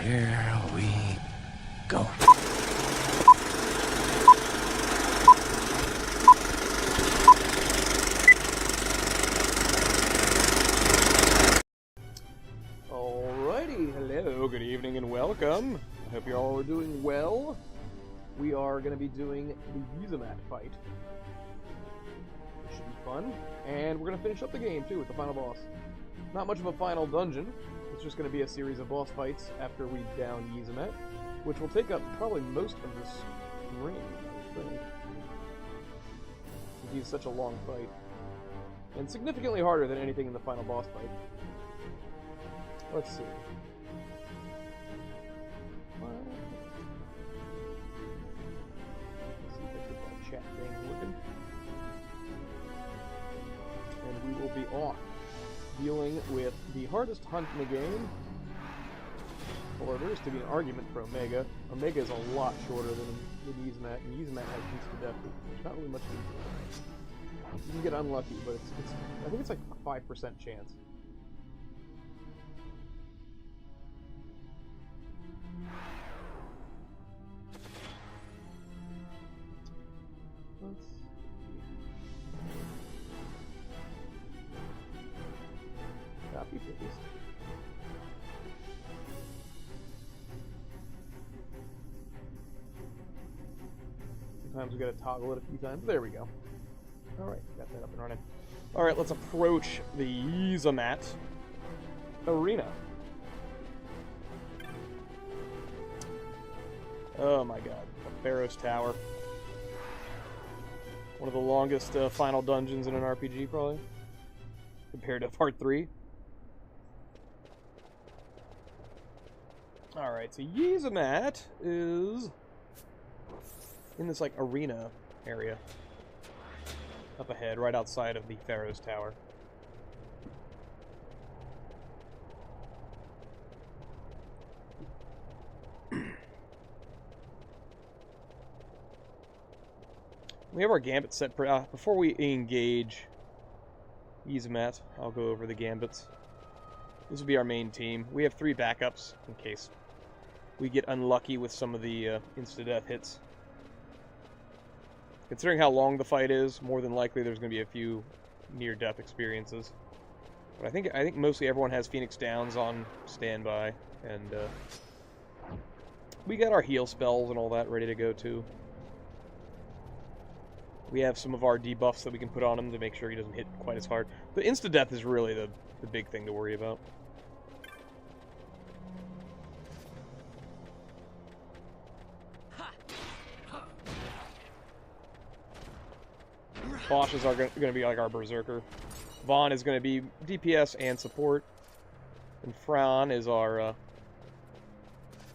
Here we go. Alrighty, hello, good evening, and welcome. I hope you all are doing well. We are going to be doing the Yiazmat fight. It should be fun. And we're going to finish up the game, too, with the final boss. Not much of a final dungeon. It's just going to be a series of boss fights after we down Yiazmat, which will take up probably most of this screen, I think. He's such a long fight. And significantly harder than anything in the final boss fight. Let's see. Let's see if I get that chat thing working. And we will be off dealing with the hardest hunt in the game. Or there is to be an argument for Omega. Omega is a lot shorter than Yiazmat, and Yiazmat has insta-death. There's not really much to do. You can get unlucky, but it's I think it's like a 5% chance. Let's see. Copy paste. Sometimes we gotta toggle it a few times. There we go. Alright, got that up and running. Alright, let's approach the Yiazmat arena. Oh my god, the Pharaoh's Tower. One of the longest final dungeons in an RPG, probably. Compared to Part 3. Alright, so Yiazmat is in this, like, arena area. Up ahead, right outside of the Pharaoh's Tower. We have our gambit set before we engage Yiazmat. I'll go over the gambits. This will be our main team. We have 3 backups in case we get unlucky with some of the insta-death hits. Considering how long the fight is, more than likely there's going to be a few near-death experiences. But I think mostly everyone has Phoenix Downs on standby, and we got our heal spells and all that ready to go too. We have some of our debuffs that we can put on him to make sure he doesn't hit quite as hard. The insta-death is really the big thing to worry about. Bosches are going to be like our Berserker. Vaughn is going to be DPS and support. And Fran is our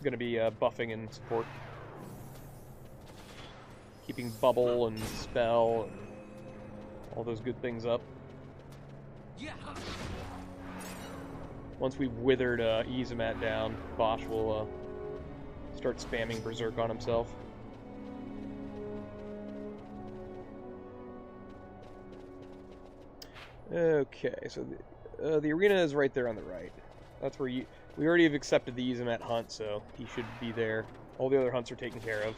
going to be buffing and support. Keeping bubble and spell and all those good things up. Once we've withered Yiazmat down, Bosch will start spamming Berserk on himself. Okay, so the arena is right there on the right. That's where we already have accepted the Yiazmat hunt, so he should be there. All the other hunts are taken care of.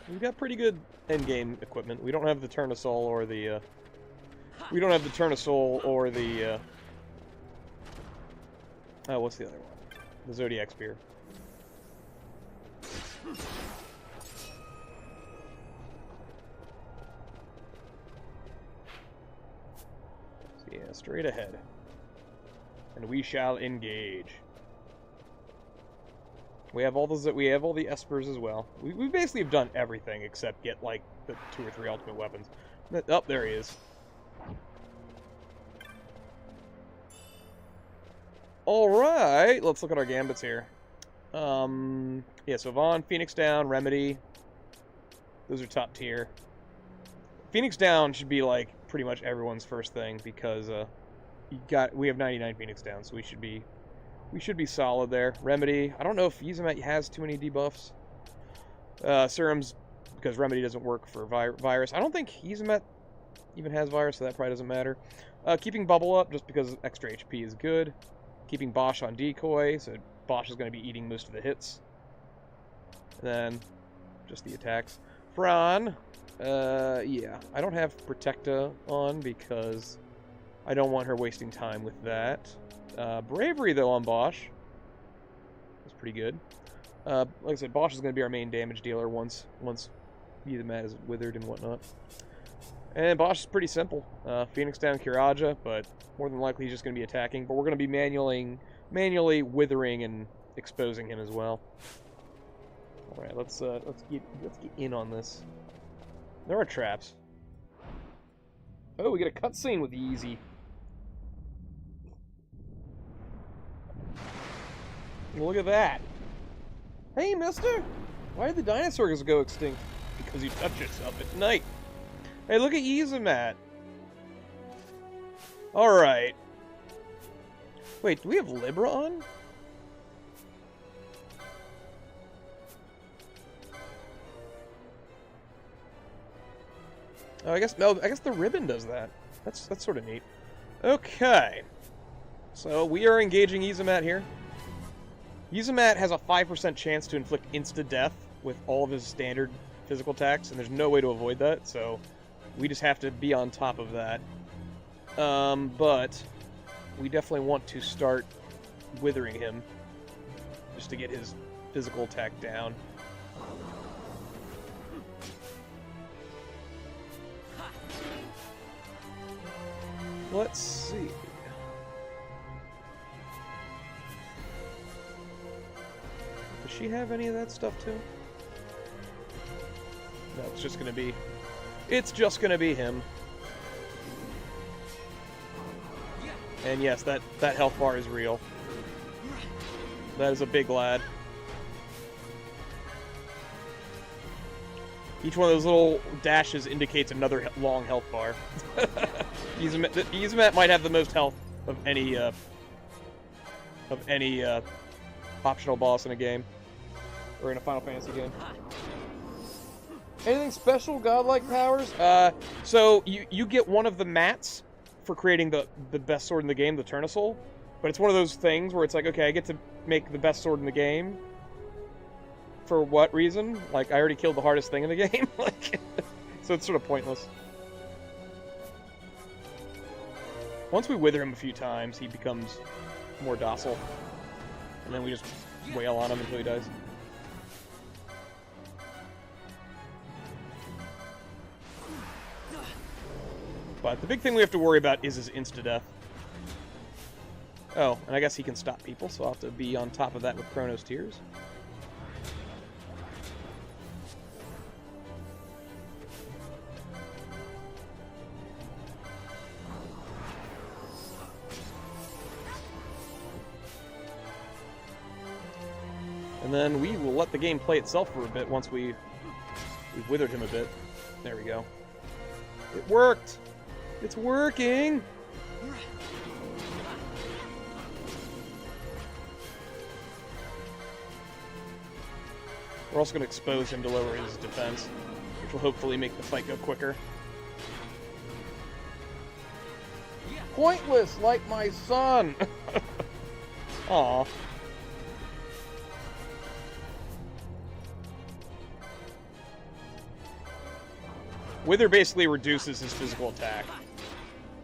We've got pretty good endgame equipment. We don't have the Tournesol or the oh, what's the other one? The Zodiac Spear. So yeah, straight ahead. And we shall engage. We have all those. We have all the espers as well. We basically have done everything except get like the 2 or 3 ultimate weapons. Oh, there he is. All right, let's look at our gambits here. Yeah, so Vaughn, Phoenix Down, Remedy. Those are top tier. Phoenix Down should be like pretty much everyone's first thing because we have 99 Phoenix Down, so we should be solid there. Remedy, I don't know if Yiazmat has too many debuffs. Serums, because Remedy doesn't work for virus. I don't think Yiazmat even has virus, so that probably doesn't matter. Keeping bubble up, just because extra HP is good. keeping Bosch on decoy, so Bosch is going to be eating most of the hits. And then just the attacks. Fran, yeah, I don't have Protecta on because I don't want her wasting time with that. Bravery, though, on Bosch is pretty good. Like I said, Bosch is going to be our main damage dealer once Yiazmat is withered and whatnot. And Bosch is pretty simple. Phoenix down Kiraja, but more than likely he's just going to be attacking. But we're going to be manually withering and exposing him as well. All right, let's get in on this. There are traps. Oh, we get a cutscene with Yeezy. Look at that. Hey, mister! Why did the dinosaurs go extinct? Because you touch yourself at night. Hey, look at Yiazmat. Alright. Wait, do we have Libra on? Oh, I guess the ribbon does that. That's sort of neat. Okay. So we are engaging Yiazmat here. Yiazmat has a 5% chance to inflict insta-death with all of his standard physical attacks, and there's no way to avoid that, so we just have to be on top of that. But we definitely want to start withering him just to get his physical attack down. Let's see. Does she have any of that stuff too? No, it's just gonna be him. And yes, that health bar is real. That is a big lad. Each one of those little dashes indicates another long health bar. Yiazmat might have the most health of any optional boss in a game, or in a Final Fantasy game. Anything special, godlike powers? So you get one of the mats for creating the best sword in the game, the Tournesol. But it's one of those things where it's like, okay, I get to make the best sword in the game. For what reason? Like, I already killed the hardest thing in the game. Like, so it's sort of pointless. Once we wither him a few times, he becomes more docile. And then we just wail on him until he dies. But the big thing we have to worry about is his insta-death. Oh, and I guess he can stop people, so I'll have to be on top of that with Chronos Tears. And then we will let the game play itself for a bit once we've withered him a bit. There we go. It worked! It's working! We're also going to expose him to lower his defense, which will hopefully make the fight go quicker. Pointless, like my son! Aw. Wither basically reduces his physical attack.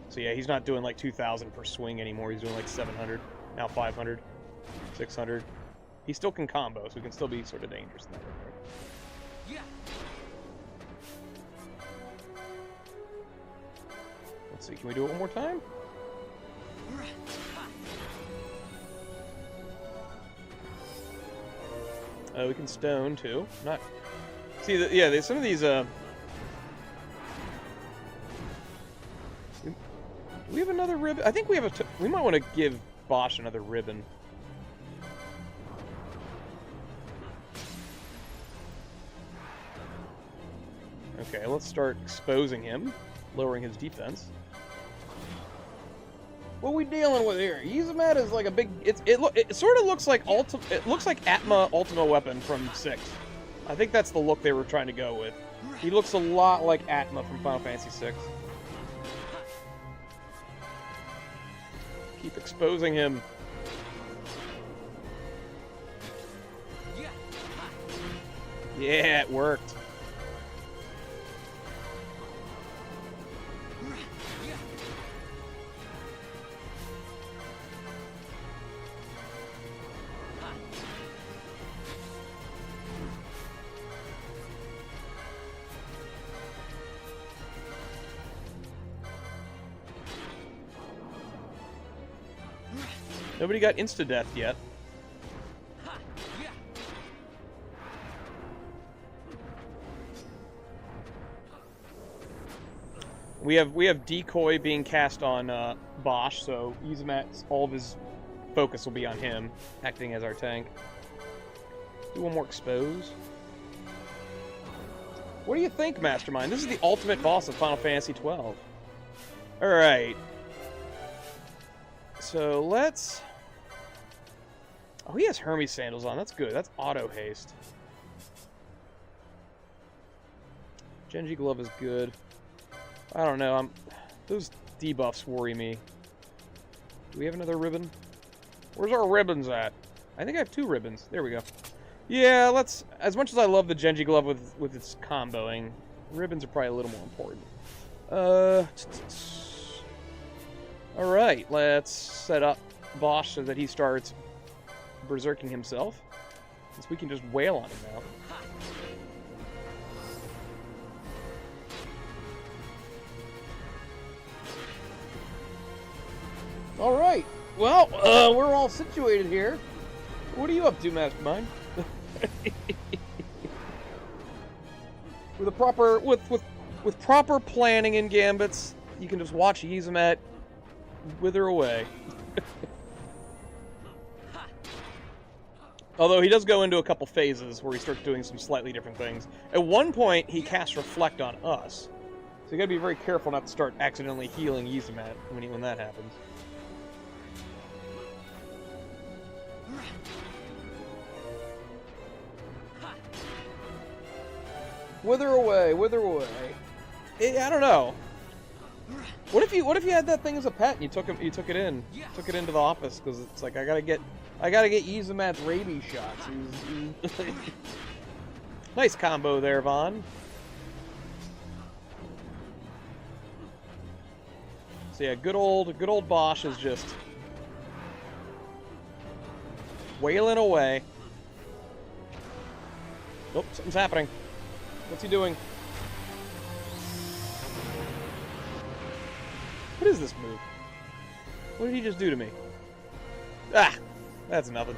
So yeah, he's not doing like 2,000 per swing anymore. He's doing like 700. Now 500. 600. He still can combo, so he can still be sort of dangerous in that regard. Yeah. Let's see, can we do it one more time? We can stone too. Not. See, yeah, some of these. Do we have another ribbon? I think we have we might want to give Bosch another ribbon. Okay, let's start exposing him, lowering his defense. What are we dealing with here? Yiazmat is like a big. It sort of looks like It looks like Atma Ultima Weapon from 6. I think that's the look they were trying to go with. He looks a lot like Atma from Final Fantasy 6. Keep exposing him. Yeah, it worked. Nobody got insta-death yet. We have decoy being cast on Bosch, so Yiazmat, all of his focus will be on him, acting as our tank. Do one more expose. What do you think, Mastermind? This is the ultimate boss of Final Fantasy XII. Alright. So let's... Oh, he has Hermes sandals on. That's good. That's auto haste. Genji glove is good. I don't know. Those debuffs worry me. Do we have another ribbon? Where's our ribbons at? I think I have 2 ribbons. There we go. Yeah, let's... As much as I love the Genji glove with its comboing, ribbons are probably a little more important. Alright, let's set up Bosch so that he starts berserking himself. Since we can just wail on him now. Alright, well, we're all situated here. What are you up to, Mastermind? With proper planning and gambits, you can just watch Yiazmat wither away. Although he does go into a couple phases where he starts doing some slightly different things. At one point, he casts Reflect on us. So you gotta be very careful not to start accidentally healing Yiazmat when that happens. Wither away, wither away. I don't know. What if you had that thing as a pet and you took it into the office because it's like I gotta get Yiazmat's rabies shots. Nice combo there, Vaughn. So yeah, good old Bosch is just wailing away. Oh, something's happening. What's he doing? What is this move? What did he just do to me? Ah! That's nothing.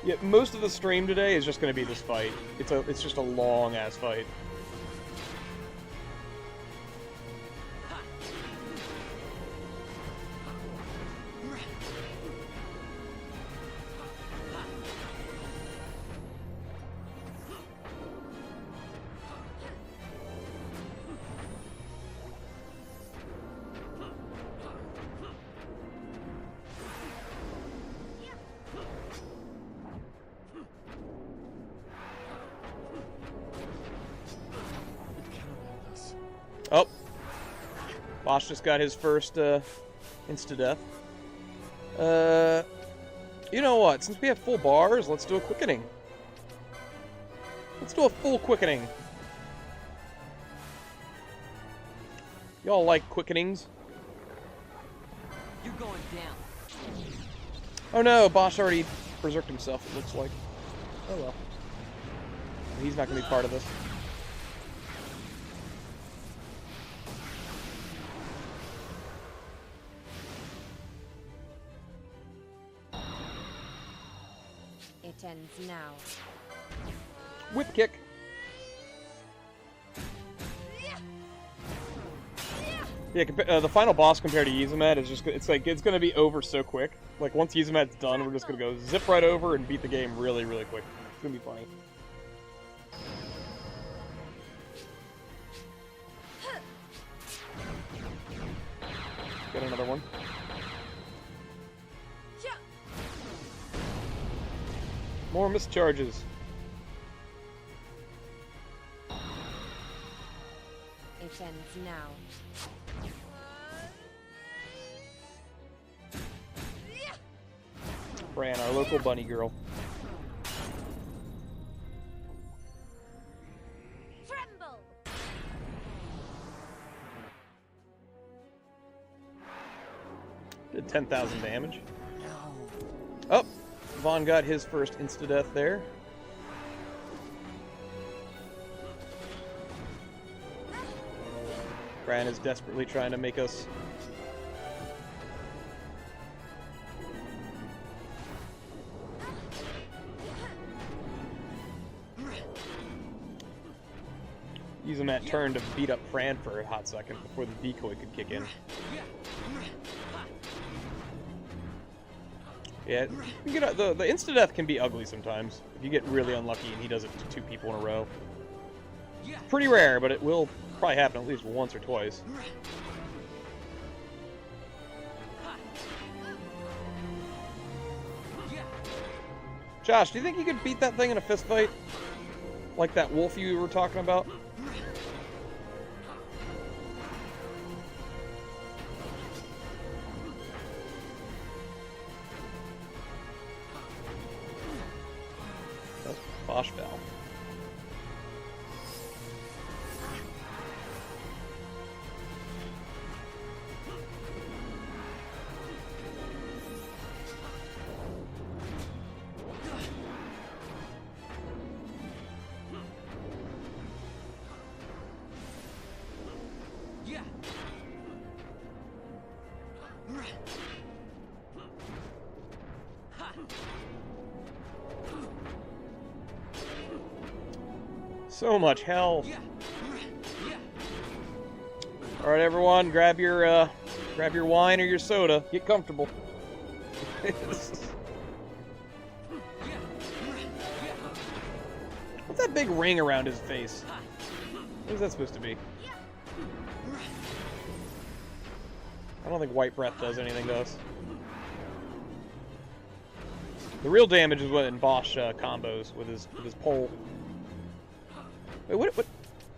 Yeah, most of the stream today is just going to be this fight. It's just a long-ass fight. Oh. Bosch just got his first insta-death. You know what? Since we have full bars, let's do a quickening. Let's do a full quickening. Y'all like quickenings? You're going down. Oh no, Bosch already berserked himself, it looks like. Oh well. He's not going to be part of this. It ends now. Whip kick. Yeah, the final boss compared to Yiazmat is just, it's gonna be over so quick. Like, once Yiazmat's done, we're just gonna go zip right over and beat the game really, really quick. It's gonna be funny. Get another one. More mischarges. It ends now. Fran, our local bunny girl. Tremble. Did 10,000 damage. Oh, Vaughn got his first insta-death there. Fran is desperately trying to make us... Using that turn to beat up Fran for a hot second before the decoy could kick in. Yeah, you get, the insta-death can be ugly sometimes. If you get really unlucky and he does it to 2 people in a row. Pretty rare, but it will probably happen at least once or twice. Josh, do you think you could beat that thing in a fist fight? Like that wolf you were talking about? That's Bosch Valve. So much health. All right, everyone, grab your wine or your soda. Get comfortable. What's that big ring around his face? What is that supposed to be? I don't think white breath does anything to us. The real damage is when Bosch combos with his pole. Wait, what?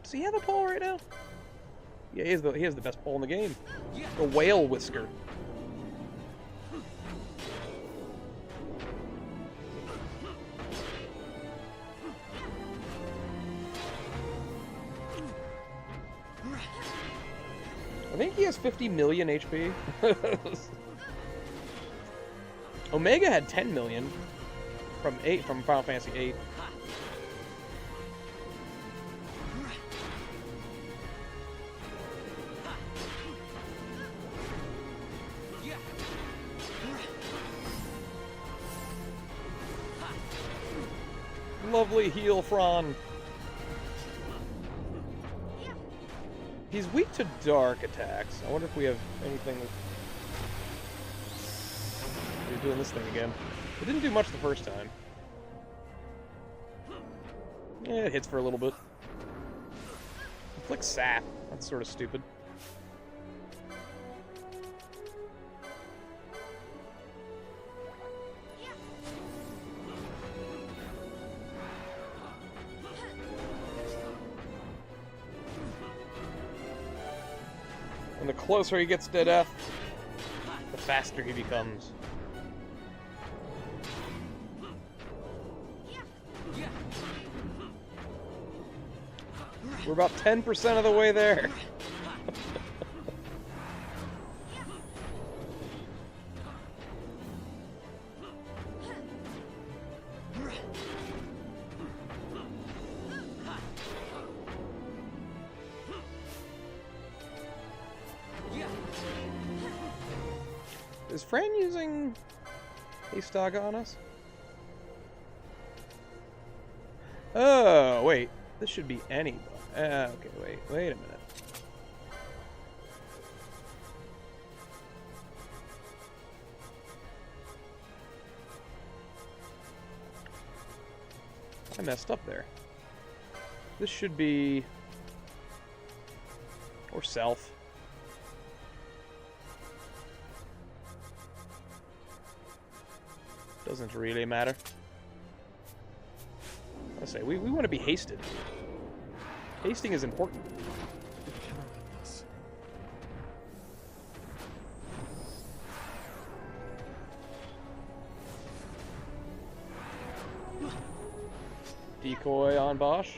Does he have a pole right now? Yeah, he has the best pole in the game. The whale whisker. I think he has 50 million HP. Omega had 10 million from Final Fantasy VIII. Lovely heal, Fran. He's weak to dark attacks. I wonder if we have anything... We're doing this thing again. It didn't do much the first time. Yeah, it hits for a little bit. It's like sap. That's sort of stupid. And the closer he gets to death, the faster he becomes. We're about 10% of the way there. Is Fran using Astaga on us? Oh, wait. This should be anybody. Okay, wait a minute. I messed up there. This should be... or self. Doesn't really matter. I say, we want to be hasted. Hasting is important. decoy on Bosch.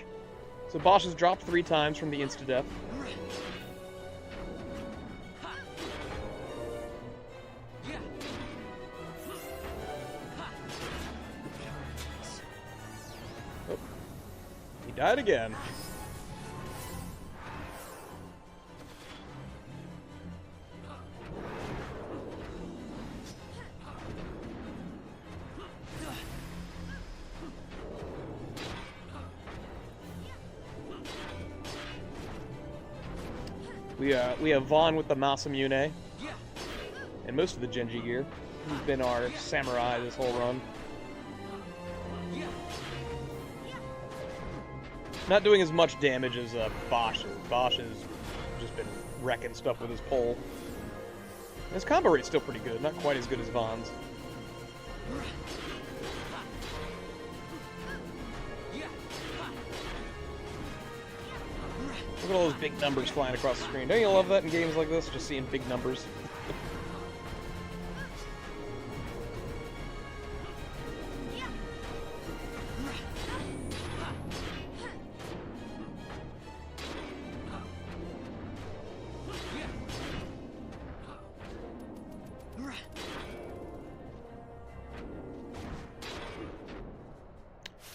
So Bosch has dropped 3 times from the insta-death. Oh. He died again. We have Vaughn with the Masamune and most of the Genji gear. He's been our samurai this whole run. Not doing as much damage as Bosch is. Bosch has just been wrecking stuff with his pole. And his combo rate's still pretty good, not quite as good as Vaughn's. Look at all those big numbers flying across the screen. Don't you love that in games like this? Just seeing big numbers.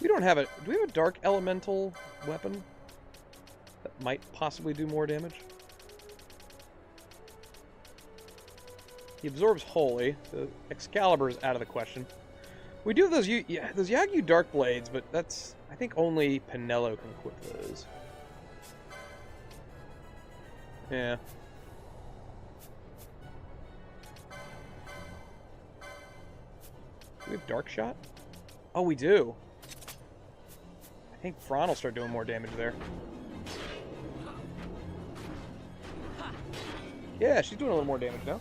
We don't have a... Do we have a dark elemental weapon that might possibly do more damage? He absorbs holy, so Excalibur is out of the question. We do have those those Yagyu Dark Blades, but that's... I think only Pinello can equip those. Yeah. Do we have Dark Shot? Oh, we do. I think Fran will start doing more damage there. Yeah, she's doing a little more damage now.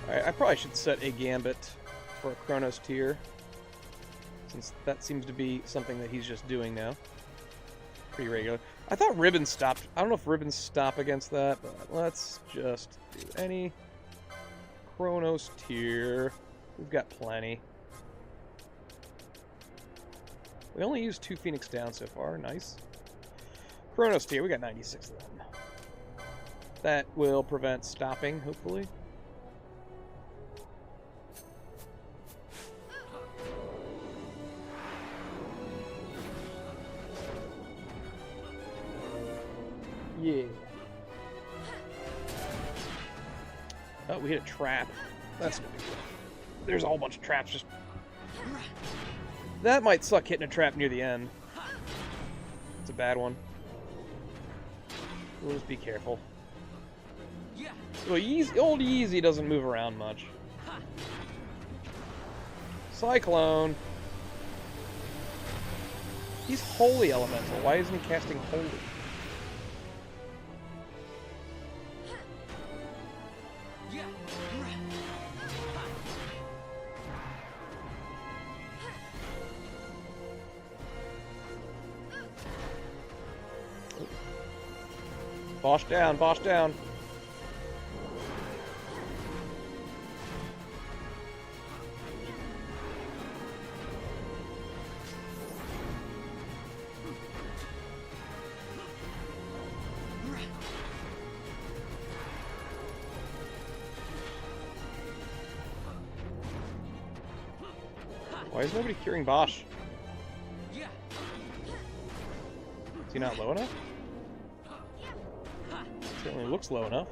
I probably should set a Gambit for a Chronos tier, since that seems to be something that he's just doing now. Pretty regular. I thought Ribbons stopped. I don't know if Ribbons stop against that, but let's just do any Chronos tier. We've got plenty. We only used 2 Phoenix down so far. Nice. Chronos tier, we got 96 of them. That will prevent stopping, hopefully. Yeah. Oh, we hit a trap. That's no big deal. There's a whole bunch of traps just... That might suck, hitting a trap near the end. It's a bad one. We'll just be careful. Well, old Yeezy doesn't move around much. Cyclone. He's Holy Elemental. Why isn't he casting Holy? Bosch down, Bosch down. Why is nobody curing Bosch? Is he not low enough? Certainly looks low enough.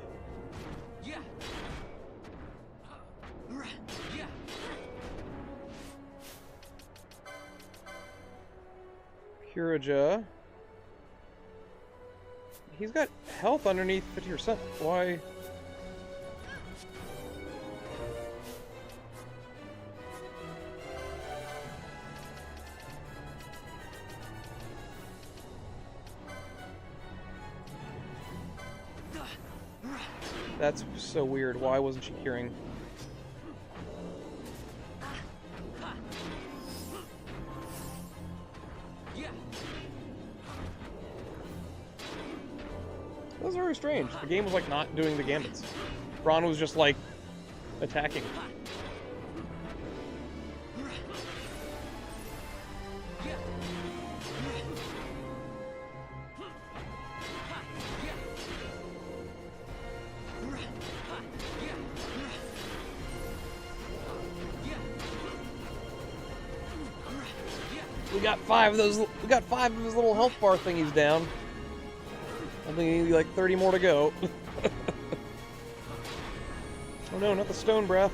Kiraja. He's got health underneath 50%. Why? That's so weird. Why wasn't she curing? That was very strange. The game was like not doing the gambits. Braun was just like attacking. We got 5 of those. We got 5 of his little health bar thingies down. Only like 30 more to go. Oh no, not the stone breath.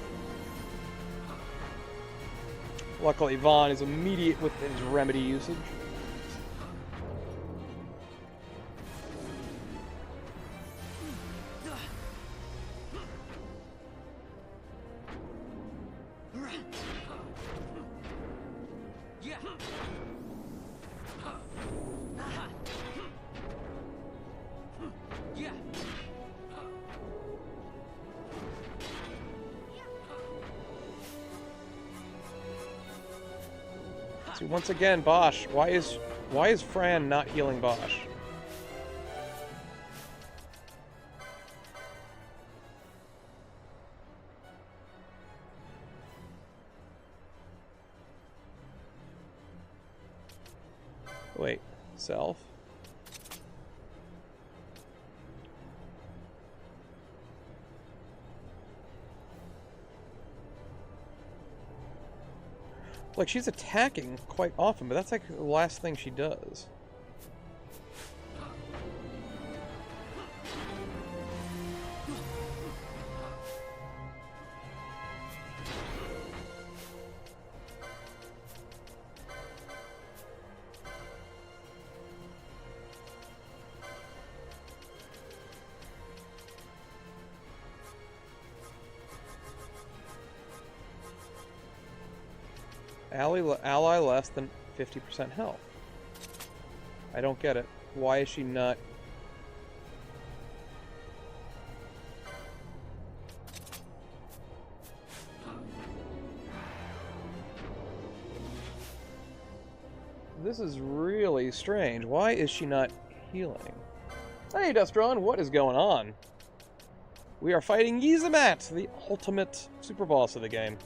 Luckily, Vaughn is immediate with his remedy usage. See, once again, Bosch. Why is Fran not healing Bosch? Wait, self? Like, she's attacking quite often, but that's like the last thing she does. Ally less than 50% health. I don't get it. Why is she not... This is really strange. Why is she not healing? Hey, Dustron, what is going on? We are fighting Yiazmat, the ultimate super boss of the game.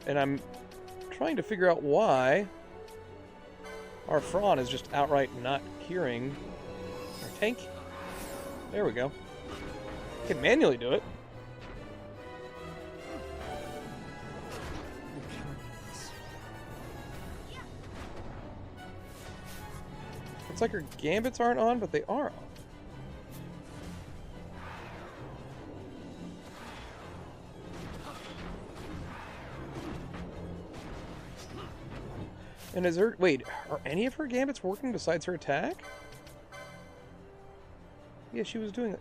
And I'm trying to figure out why our Fran is just outright not curing our tank. There we go. I can manually do it. It's like her gambits aren't on, but they are on. And is her... Wait, are any of her gambits working besides her attack? Yeah, she was doing...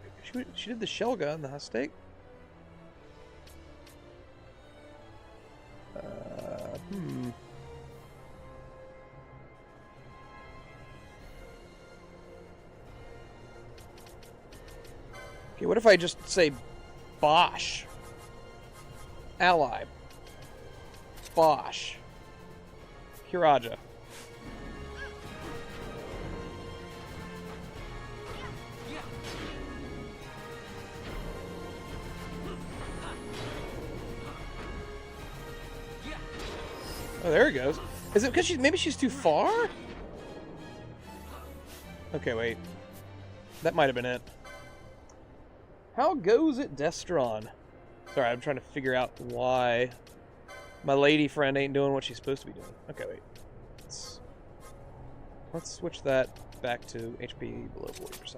She did the shell gun, the Hastake. Okay, what if I just say Bosch? Ally. Bosch. Kiraja. Oh, there he goes. Is it because maybe she's too far? Okay, wait. That might have been it. How goes it, Destron? Sorry, I'm trying to figure out why my lady friend ain't doing what she's supposed to be doing. Okay, wait. Let's switch that back to HP below 40%.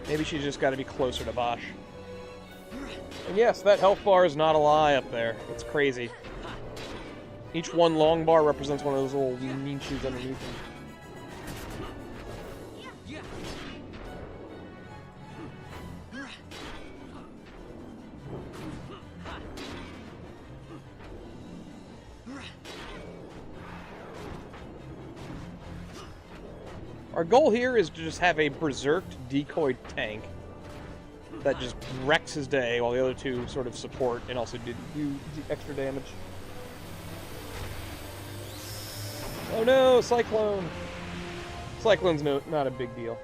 Maybe she's just got to be closer to Bosch. And yes, that health bar is not a lie up there. It's crazy. Each one long bar represents one of those little niches underneath them. Our goal here is to just have a berserked decoy tank that just wrecks his day while the other two sort of support and also do extra damage. Oh no, Cyclone! Cyclone's not a big deal.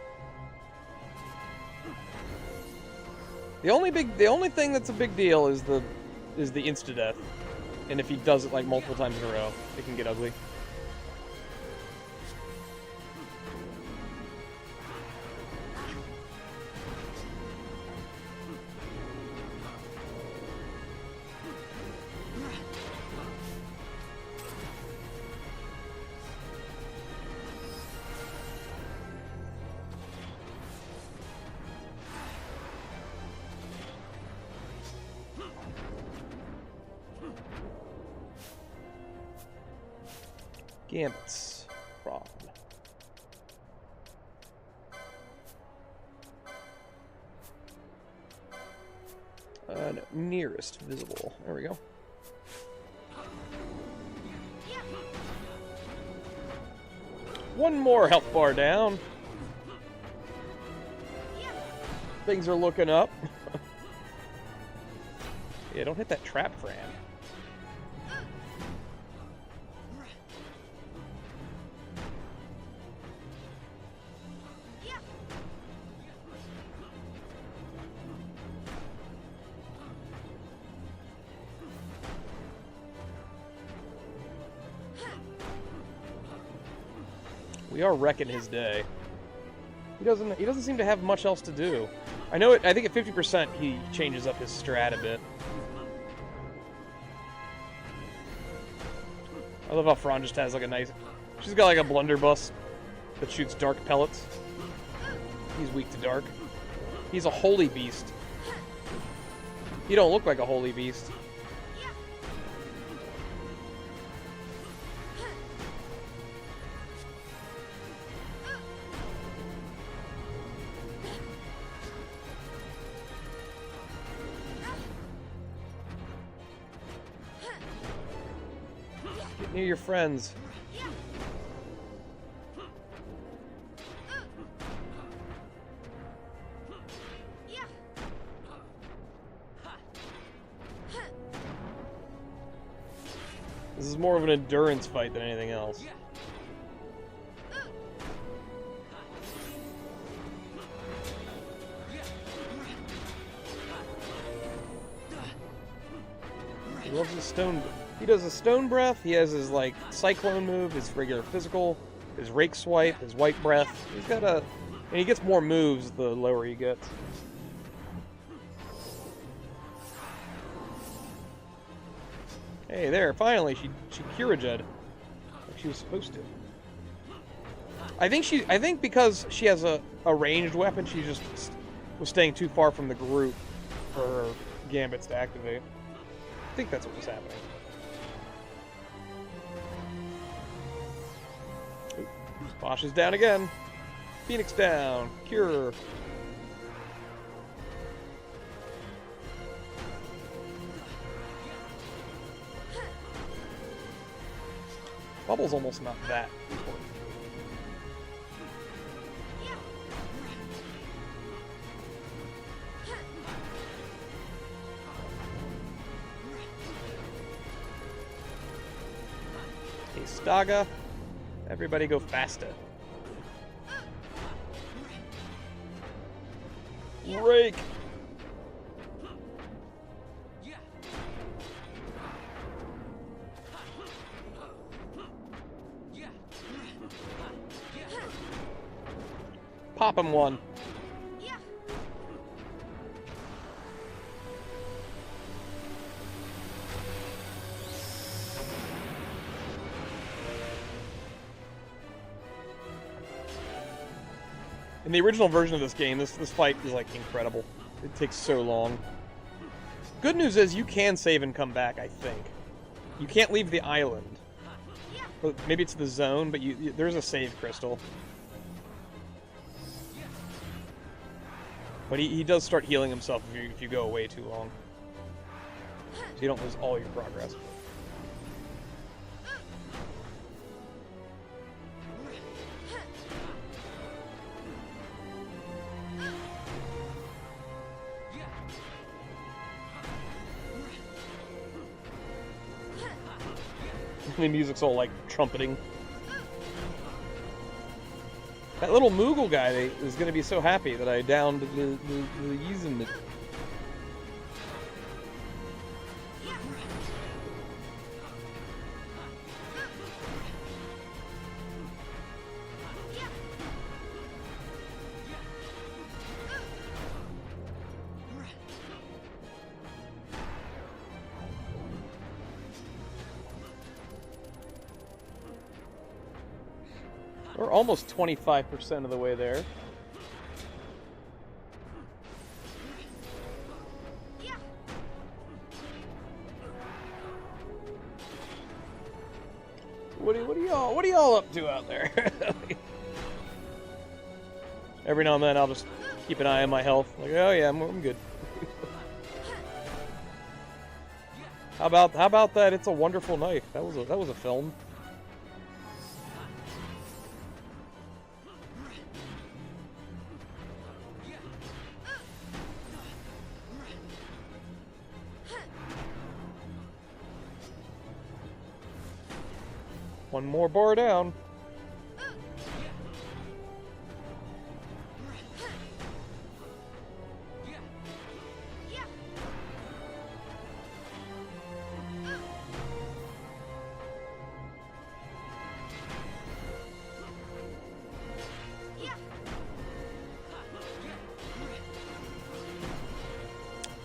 The only thing that's a big deal is the insta-death. And if he does it like multiple times in a row, it can get ugly. Gambits. Prod. No, nearest visible. There we go. One more health bar down. Things are looking up. Yeah, don't hit that trap, Fran. We are wrecking his day. He doesn't seem to have much else to do. I know it. I think at 50% he changes up his strat a bit. I love how Fran just has like a nice. She's got like a blunderbuss that shoots dark pellets. He's weak to dark. He's a holy beast. He don't look like a holy beast. Get near your friends. This is more of an endurance fight than anything else. He loves his stone. He does a stone breath. He has his like cyclone move, his regular physical, his rake swipe, his white breath. He's got a, and he gets more moves the lower he gets. Hey there, finally she Kurajed like she was supposed to. I think because she has a ranged weapon, she just was staying too far from the group for her gambits to activate. I think that's what was happening. Bosch is down again. Phoenix down. Cure. Bubble's almost not that important. Okay, Staga. Everybody go faster. Rake! Pop him one. In the original version of this game, this fight is like incredible. It takes so long. Good news is you can save and come back, I think. You can't leave the island. But maybe it's the zone, but there's a save crystal. But he does start healing himself if you go away too long. So you don't lose all your progress. The music's all like trumpeting. That little Moogle guy is going to be so happy that I downed the Yiazmat. We're almost 25% of the way there. What are y'all up to out there? Every now and then I'll just keep an eye on my health. Like, oh yeah, I'm good. How about that? It's a Wonderful Knife. That was a film. One more bar down.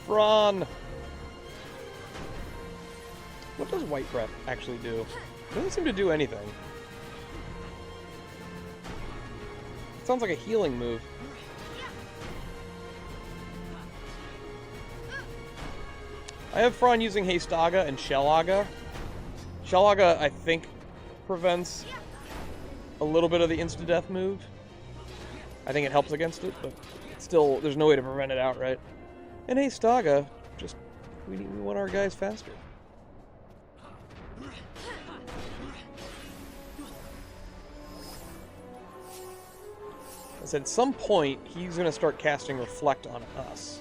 Fron! What does White Breath actually do? It doesn't seem to do anything. It sounds like a healing move. I have Fron using Haste Aga and Shell Aga. Shell Aga, I think, prevents a little bit of the insta-death move. I think it helps against it, but still, there's no way to prevent it outright. And Haste Aga, just, we want our guys faster. I said, at some point, he's going to start casting Reflect on us.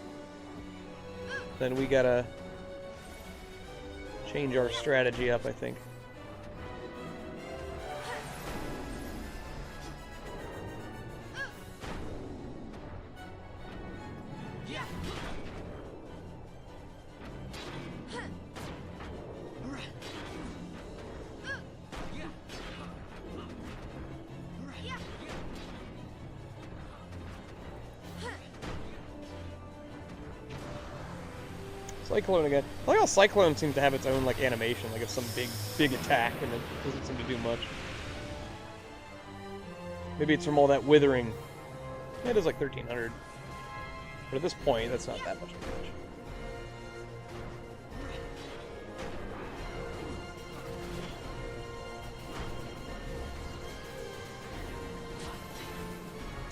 Then we gotta change our strategy up, I think. Cyclone again. I like how Cyclone seems to have its own like animation, like it's some big attack and it doesn't seem to do much. Maybe it's from all that withering. Yeah, it is like 1300. But at this point, that's not that much damage.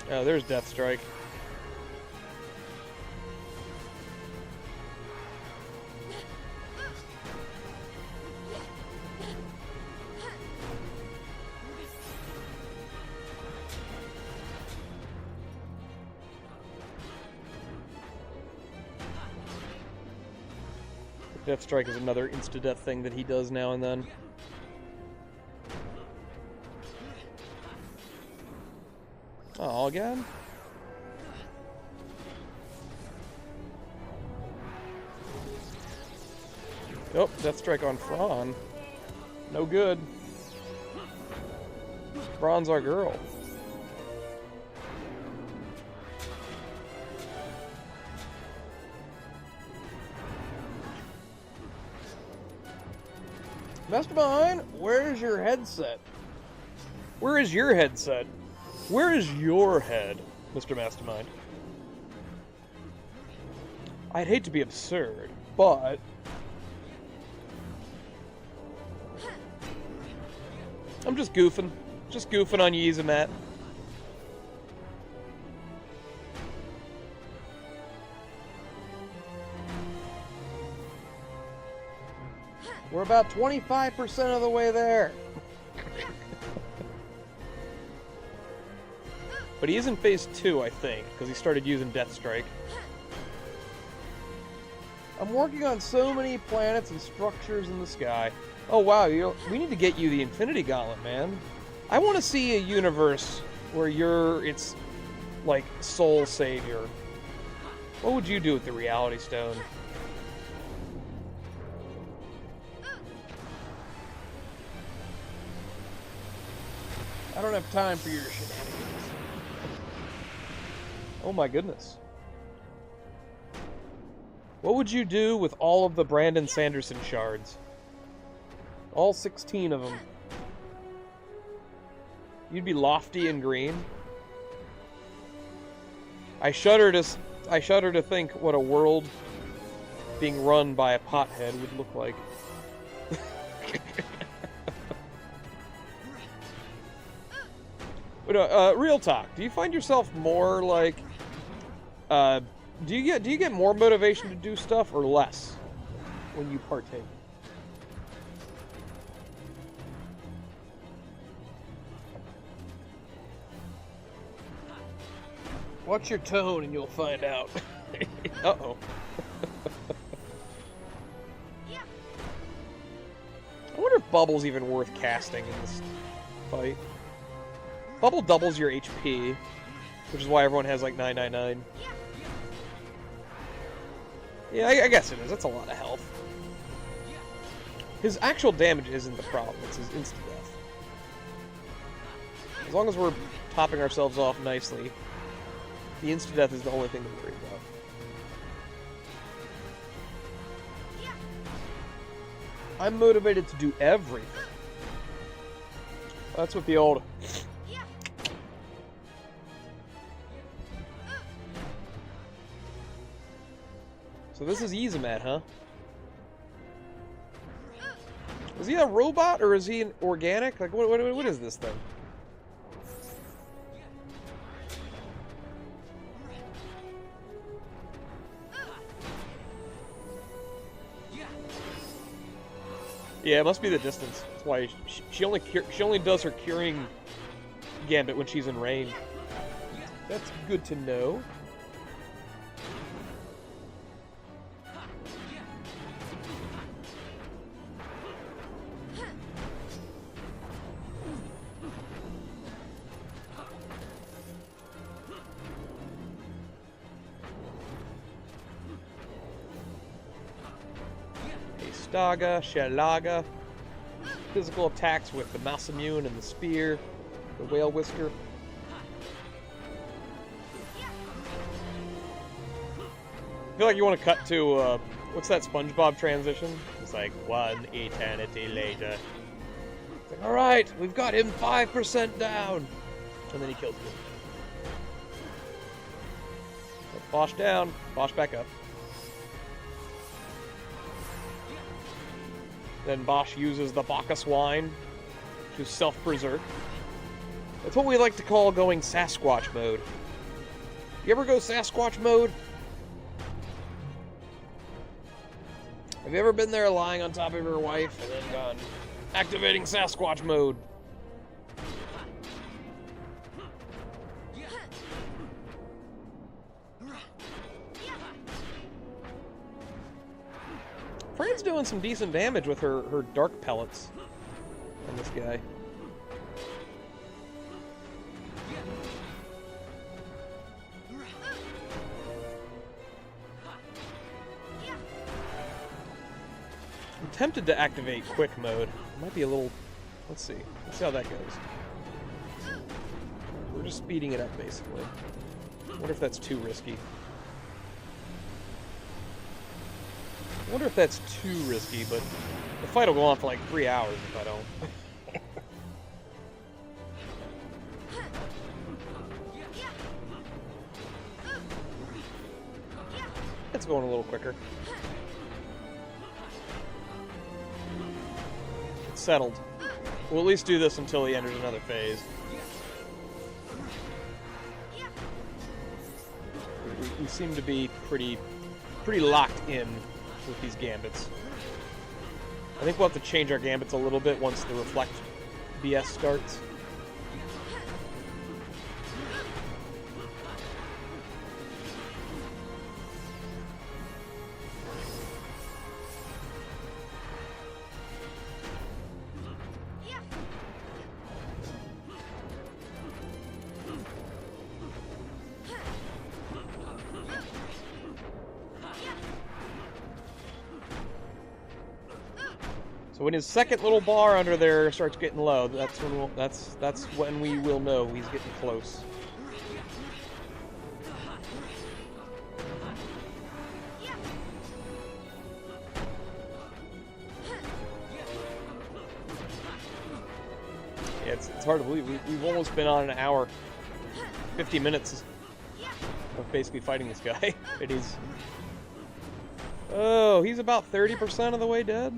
Oh, there's Death Strike. Death Strike is another insta-death thing that he does now and then. Oh, again? Nope, Death Strike on Fron. No good. Fron's our girl. Mastermind, where's your headset? Where is your headset? Where is your head, Mr. Mastermind? I'd hate to be absurd, but... I'm just goofing. Just goofing on Yiazmat. We're about 25% of the way there. But he is in phase 2, I think, because he started using Death Strike. I'm working on so many planets and structures in the sky. Oh wow, we need to get you the Infinity Gauntlet, man. I want to see a universe where it's like Soul Savior. What would you do with the Reality Stone? I don't have time for your shenanigans. Oh my goodness. What would you do with all of the Brandon Sanderson shards? All 16 of them. You'd be lofty and green. I shudder to think what a world being run by a pothead would look like. But, real talk. Do you find yourself more like, do you get more motivation to do stuff or less when you partake? Watch your tone and you'll find out. Uh-oh. I wonder if Bubble's even worth casting in this fight. Bubble doubles your HP, which is why everyone has like 999. Yeah, I guess it is. That's a lot of health. His actual damage isn't the problem, it's his insta-death. As long as we're topping ourselves off nicely, the insta-death is the only thing to worry about. I'm motivated to do everything. That's what the old... So this is Yiazmat, huh? Is he a robot or is he an organic? Like, what is this thing? Yeah, it must be the distance. That's why she only does her curing gambit when she's in range. That's good to know. Daga, Shalaga, physical attacks with the Masamune and the spear, the whale whisker. I feel like you want to cut to, what's that SpongeBob transition? It's like, 1 eternity later. It's like, alright, we've got him 5% down. And then he kills me. Bosch down, Bosch back up. Then Bosch uses the Bacchus wine to self-preserve. That's what we like to call going Sasquatch mode. You ever go Sasquatch mode? Have you ever been there lying on top of your wife and then gone, activating Sasquatch mode? Fran's doing some decent damage with her dark pellets on this guy. I'm tempted to activate quick mode. It might be a little... Let's see. Let's see how that goes. We're just speeding it up, basically. I wonder if that's too risky. I wonder if that's too risky, but the fight will go on for like 3 hours if I don't. It's going a little quicker. It's settled. We'll at least do this until he enters another phase. We seem to be pretty locked in with these gambits. I think we'll have to change our gambits a little bit once the Reflect BS starts. So when his second little bar under there starts getting low, that's when we will know he's getting close. Yeah, it's hard to believe. We've almost been on an hour, 50 minutes of basically fighting this guy. It is. Oh, he's about 30% of the way dead.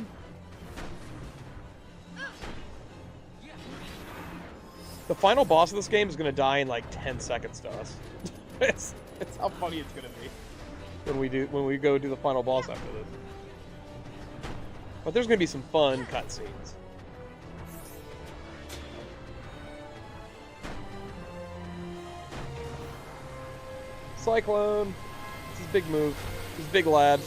The final boss of this game is going to die in like 10 seconds to us. it's how funny it's going to be when we go do the final boss after this. But there's going to be some fun cutscenes. Cyclone. It's his big move. He's big lad.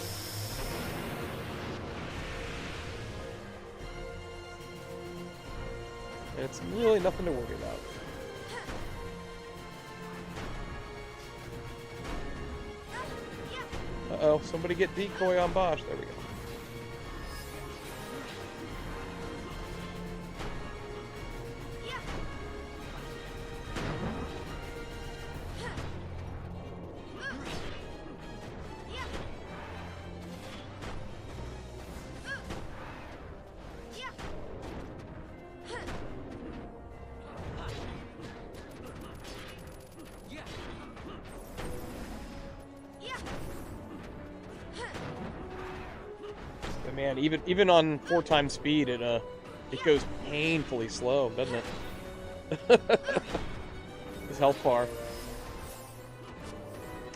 And it's really nothing to worry about. Uh-oh, somebody get decoy on Bosch. There we go. Man, even on 4 times speed, it goes painfully slow, doesn't it? His health bar.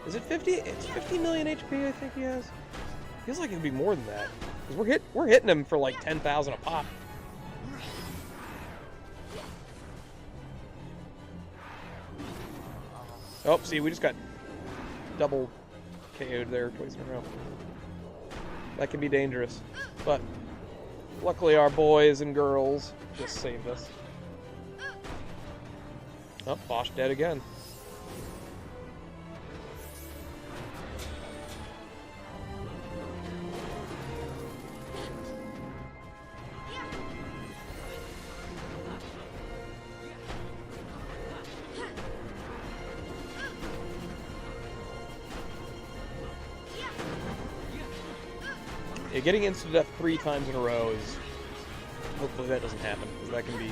Is it 50? It's 50 million HP, I think he has. Feels like it'd be more than that. Because we're hitting him for like 10,000 a pop. Oh, see, we just got double KO'd there twice in a row. That can be dangerous, but luckily our boys and girls just saved us. Oh, Bosch dead again. Yeah, getting insta-death 3 times in a row is... Hopefully that doesn't happen, because that can be...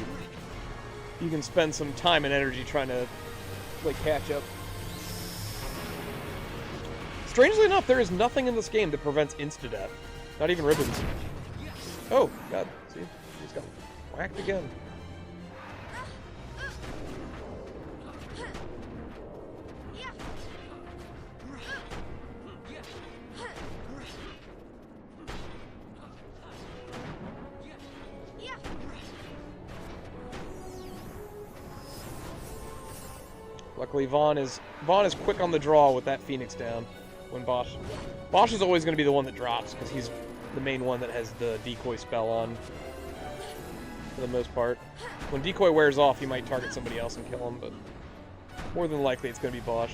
You can spend some time and energy trying to, like, catch up. Strangely enough, there is nothing in this game that prevents insta-death. Not even ribbons. Oh, God. See? He just got whacked again. Luckily, Vaughn is quick on the draw with that Phoenix down. When Bosch is always going to be the one that drops because he's the main one that has the decoy spell on for the most part. When decoy wears off, you might target somebody else and kill him, but more than likely it's going to be Bosch.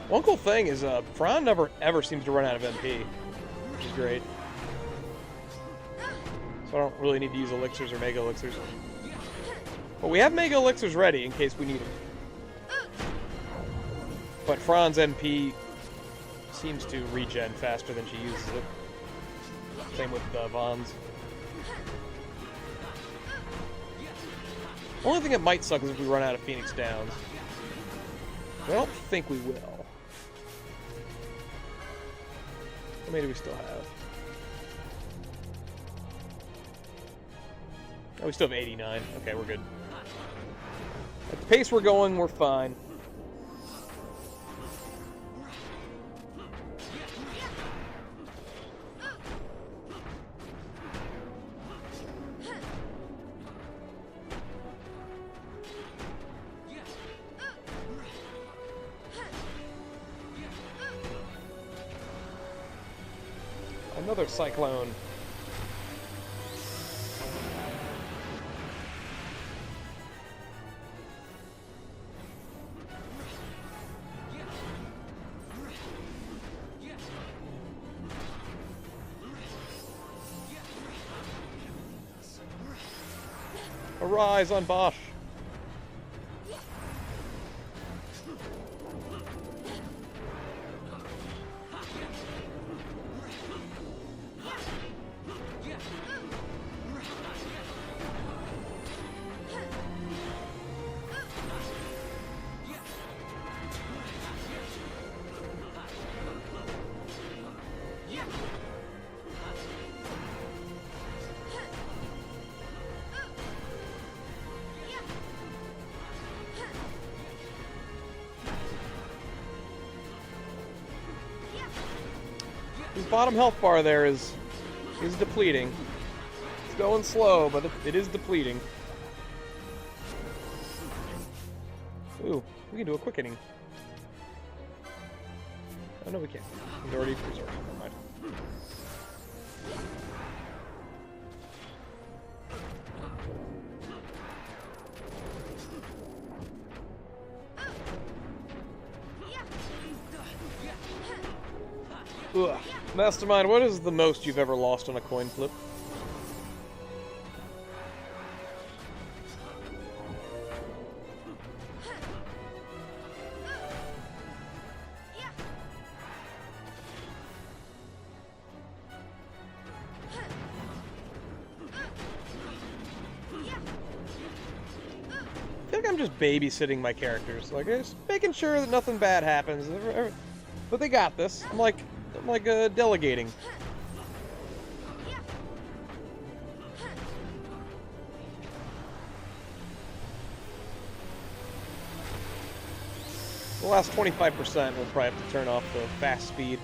One cool thing is Fran never ever seems to run out of MP, which is great. So I don't really need to use elixirs or mega elixirs. But we have mega elixirs ready in case we need them. But Fran's MP seems to regen faster than she uses it. Same with Vaughn's. Only thing that might suck is if we run out of Phoenix Downs. I don't think we will. How many do we still have? Oh, we still have 89. Okay, we're good. At the pace we're going, we're fine. Another cyclone. Arise on Bosch. His bottom health bar there is depleting. It's going slow, but it is depleting. Ooh, we can do a quickening. Oh no, we can't. He's already preserved. Never mind. Ugh. Mastermind, what is the most you've ever lost on a coin flip? I feel like I'm just babysitting my characters, like just making sure that nothing bad happens. But they got this. I'm like delegating. The last 25% we'll probably have to turn off the fast speed.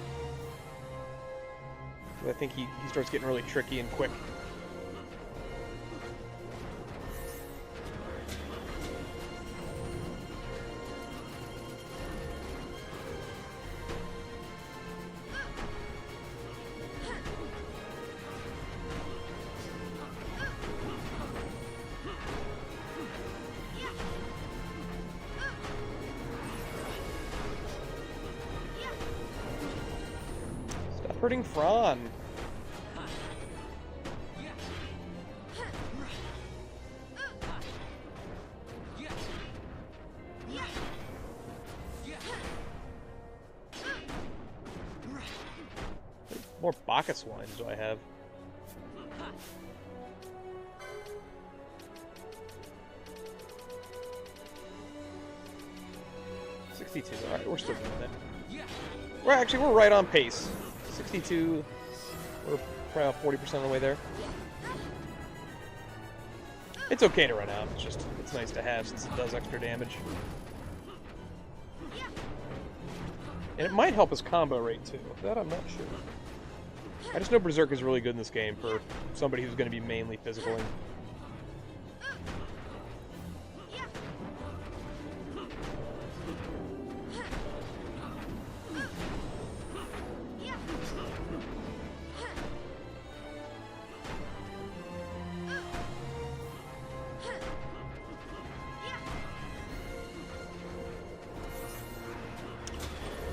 I think he starts getting really tricky and quick. Hurting Fran. More Bacchus wines do I have? $62. All right, we're still doing it. We're right on pace. 62, we're probably about 40% of the way there. It's okay to run out, it's nice to have since it does extra damage. And it might help his combo rate too, that I'm not sure. I just know Berserk is really good in this game for somebody who's going to be mainly physicaling.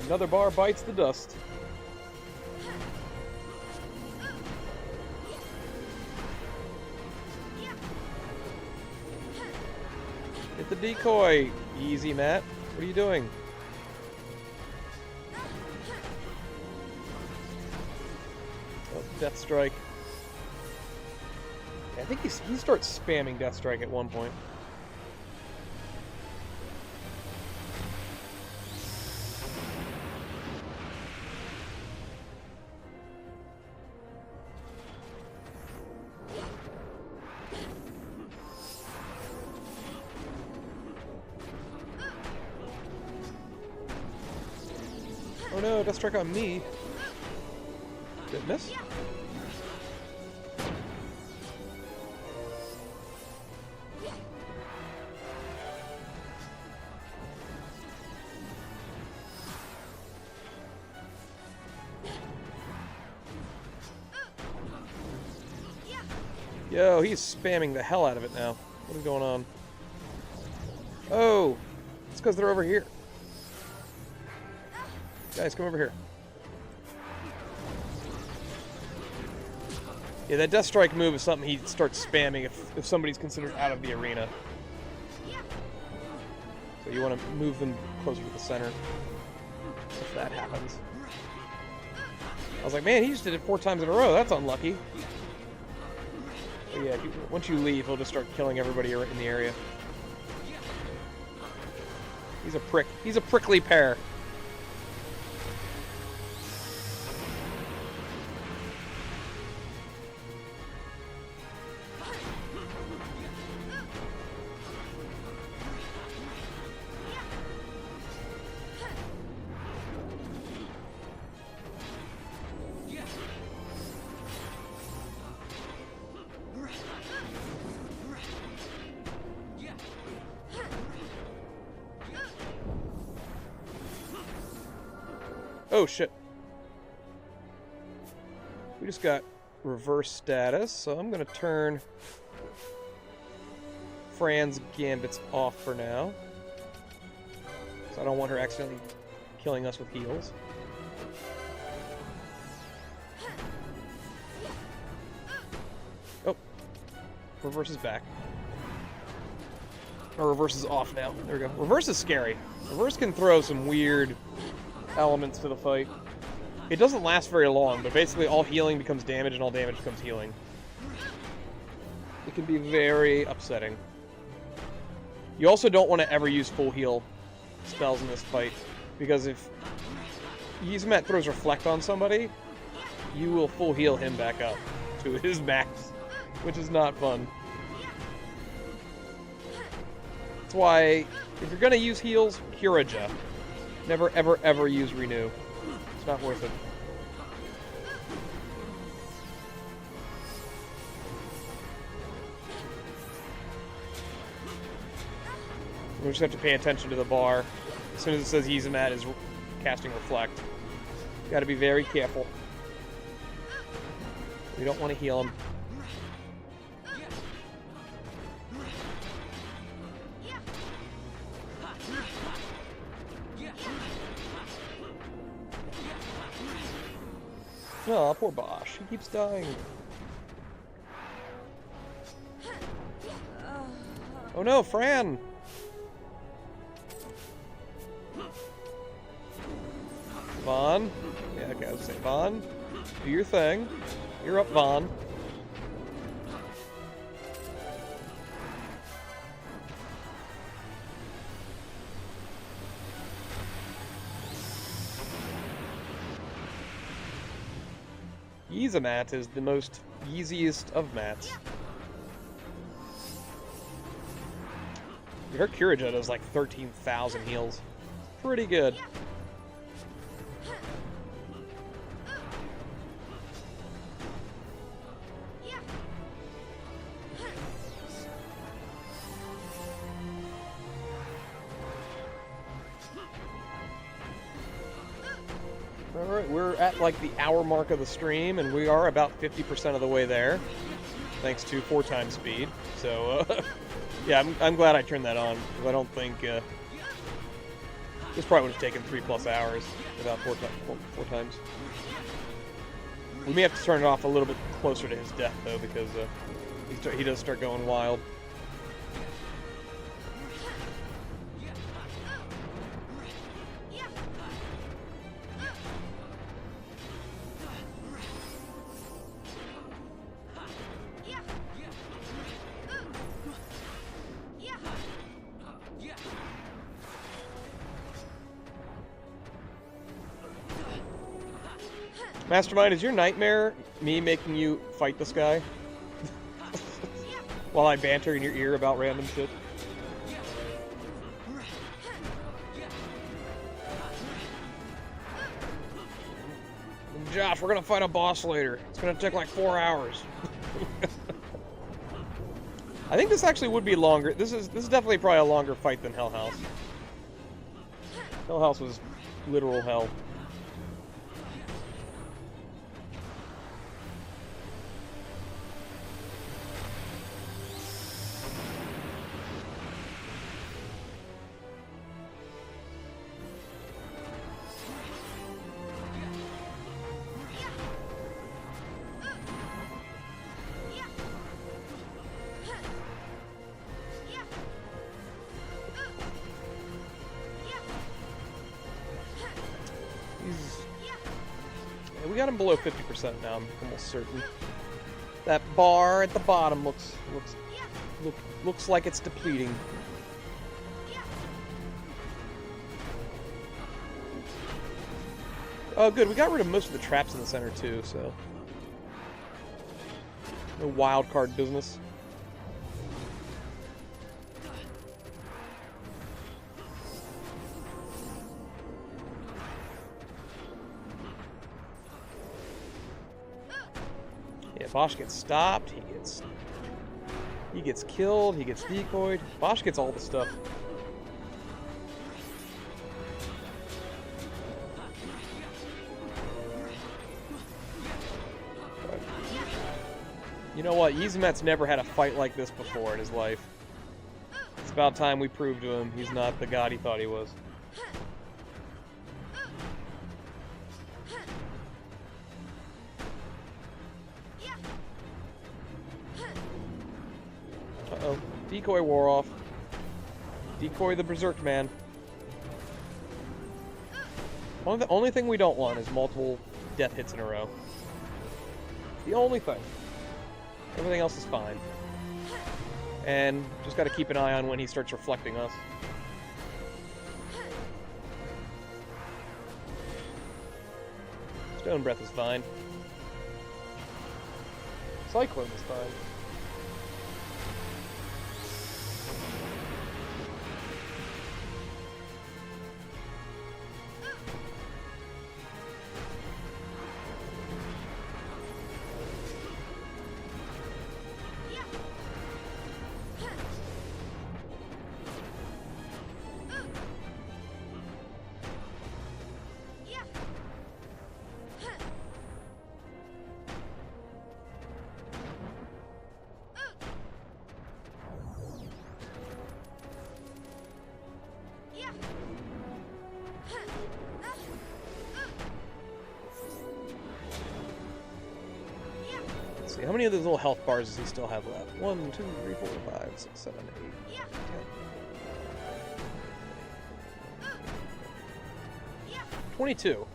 Another bar bites the dust. Hit the decoy. Easy, Matt. What are you doing? Oh, Death Strike. I think he starts spamming Death Strike at one point. Oh no, Death Strike on me. Did it miss? Yo, he's spamming the hell out of it now. What is going on? Oh, it's because they're over here. Guys, come over here. Yeah, that Death Strike move is something he starts spamming if somebody's considered out of the arena. So you want to move them closer to the center if that happens. I was like, man, he just did it 4 times in a row. That's unlucky. But yeah, once you leave, he'll just start killing everybody in the area. He's a prick. He's a prickly pear. Oh shit. We just got reverse status, so I'm gonna turn Fran's gambits off for now. So I don't want her accidentally killing us with heals. Oh. Reverse is back. Or reverse is off now. There we go. Reverse is scary. Reverse can throw some weird elements to the fight. It doesn't last very long, but basically all healing becomes damage and all damage becomes healing. It can be very upsetting. You also don't want to ever use full heal spells in this fight, because if Yiazmat throws Reflect on somebody, you will full heal him back up to his max, which is not fun. That's why, if you're gonna use heals, Curaja. Never, ever, ever use Renew. It's not worth it. We just have to pay attention to the bar. As soon as it says Yiazmat is casting Reflect. Gotta be very careful. We don't want to heal him. Oh, poor Bosch. He keeps dying. Oh no, Fran! Vaughn? Yeah, okay, I was gonna say, Vaughn, do your thing. You're up, Vaughn. Yiazmat is the most easiest of mats. Her Curaja does like 13,000 heals. Pretty good. Alright, we're at like the hour mark of the stream, and we are about 50% of the way there, thanks to 4 times speed. So, yeah, I'm glad I turned that on, because I don't think, this probably would have taken 3+ hours without 4 times. We may have to turn it off a little bit closer to his death, though, because he does start going wild. Mastermind, is your nightmare me making you fight this guy? While I banter in your ear about random shit? Josh, we're gonna fight a boss later. It's gonna take like 4 hours. I think this actually would be longer. This is definitely probably a longer fight than Hell House. Hell House was literal hell. got him below 50% now, I'm almost certain. That bar at the bottom looks like it's depleting. Oh, good. We got rid of most of the traps in the center, too, so... no wild card business. Yeah, Bosch gets stopped. He gets killed. He gets decoyed. Bosch gets all the stuff. You know what? Yiazmat's never had a fight like this before in his life. It's about time we proved to him he's not the god he thought he was. Uh-oh. Decoy wore off. Decoy the Berserk man. The only thing we don't want is multiple death hits in a row. The only thing. Everything else is fine. And just gotta keep an eye on when he starts reflecting us. Stone Breath is fine. Cyclone is fine. How many of those little health bars does he still have left? 1, 2, 3, 4, 5, 6, 7, 8, 10. 22.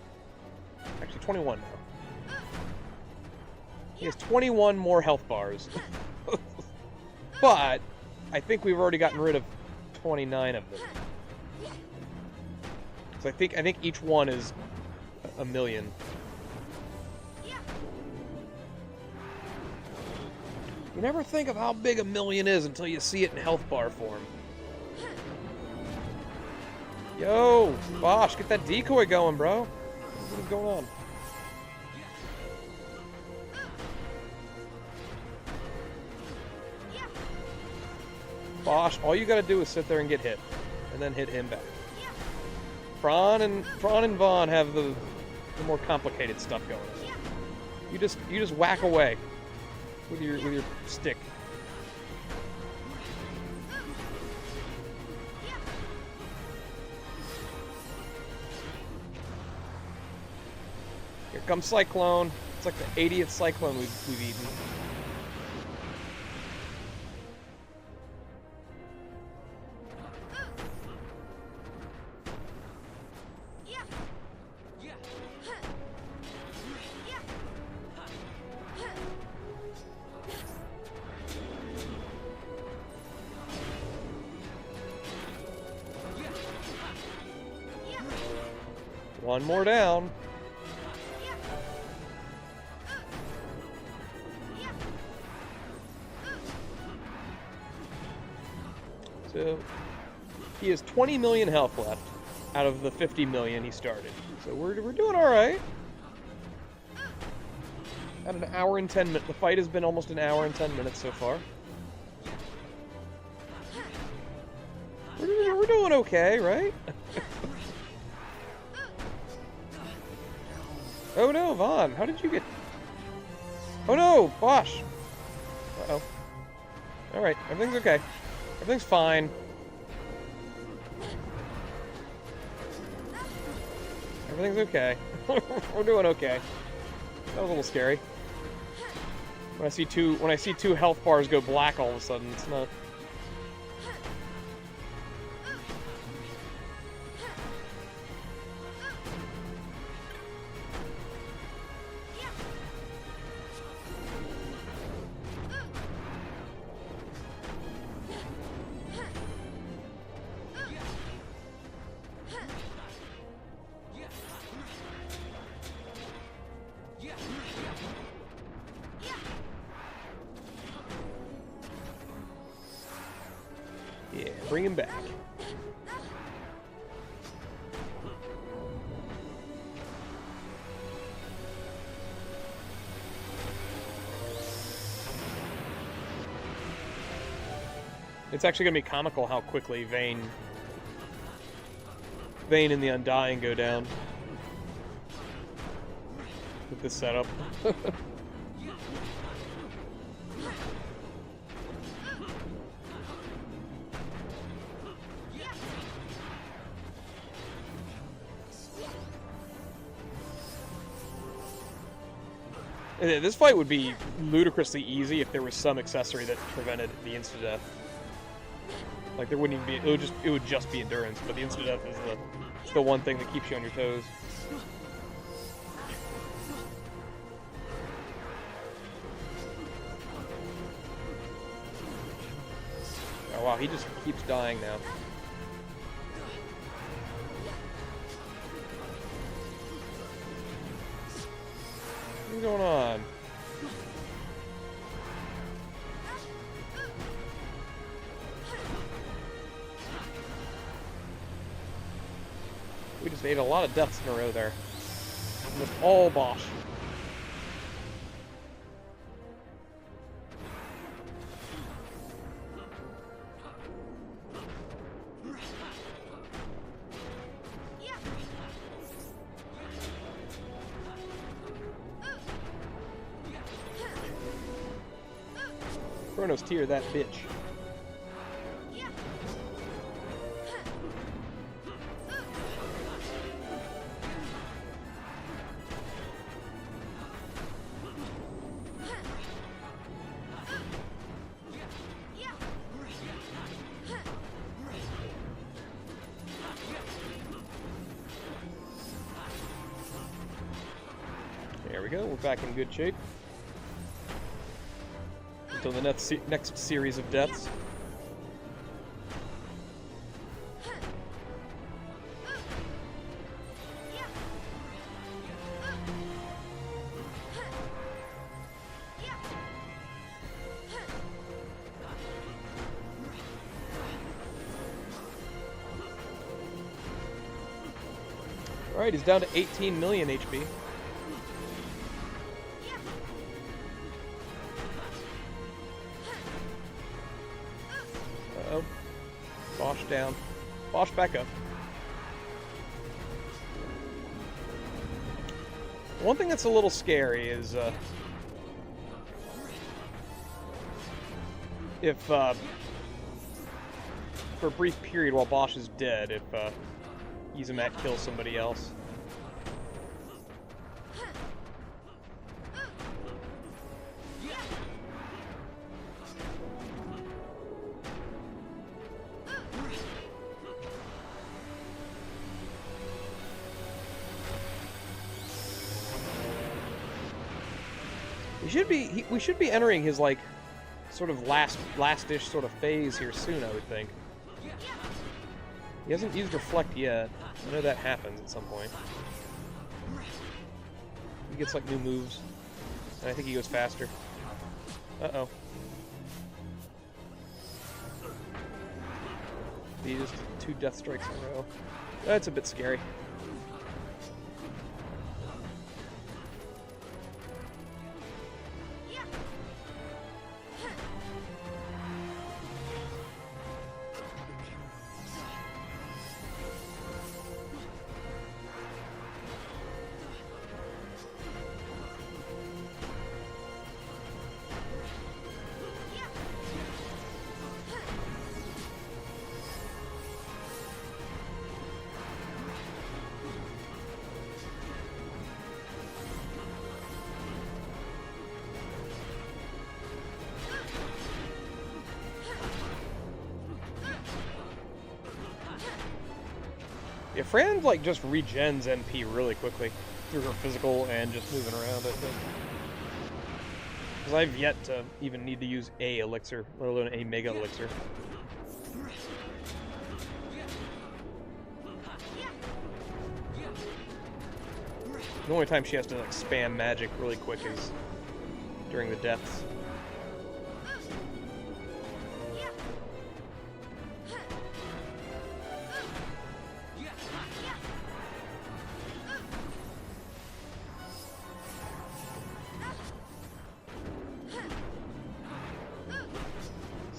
Actually, 21 now. He has 21 more health bars. But I think we've already gotten rid of 29 of them. So I think each one is a million. You never think of how big a million is until you see it in health bar form. Yo, Bosch, get that decoy going, bro. What is going on? Bosch, all you gotta do is sit there and get hit, and then hit him back. Tron and Vaughn have the more complicated stuff going on. You just whack away with your stick. Here comes Cyclone. It's like the 80th Cyclone we've eaten. One more down. So he has 20 million health left out of the 50 million he started. So we're doing all right. At an hour and 10 minutes. The fight has been almost an hour and 10 minutes so far. We're doing okay, right? Oh no, Vaughn, how did you get... Oh no, Bosch! Uh-oh. Alright, everything's okay. Everything's fine. Everything's okay. We're doing okay. That was a little scary. When I see two health bars go black all of a sudden, it's not... Yeah, bring him back. It's actually going to be comical how quickly VAYNE and the Undying go down with this setup. This fight would be ludicrously easy if there was some accessory that prevented the insta-death. Like there wouldn't even be. It would just be endurance, but the insta-death is the one thing that keeps you on your toes. Oh wow, he just keeps dying now. What's going on? We just ate a lot of deaths in a row there. Almost all Bosch. Chronos tier that bitch. There we go, we're back in good shape. Until the next series of deaths. Alright, he's down to 18 million HP. Uh-oh. Bosch down. Bosch back up. One thing that's a little scary is, if, for a brief period while Bosch is dead, if, Yiazmat kills somebody else. We should be entering his, like, sort of last-ish sort of phase here soon, I would think. He hasn't used Reflect yet. I know that happens at some point. He gets, like, new moves. And I think he goes faster. Uh-oh. He just 2 death strikes in a row. That's a bit scary. Yeah, Fran, like, just regens NP really quickly through her physical and just moving around, I think. Because I've yet to even need to use a elixir, let alone a mega elixir. The only time she has to, like, spam magic really quick is during the deaths.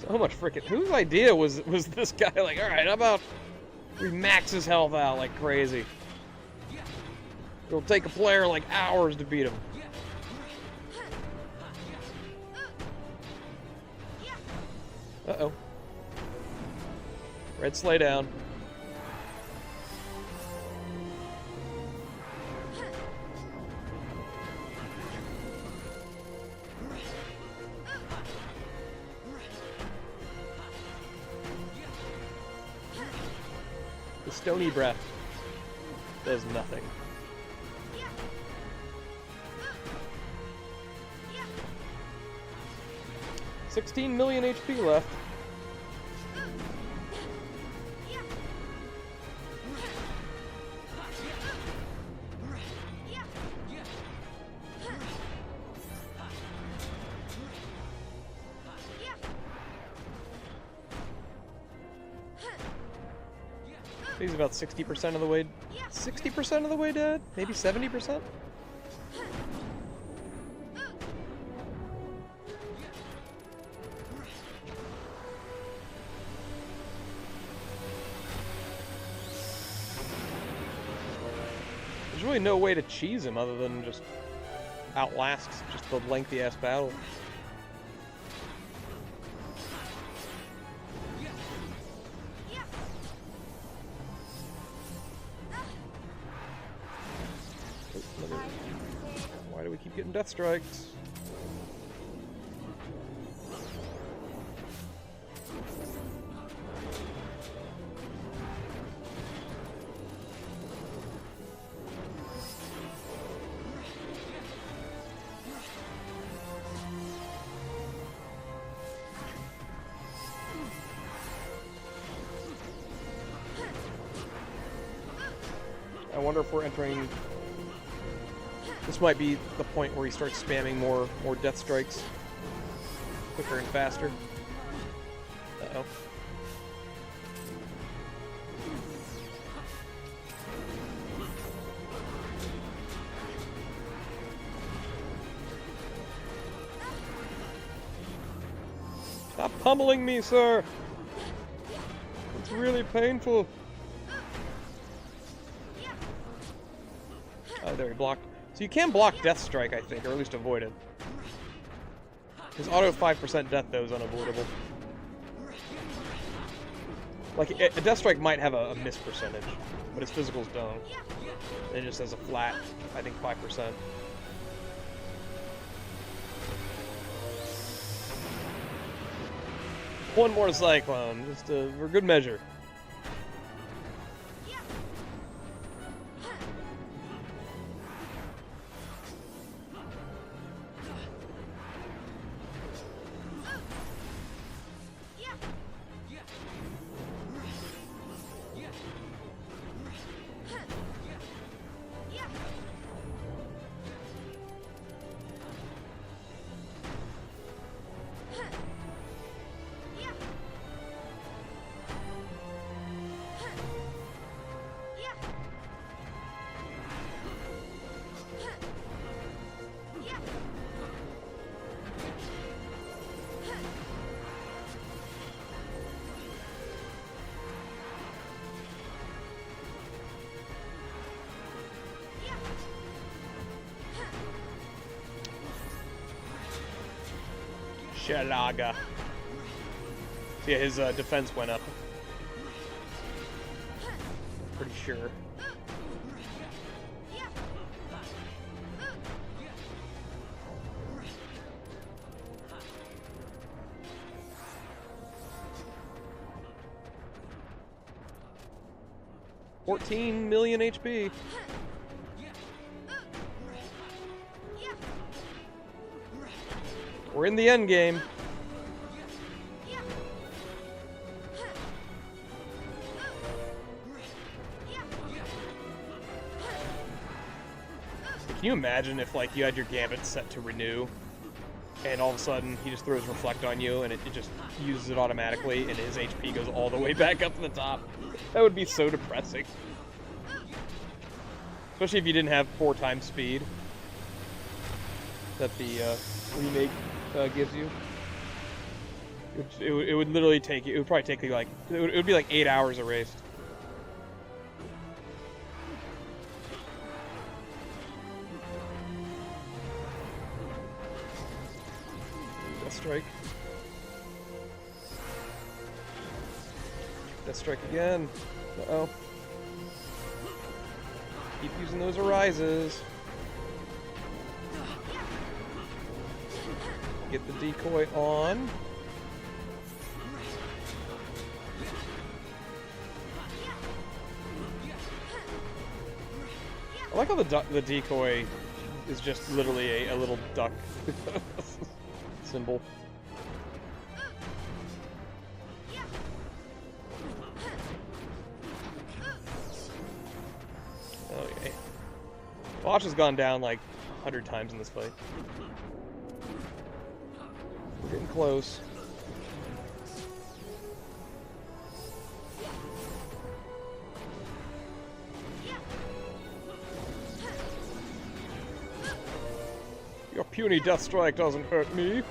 So much freaking. Whose idea was this guy? Like, all right, how about we max his health out like crazy? It'll take a player like hours to beat him. Uh-oh. Red sleigh down. The stony breath does nothing. $16 million HP left. He's about 60% of the way. 60% of the way dead? Maybe 70%? There's really no way to cheese him other than just outlast just the lengthy ass battle. Why do we keep getting death strikes? I wonder if we're entering. This might be the point where he starts spamming more death strikes quicker and faster. Uh-oh. Stop pummeling me, sir! It's really painful. Oh, there, he blocked. So you can block Death Strike, I think, or at least avoid it. His auto 5% death, though, is unavoidable. Like, a Death Strike might have a miss percentage, but his physicals don't. It just has a flat, I think, 5%. One more Cyclone, just for good measure. Shalaga. So yeah, his defense went up. Pretty sure. $14 million HP. We're in the end game. Can you imagine if, like, you had your Gambit set to renew, and all of a sudden he just throws Reflect on you, and it just uses it automatically, and his HP goes all the way back up to the top? That would be so depressing. Especially if you didn't have 4 times speed that the remake gives you. It would literally take you. It would probably take you like. It would be like 8 hours erased. Death strike. Death strike again. Uh-oh. Keep using those arises. Get the decoy on. I like how the decoy is just literally a little duck symbol. Okay. Watch has gone down like 100 times in this fight. We're getting close. Your puny death strike doesn't hurt me.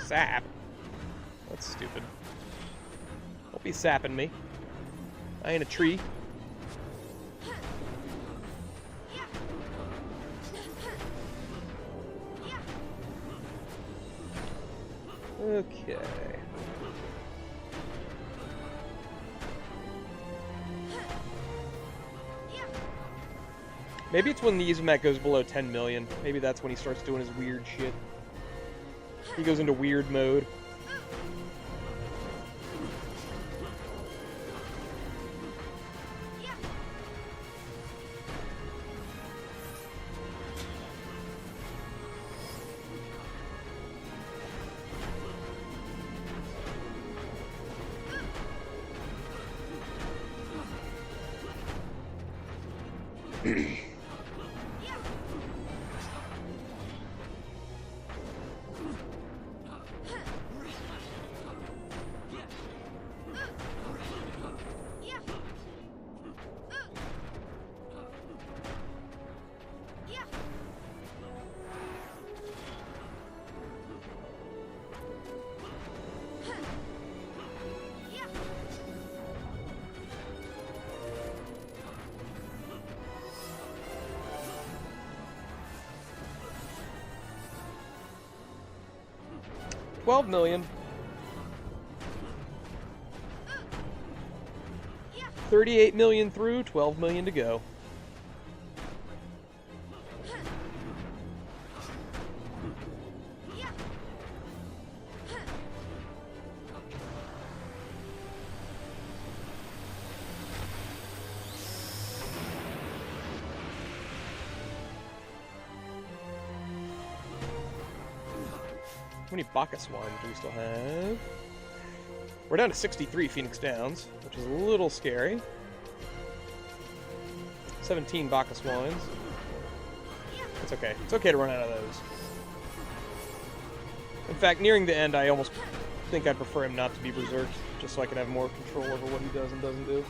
Sap? That's stupid. Don't be sapping me. I ain't a tree. Okay. Maybe it's when the Yiazmat goes below 10 million. Maybe that's when he starts doing his weird shit. He goes into weird mode. $12 million. 38 million through, 12 million to go. How many Baka Swines do we still have? We're down to 63 Phoenix Downs, which is a little scary. 17 Baka Swines. It's okay. It's okay to run out of those. In fact, nearing the end, I almost think I'd prefer him not to be berserked, just so I can have more control over what he does and doesn't do.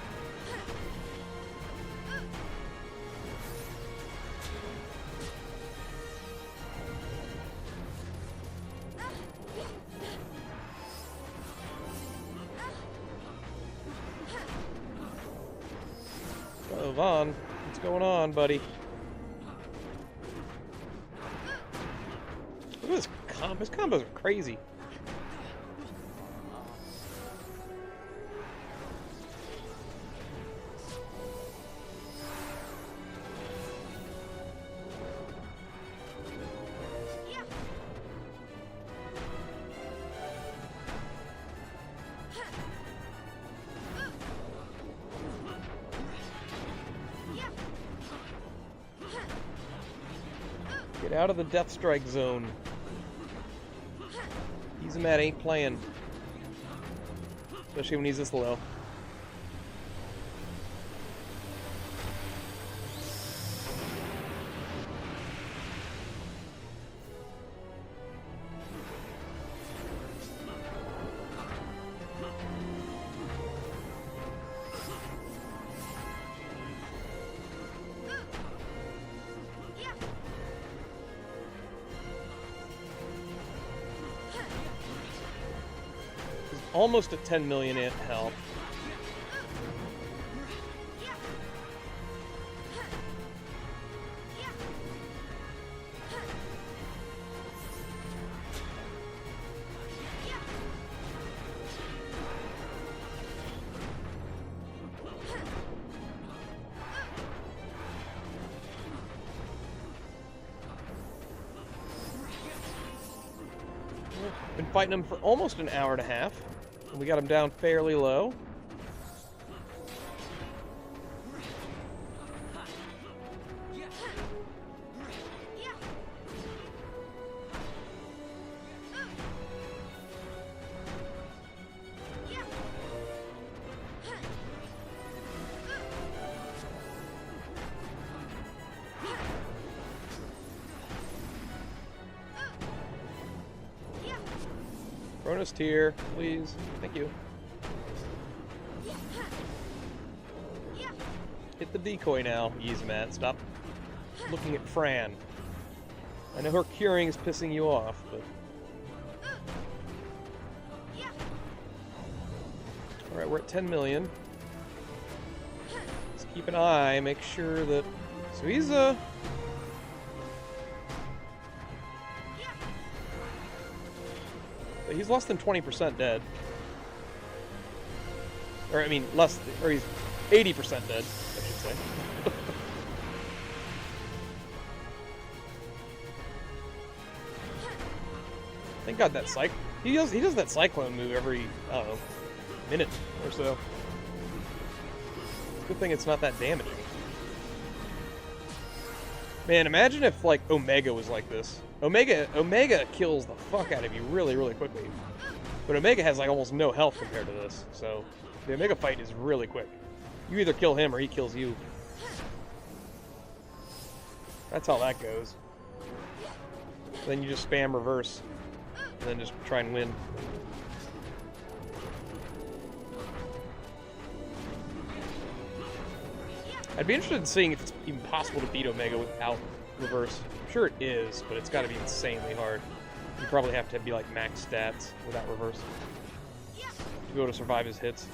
Oh, Vaughn, what's going on, buddy? Look at this combo. His combos are crazy. Get out of the death strike zone. Yiazmat ain't playing. Especially when he's this low. almost at 10 million in health. Been fighting him for almost an hour and a half. And we got him down fairly low. Bonus tier, please. Thank you. Hit the decoy now, Yiazmat. Stop looking at Fran. I know her curing is pissing you off, but... Alright, we're at 10 million. Let's keep an eye, make sure that... So he's less than 20% dead. Or, I mean, or he's 80% dead, I should say. Thank God that he does that cyclone move every, I don't know, minute or so. It's a good thing it's not that damaging. Man, imagine if, like, Omega was like this. Omega kills the fuck out of you really, really quickly. But Omega has, like, almost no health compared to this. So, the Omega fight is really quick. You either kill him or he kills you. That's how that goes. Then you just spam reverse. And then just try and win. I'd be interested in seeing if it's even possible to beat Omega without reverse. I'm sure it is, but it's got to be insanely hard. You probably have to be like max stats without reverse to be able to survive his hits.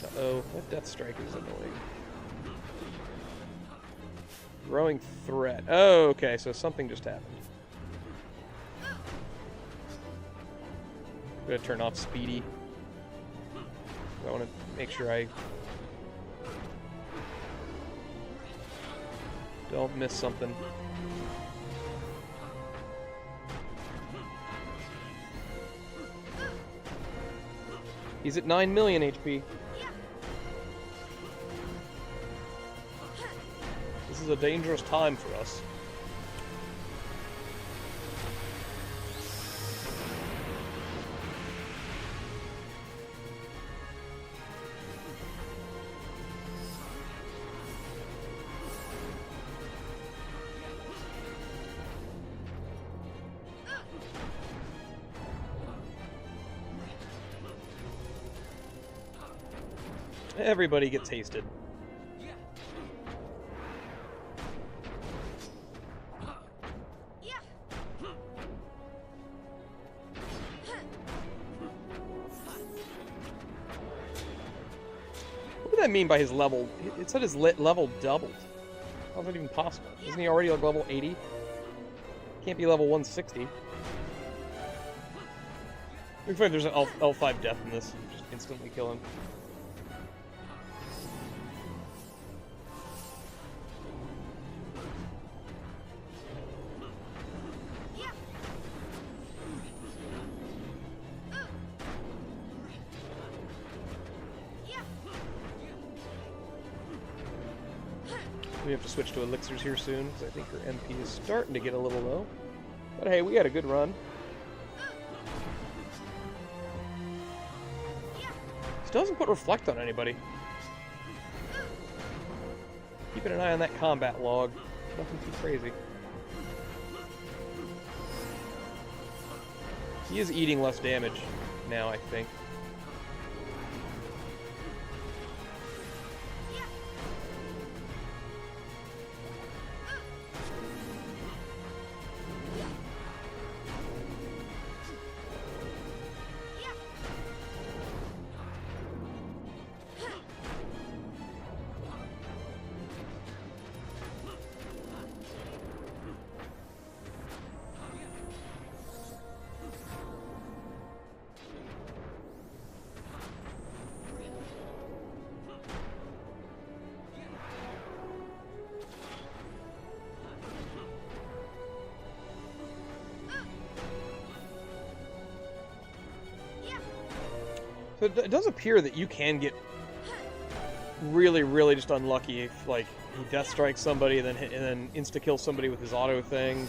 Uh-oh, that death strike is annoying. Growing threat. Oh, okay, so something just happened. I'm gonna turn off Speedy. I want to make sure I don't miss something. He's at 9 million HP. This is a dangerous time for us. Everybody gets hasted. What did that mean by his level? It said his level doubled. How is that even possible? Isn't he already like level 80? Can't be level 160. Looks like there's an L5 death in this. Just instantly kill him. We have to switch to elixirs here soon, because I think her MP is starting to get a little low. But hey, we had a good run. Still doesn't put reflect on anybody. Keeping an eye on that combat log. Nothing too crazy. He is eating less damage now, I think. So it does appear that you can get really, really just unlucky if, like, he death strikes somebody and then insta kill somebody with his auto thing.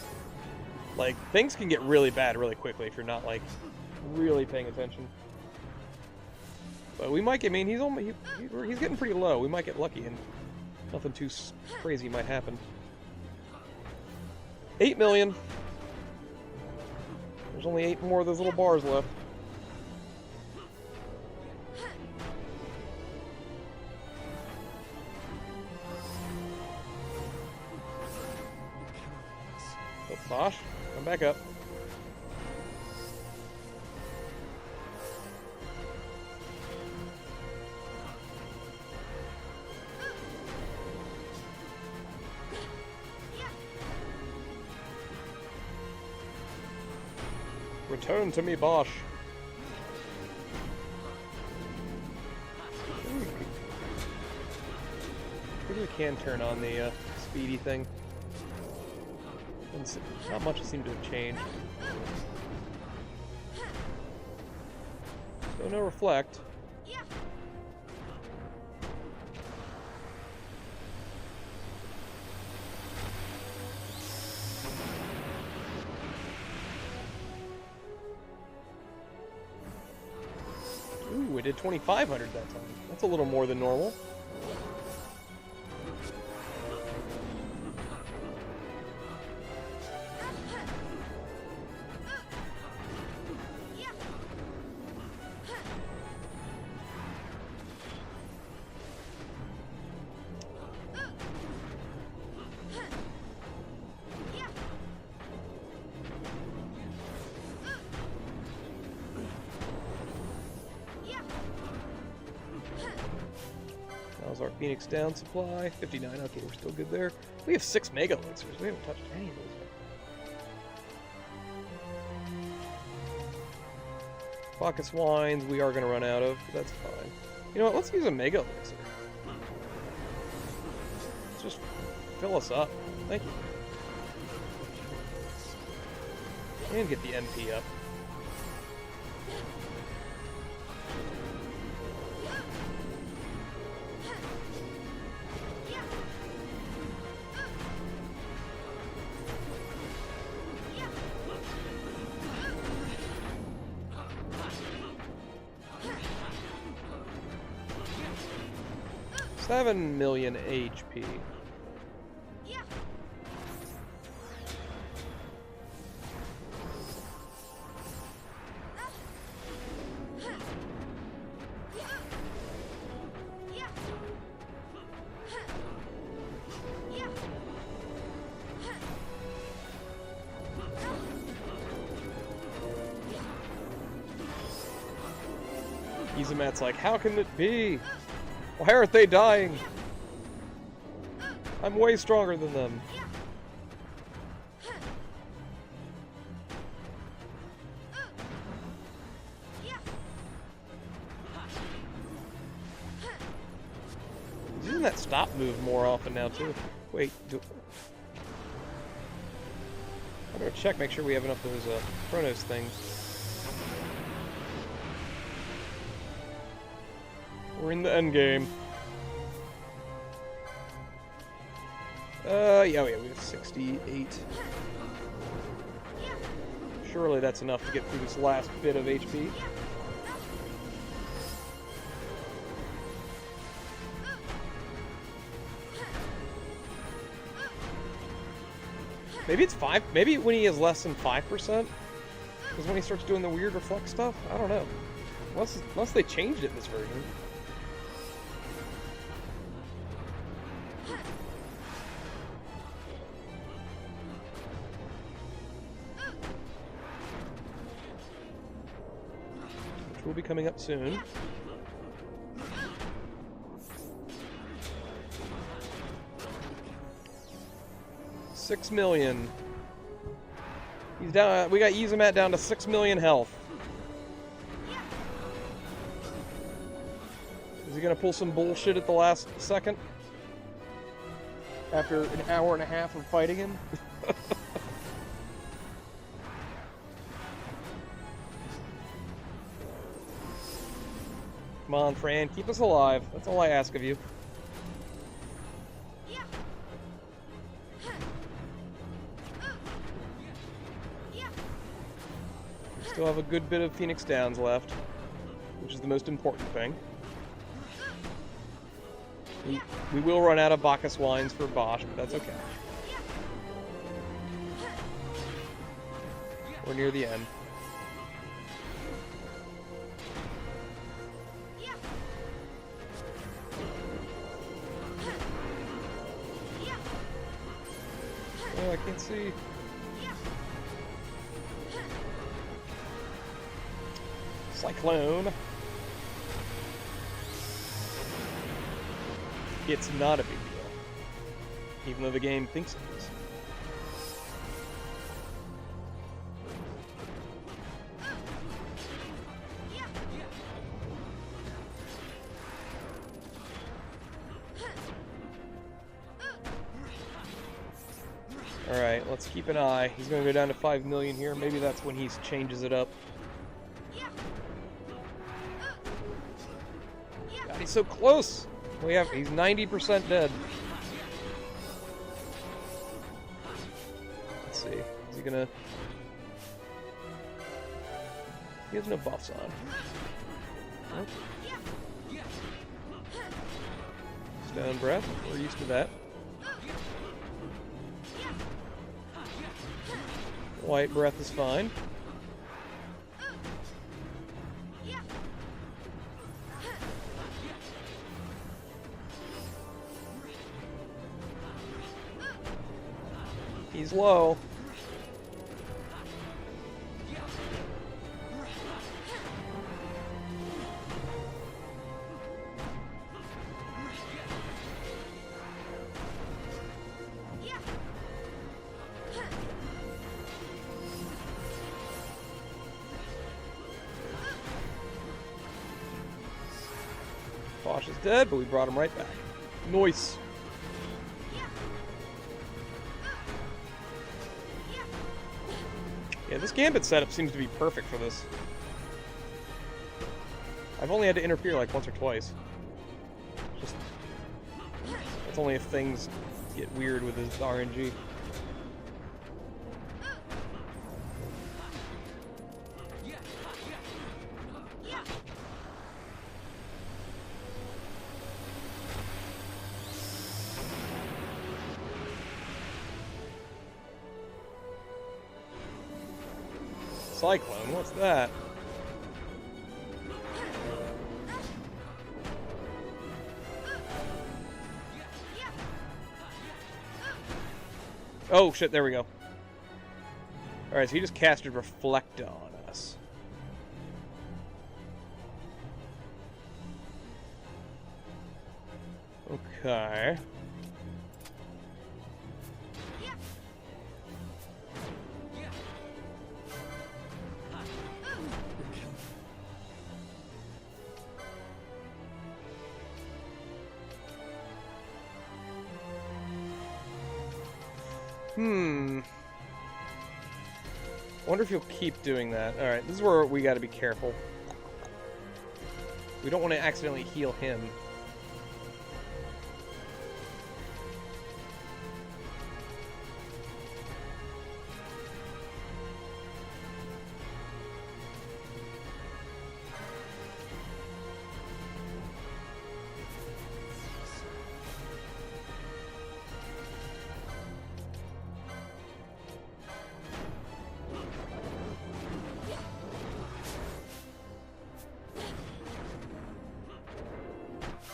Like, things can get really bad really quickly if you're not, like, really paying attention. But we might get, I mean, he's getting pretty low. We might get lucky and nothing too crazy might happen. 8 million. There's only 8 more of those little bars left. Oh, Bosch, come back up. Return to me, Bosch. Maybe we can turn on the speedy thing. Not much seemed to have changed. So no reflect. Ooh, we did 2,500 that time. That's a little more than normal. How's our Phoenix down supply? 59. Okay, we're still good there. We have 6 Mega Elixirs. We haven't touched any of those yet. Pocket Swines we are going to run out of, but that's fine. You know what? Let's use a Mega Elixir. Let's just fill us up. Thank you. And get the NP up. $7 million HP. Yiazmat's like, how can it be? Why aren't they dying? I'm way stronger than them. He's using that stop move more often now, too. Wait, I'm gonna check, make sure we have enough of those Chronos things. We're in the end game. Yeah, we have 68. Surely that's enough to get through this last bit of HP. Maybe it's 5. Maybe when he has less than 5% is when he starts doing the weird reflect stuff. I don't know. Unless they changed it in this version. Will be coming up soon. $6 million. He's down. We got Yiazmat down to 6 million health. Is he gonna pull some bullshit at the last second? After an hour and a half of fighting him? Come on, Fran, keep us alive. That's all I ask of you. Still have a good bit of Phoenix Downs left, which is the most important thing. We will run out of Bacchus wines for Bosch, but that's okay. We're near the end. Oh, I can't see. Cyclone. It's not a big deal, even though the game thinks it is. Alright, let's keep an eye. He's going to go down to 5 million here. Maybe that's when he changes it up. God, he's so close! He's 90% dead. Let's see. Is he gonna... He has no buffs on. Nope. Stone breath. We're used to that. White breath is fine. He's low. Bosch is dead, but we brought him right back. Nice. Yeah, this gambit setup seems to be perfect for this. I've only had to interfere like once or twice. Just... That's only if things get weird with his RNG. Cyclone, what's that? Oh shit, there we go. Alright, so he just casted Reflect on us. Okay. I wonder if he'll keep doing that. Alright, this is where we gotta be careful. We don't want to accidentally heal him.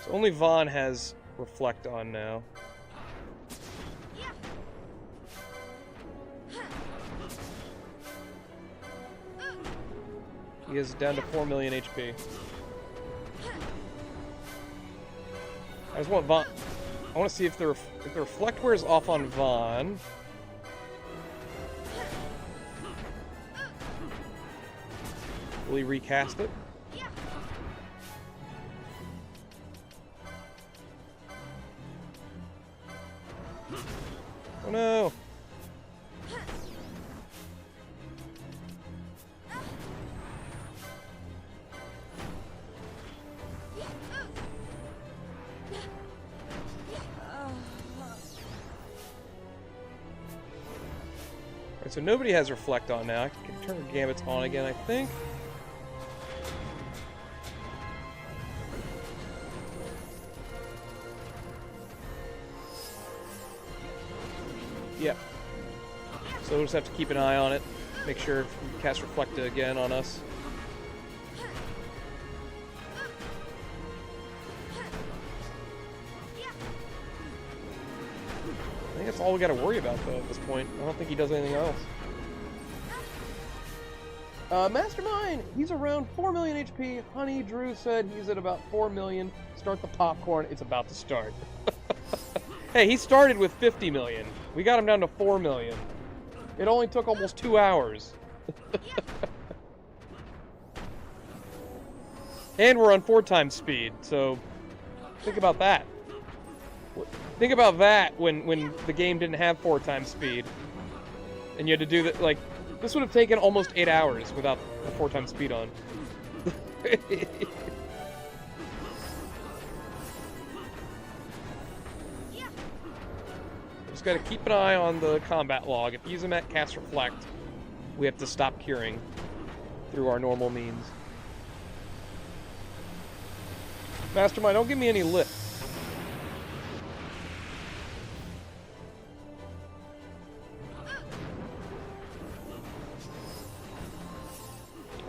So only Vaughn has Reflect on now. He is down to 4 million HP. I just want Vaughn. I want to see if the Reflect wears off on Vaughn. Will he recast it? Oh no! so nobody has Reflect on now. I can turn the Gambits on again, I think. Yep. So we'll just have to keep an eye on it. Make sure we cast Reflect again on us. I think that's all we got to worry about, though, at this point. I don't think he does anything else. Mastermind! He's around 4 million HP. Honey Drew said he's at about 4 million. Start the popcorn. It's about to start. Hey, he started with 50 million. We got him down to 4 million. It only took almost 2 hours. And we're on 4 times speed, so think about that. Think about that when the game didn't have 4 times speed. And you had to do that, like, this would have taken almost 8 hours without the 4 times speed on. Just gotta keep an eye on the combat log. If Yiazmat casts Reflect, we have to stop curing through our normal means. Mastermind, don't give me any lip.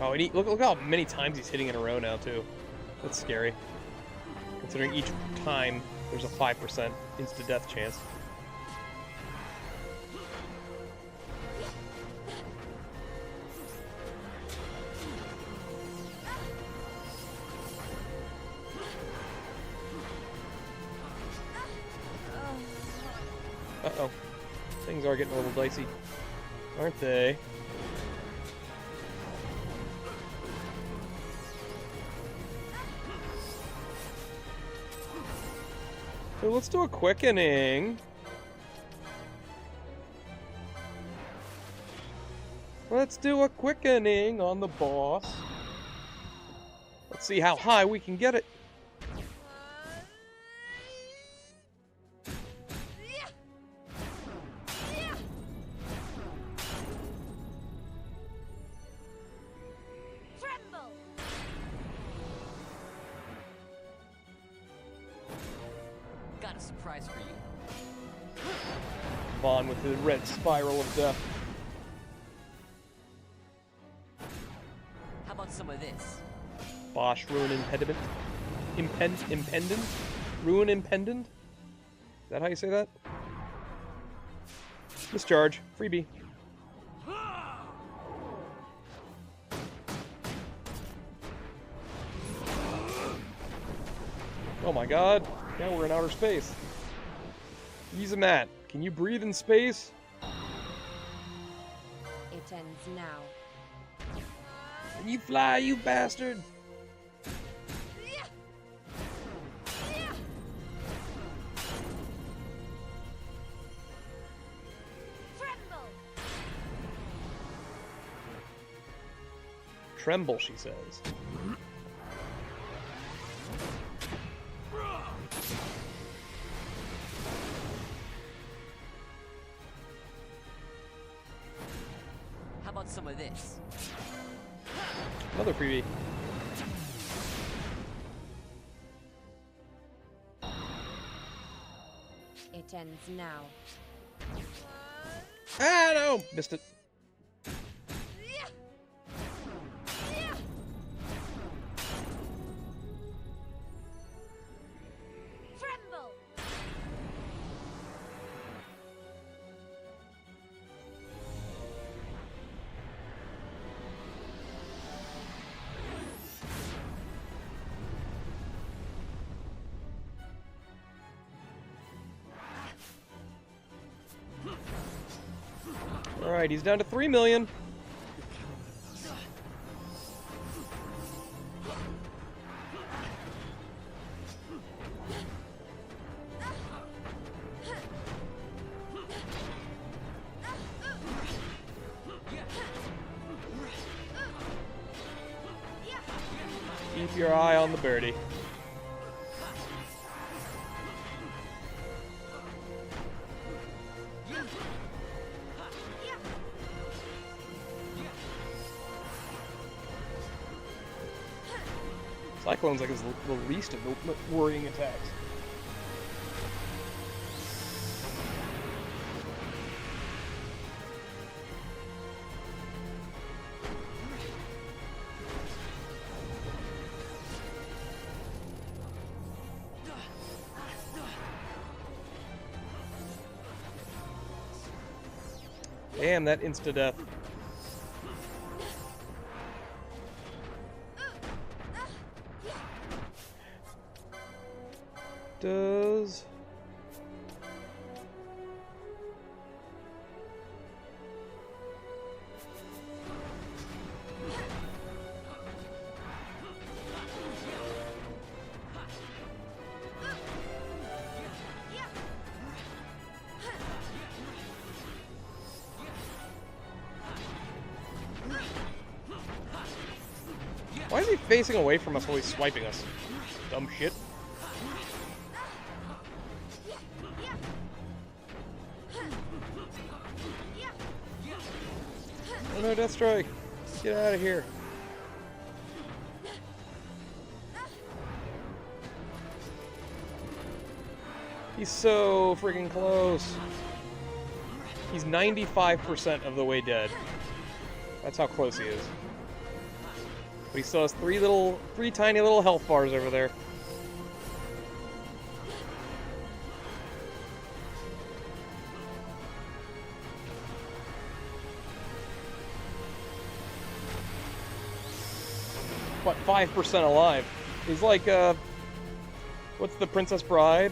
Oh, and look how many times he's hitting in a row now, too. That's scary. Considering each time there's a 5% insta-death chance. Uh-oh. Things are getting a little dicey, aren't they? So let's do a quickening. Let's do a quickening on the boss. Let's see how high we can get it. Got a surprise for you. Vaughn with the red spiral of death. How about some of this? Bosch, Ruin Impediment. Impendant? Ruin Impendant? Is that how you say that? Discharge. Freebie. Oh my god. Now we're in outer space. Yiazmat, can you breathe in space? It ends now. Can you fly, you bastard? Tremble, she says. How about some of this? Another freebie. It ends now. Ah, no! Missed it. Alright, he's down to 3 million. Keep your eye on the birdie. Cyclone's like the least of the worrying attacks. Damn, that insta-death. Does... Why is he facing away from us while he's swiping us? Dumb shit. Oh no, Death Strike! Get out of here. He's so freaking close. He's 95% of the way dead. That's how close he is. But he still has three tiny little health bars over there. What, 5% alive? He's like, what's the Princess Bride?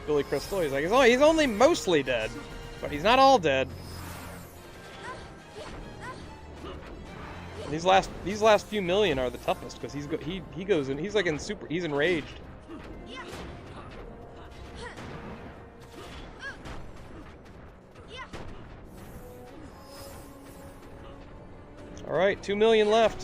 Billy Crystal. He's like, he's only mostly dead, but he's not all dead. And these last few million are the toughest because he goes in. He's like he's enraged. All right, 2 million left.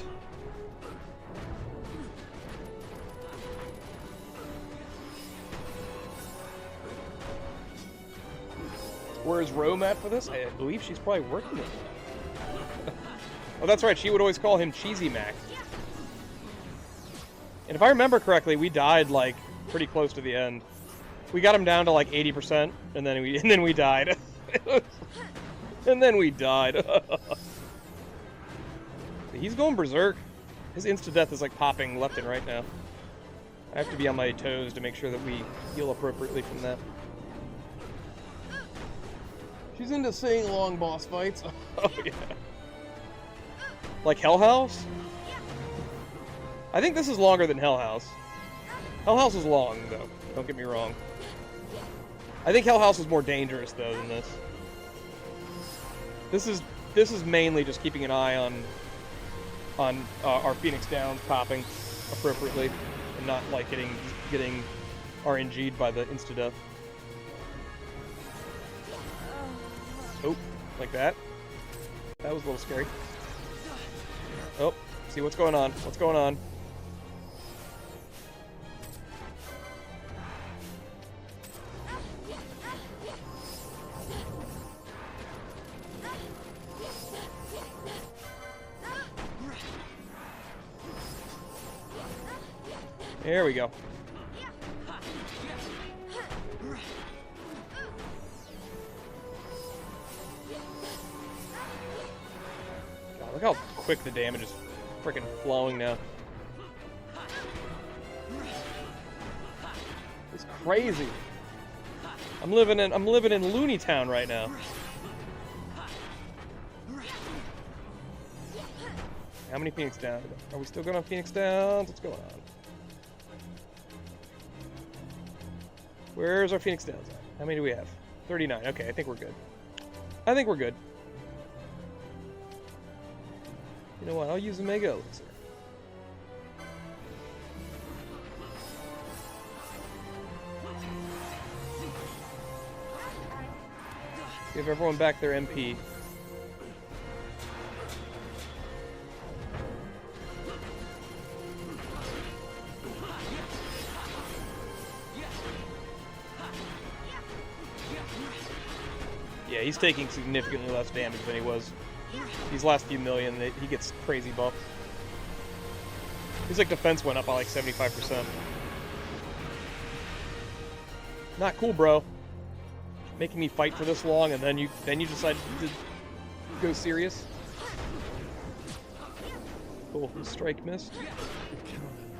Where's Rome at for this? I believe she's probably working with him. Oh, that's right. She would always call him Cheesy Mac. And if I remember correctly, we died like pretty close to the end. We got him down to like 80%, and then we died. And then we died. He's going berserk. His insta-death is like popping left and right now. I have to be on my toes to make sure that we heal appropriately from that. She's into saying long boss fights. Oh, yeah. Like Hell House? I think this is longer than Hell House. Hell House is long, though. Don't get me wrong. I think Hell House is more dangerous, though, than this. This is mainly just keeping an eye on our Phoenix Downs popping appropriately and not like getting RNG'd by the insta-death. Oh, like that. That was a little scary. Oh, see what's going on. What's going on? There we go. God, look how quick the damage is freaking flowing now. It's crazy. I'm living in Looney Town right now. How many Phoenix Downs? Are we still going on Phoenix Downs? What's going on? Where's our Phoenix Downs at? How many do we have? 39. Okay, I think we're good. I think we're good. You know what? I'll use a Mega Elixir. Give everyone back their MP. Yeah, he's taking significantly less damage than he was. These last few million, he gets crazy buffs. He's like defense went up by like 75%. Not cool, bro. Making me fight for this long and then you decide to go serious. Cool. Strike missed.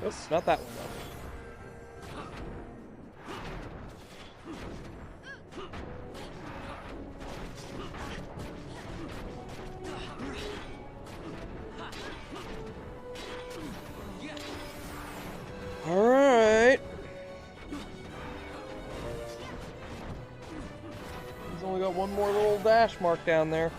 Oh, not that one though. Alright. He's only got one more little dash mark down there.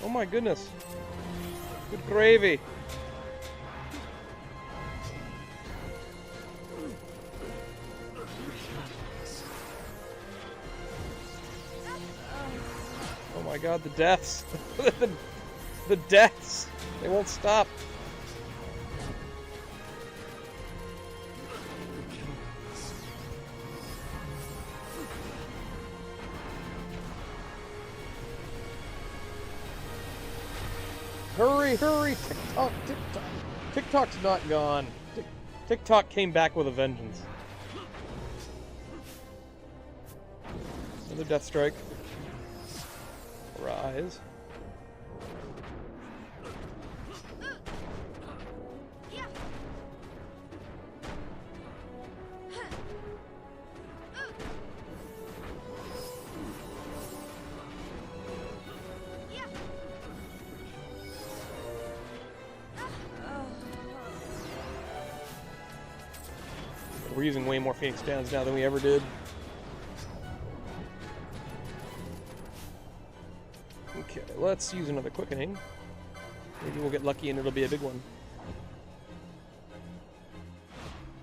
Oh my goodness. Good gravy. Oh my god, the deaths. the deaths. They won't stop. Hurry, hurry! TikTok, TikTok. TikTok's not gone. TikTok came back with a vengeance. Another death strike. Rise. We're using way more Phoenix Downs now than we ever did. Okay, let's use another quickening. Maybe we'll get lucky and it'll be a big one.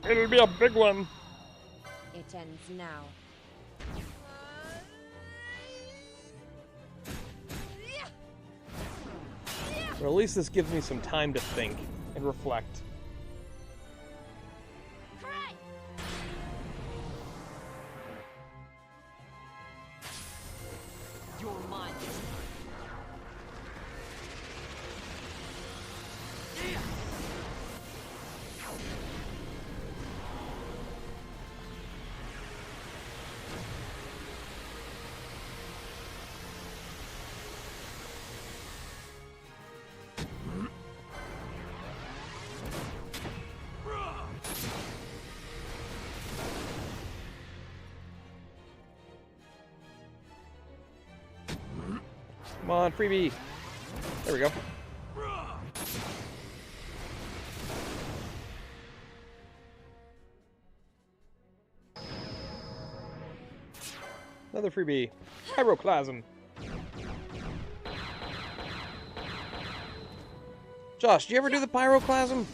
It'll be a big one! It ends now. Or at least this gives me some time to think and reflect. Your mind is Come on, freebie. There we go. Another freebie. Pyroclasm. Josh, do you ever do the pyroclasm?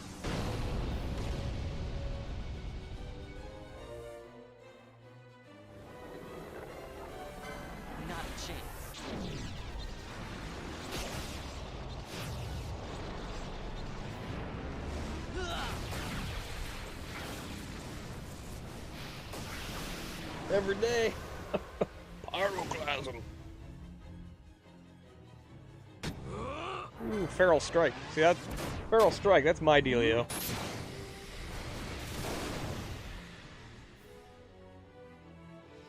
not a chance. Every day. Pyroclasm. Ooh, Feral Strike. See that? Feral Strike, that's my dealio.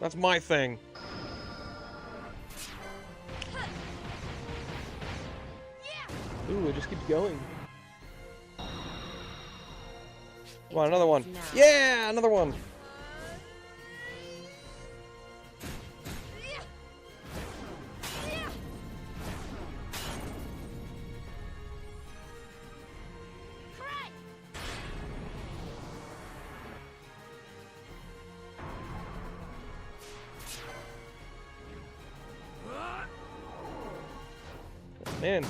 That's my thing. Ooh, it just keeps going. Come on, another one. Yeah, another one. Man.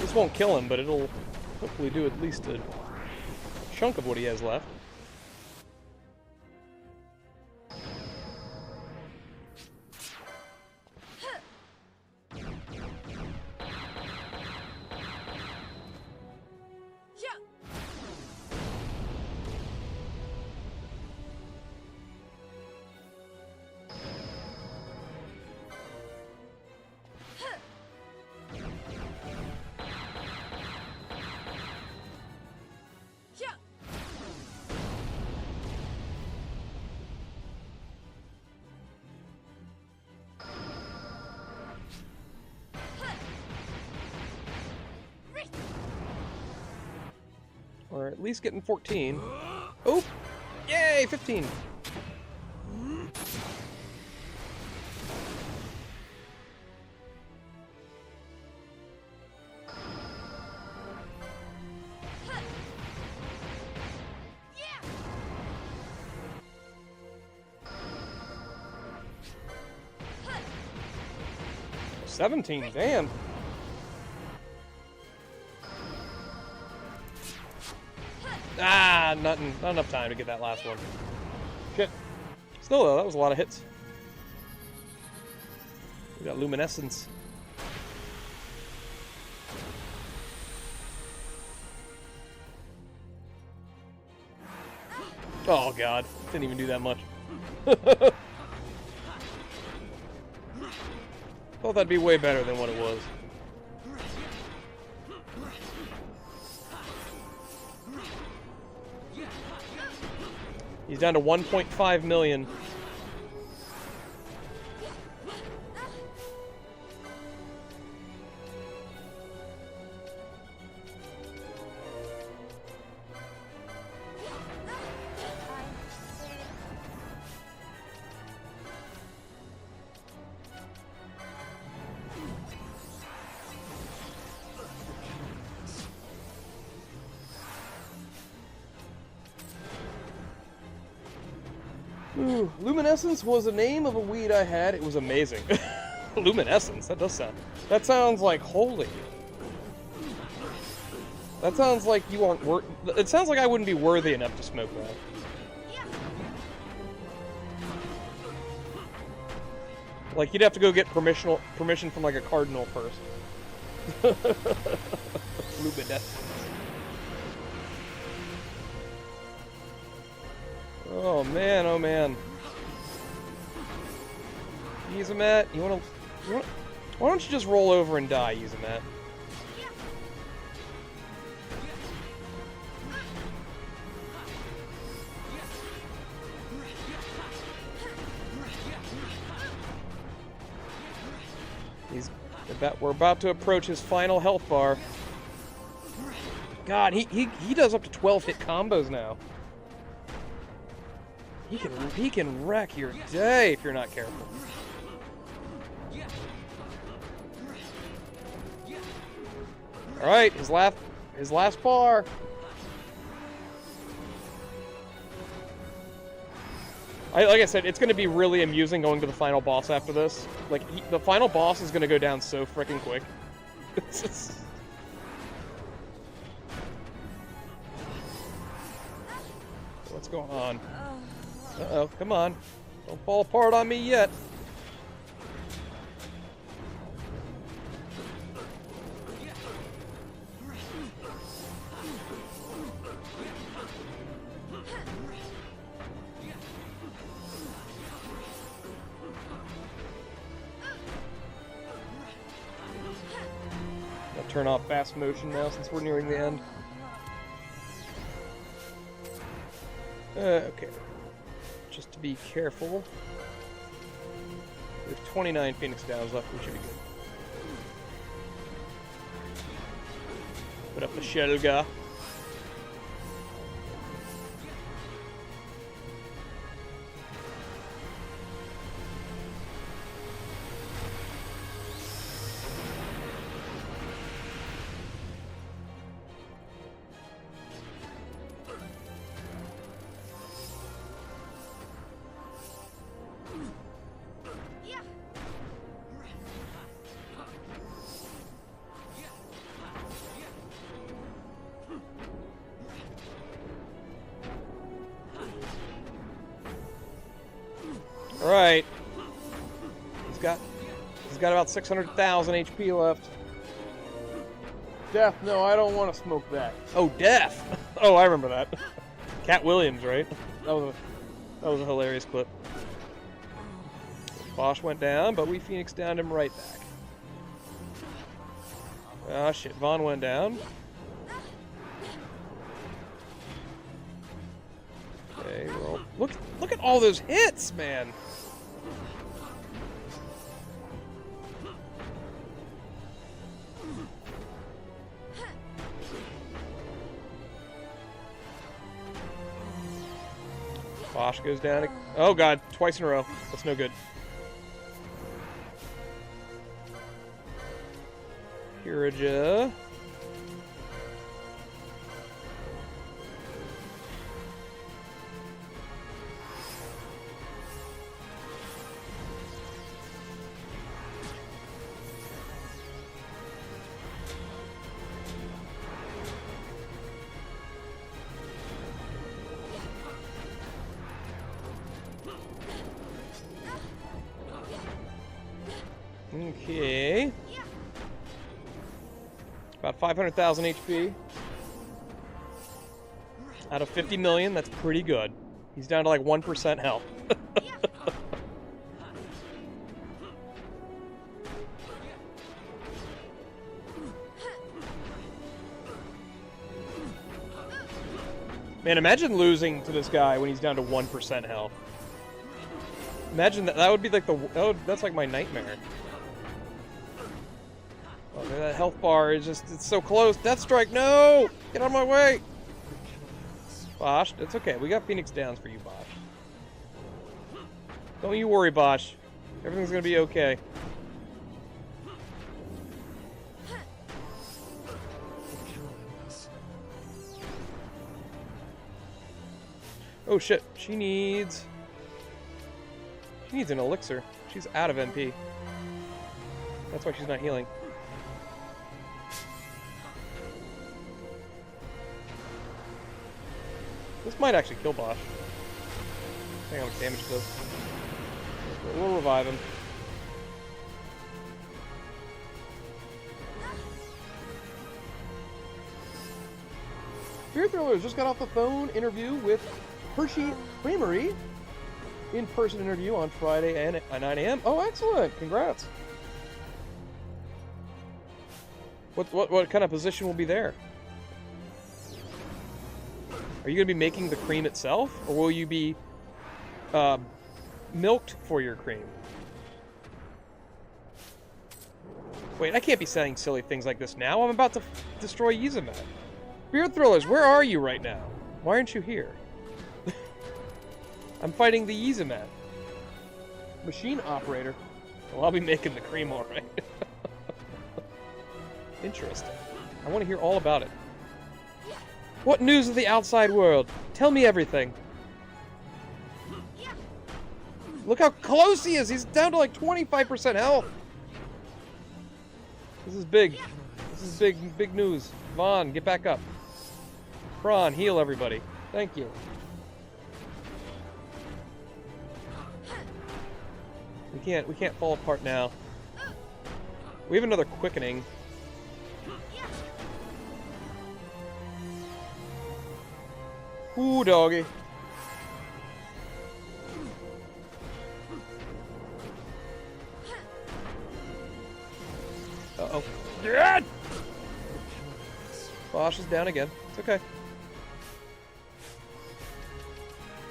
This won't kill him, but it'll hopefully do at least a chunk of what he has left. Or at least getting 14. Oh! Yay! 15! Yeah. 17, damn! Ah, not enough time to get that last one. Shit. Still though, that was a lot of hits. We got luminescence. Oh god, didn't even do that much. Thought that'd be way better than what it was. He's down to 1.5 million. Ooh, luminescence was the name of a weed I had. It was amazing. Luminescence? That does sound... That sounds like holy. That sounds like you aren't it sounds like I wouldn't be worthy enough to smoke that. Like, you'd have to go get permission from, like, a cardinal first. Luminescence. Oh man, oh man. Yiazmat, why don't you just roll over and die, Yiazmat? We're about to approach his final health bar. God, he does up to 12 hit combos now. He can wreck your day if you're not careful. All right, his last bar. Like I said, it's going to be really amusing going to the final boss after this. Like, the final boss is going to go down so freaking quick. What's going on? Uh-oh, come on. Don't fall apart on me yet. I'll turn off fast motion now since we're nearing the end. Okay. Just to be careful. We have 29 Phoenix Downs left, we should be good. Put up the Shelga. Alright. He's got about 600,000 HP left. Death, no, I don't want to smoke that. Oh, Death! Oh, I remember that. Cat Williams, right? That was a hilarious clip. Bosch went down, but we Phoenix downed him right back. Ah, shit. Vaughn went down. Okay, well, look at all those hits, man. Bosch goes down. Oh god, twice in a row. That's no good. Kiraja. Okay. About 500,000 HP. Out of 50 million, that's pretty good. He's down to like 1% health. Man, imagine losing to this guy when he's down to 1% health. Imagine that. That would be like that's like my nightmare. Oh, that health bar is just—it's so close. Death Strike, no! Get out of my way! Bosch, it's okay. We got Phoenix Downs for you, Bosch. Don't you worry, Bosch. Everything's gonna be okay. Oh shit! She needs an elixir. She's out of MP. That's why she's not healing. This might actually kill Bosch. Hang on, how much damage it does. We'll revive him. Beer Thrillers just got off the phone interview with Hershey Creamery. In-person interview on Friday at 9 a.m. Oh, excellent! Congrats. What kind of position will be there? Are you going to be making the cream itself, or will you be milked for your cream? Wait, I can't be saying silly things like this now. I'm about to destroy Yiazmat. Beard Thrillers, where are you right now? Why aren't you here? I'm fighting the Yiazmat. Machine operator. Well, I'll be making the cream all right. Interesting. I want to hear all about it. What news of the outside world? Tell me everything. Look how close he is. He's down to like 25% health. This is big. This is big news. Vaughn, get back up. Prawn, heal everybody. Thank you. We can't fall apart now. We have another quickening. Ooh, doggy. Uh-oh. Yeah! Bosch is down again. It's okay.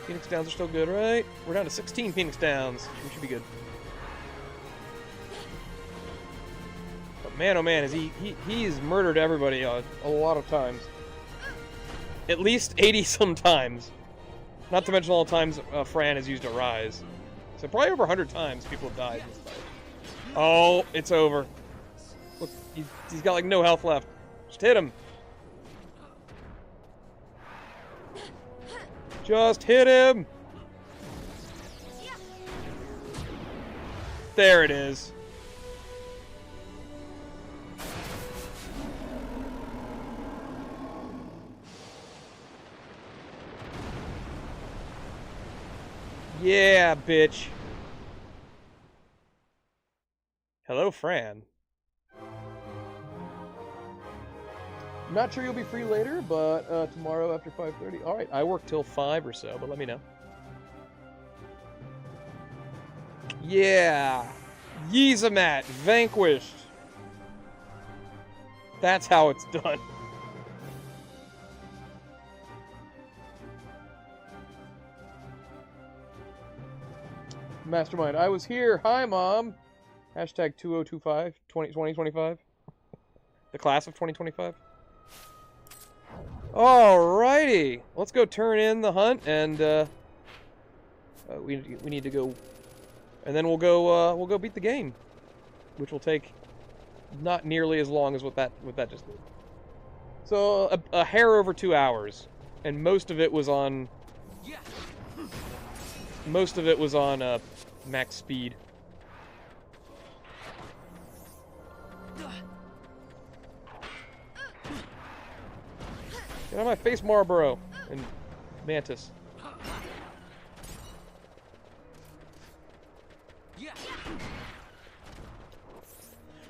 Phoenix Downs are still good, right? We're down to 16 Phoenix Downs. We should be good. But man, oh man, he's murdered everybody a lot of times. At least 80 sometimes. Not to mention all the times Fran has used a rise. So probably over 100 times people have died in this fight. Oh, it's over. Look, he's got like no health left. Just hit him. Just hit him. There it is. Yeah, bitch. Hello, Fran. Not sure you'll be free later, but tomorrow after 5:30. All right, I work till 5 or so, but let me know. Yeah, Yiazmat vanquished. That's how it's done. Mastermind, I was here. Hi, Mom. Hashtag 2025, 2025. The class of 2025. Alrighty. Let's go turn in the hunt, and we need to go, and then we'll go beat the game, which will take not nearly as long as what that just did. So a hair over 2 hours, and most of it was on max speed. Get on my face, Marlboro and Mantis.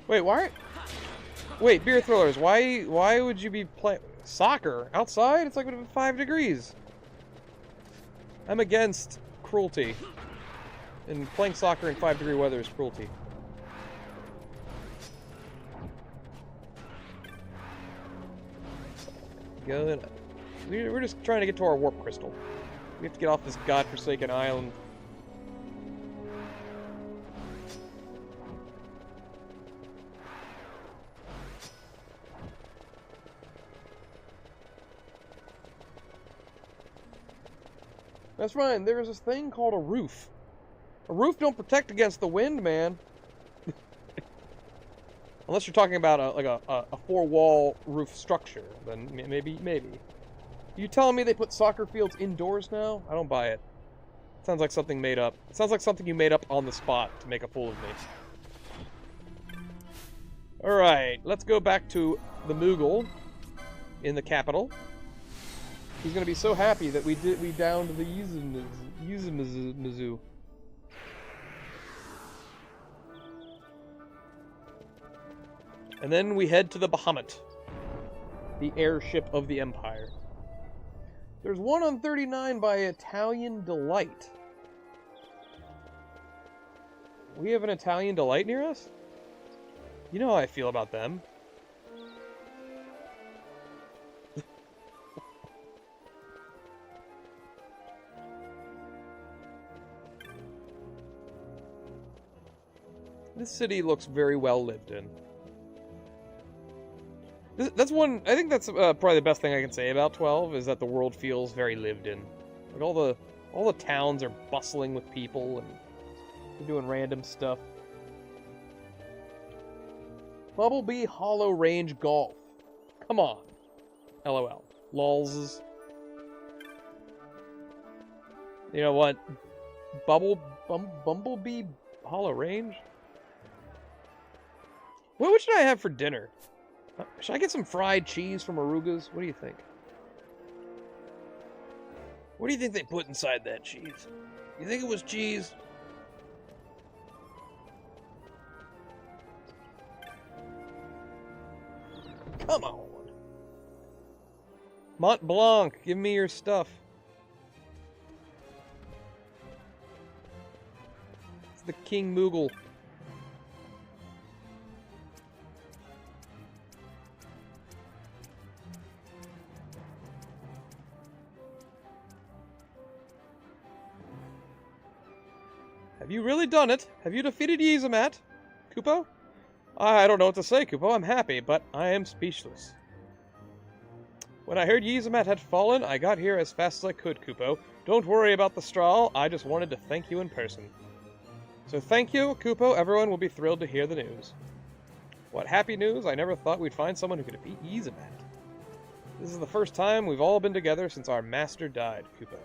Wait, why? Wait, beer thrillers. Why would you be playing soccer outside? It's like 5 degrees. I'm against cruelty, and playing soccer in 5-degree weather is cruelty. Good. We're just trying to get to our warp crystal. We have to get off this godforsaken island. That's right, there's this thing called a roof. A roof don't protect against the wind, man. Unless you're talking about a 4-wall roof structure, then maybe. You telling me they put soccer fields indoors now? I don't buy it. Sounds like something made up. It sounds like something you made up on the spot to make a fool of me. Alright, let's go back to the Moogle in the capital. He's gonna be so happy that we downed the Yiazmat. And then we head to the Bahamut, the airship of the Empire. There's one on 39 by Italian Delight. We have an Italian Delight near us? You know how I feel about them. This city looks very well lived in. That's one. I think that's probably the best thing I can say about 12 is that the world feels very lived in. Like all the towns are bustling with people and they're doing random stuff. Bumblebee Hollow Range Golf. Come on. LOL. Lols. You know what? Bumblebee Hollow Range? What should I have for dinner? Should I get some fried cheese from Aruga's? What do you think? What do you think they put inside that cheese? You think it was cheese? Come on. Mont Blanc, give me your stuff. It's the King Moogle. Have you really done it? Have you defeated Yiazmat, Kupo? I don't know what to say, Kupo. I'm happy, but I am speechless. When I heard Yiazmat had fallen, I got here as fast as I could, Kupo. Don't worry about the straw. I just wanted to thank you in person. So thank you, Kupo. Everyone will be thrilled to hear the news. What happy news. I never thought we'd find someone who could defeat Yiazmat. This is the first time we've all been together since our master died, Kupo.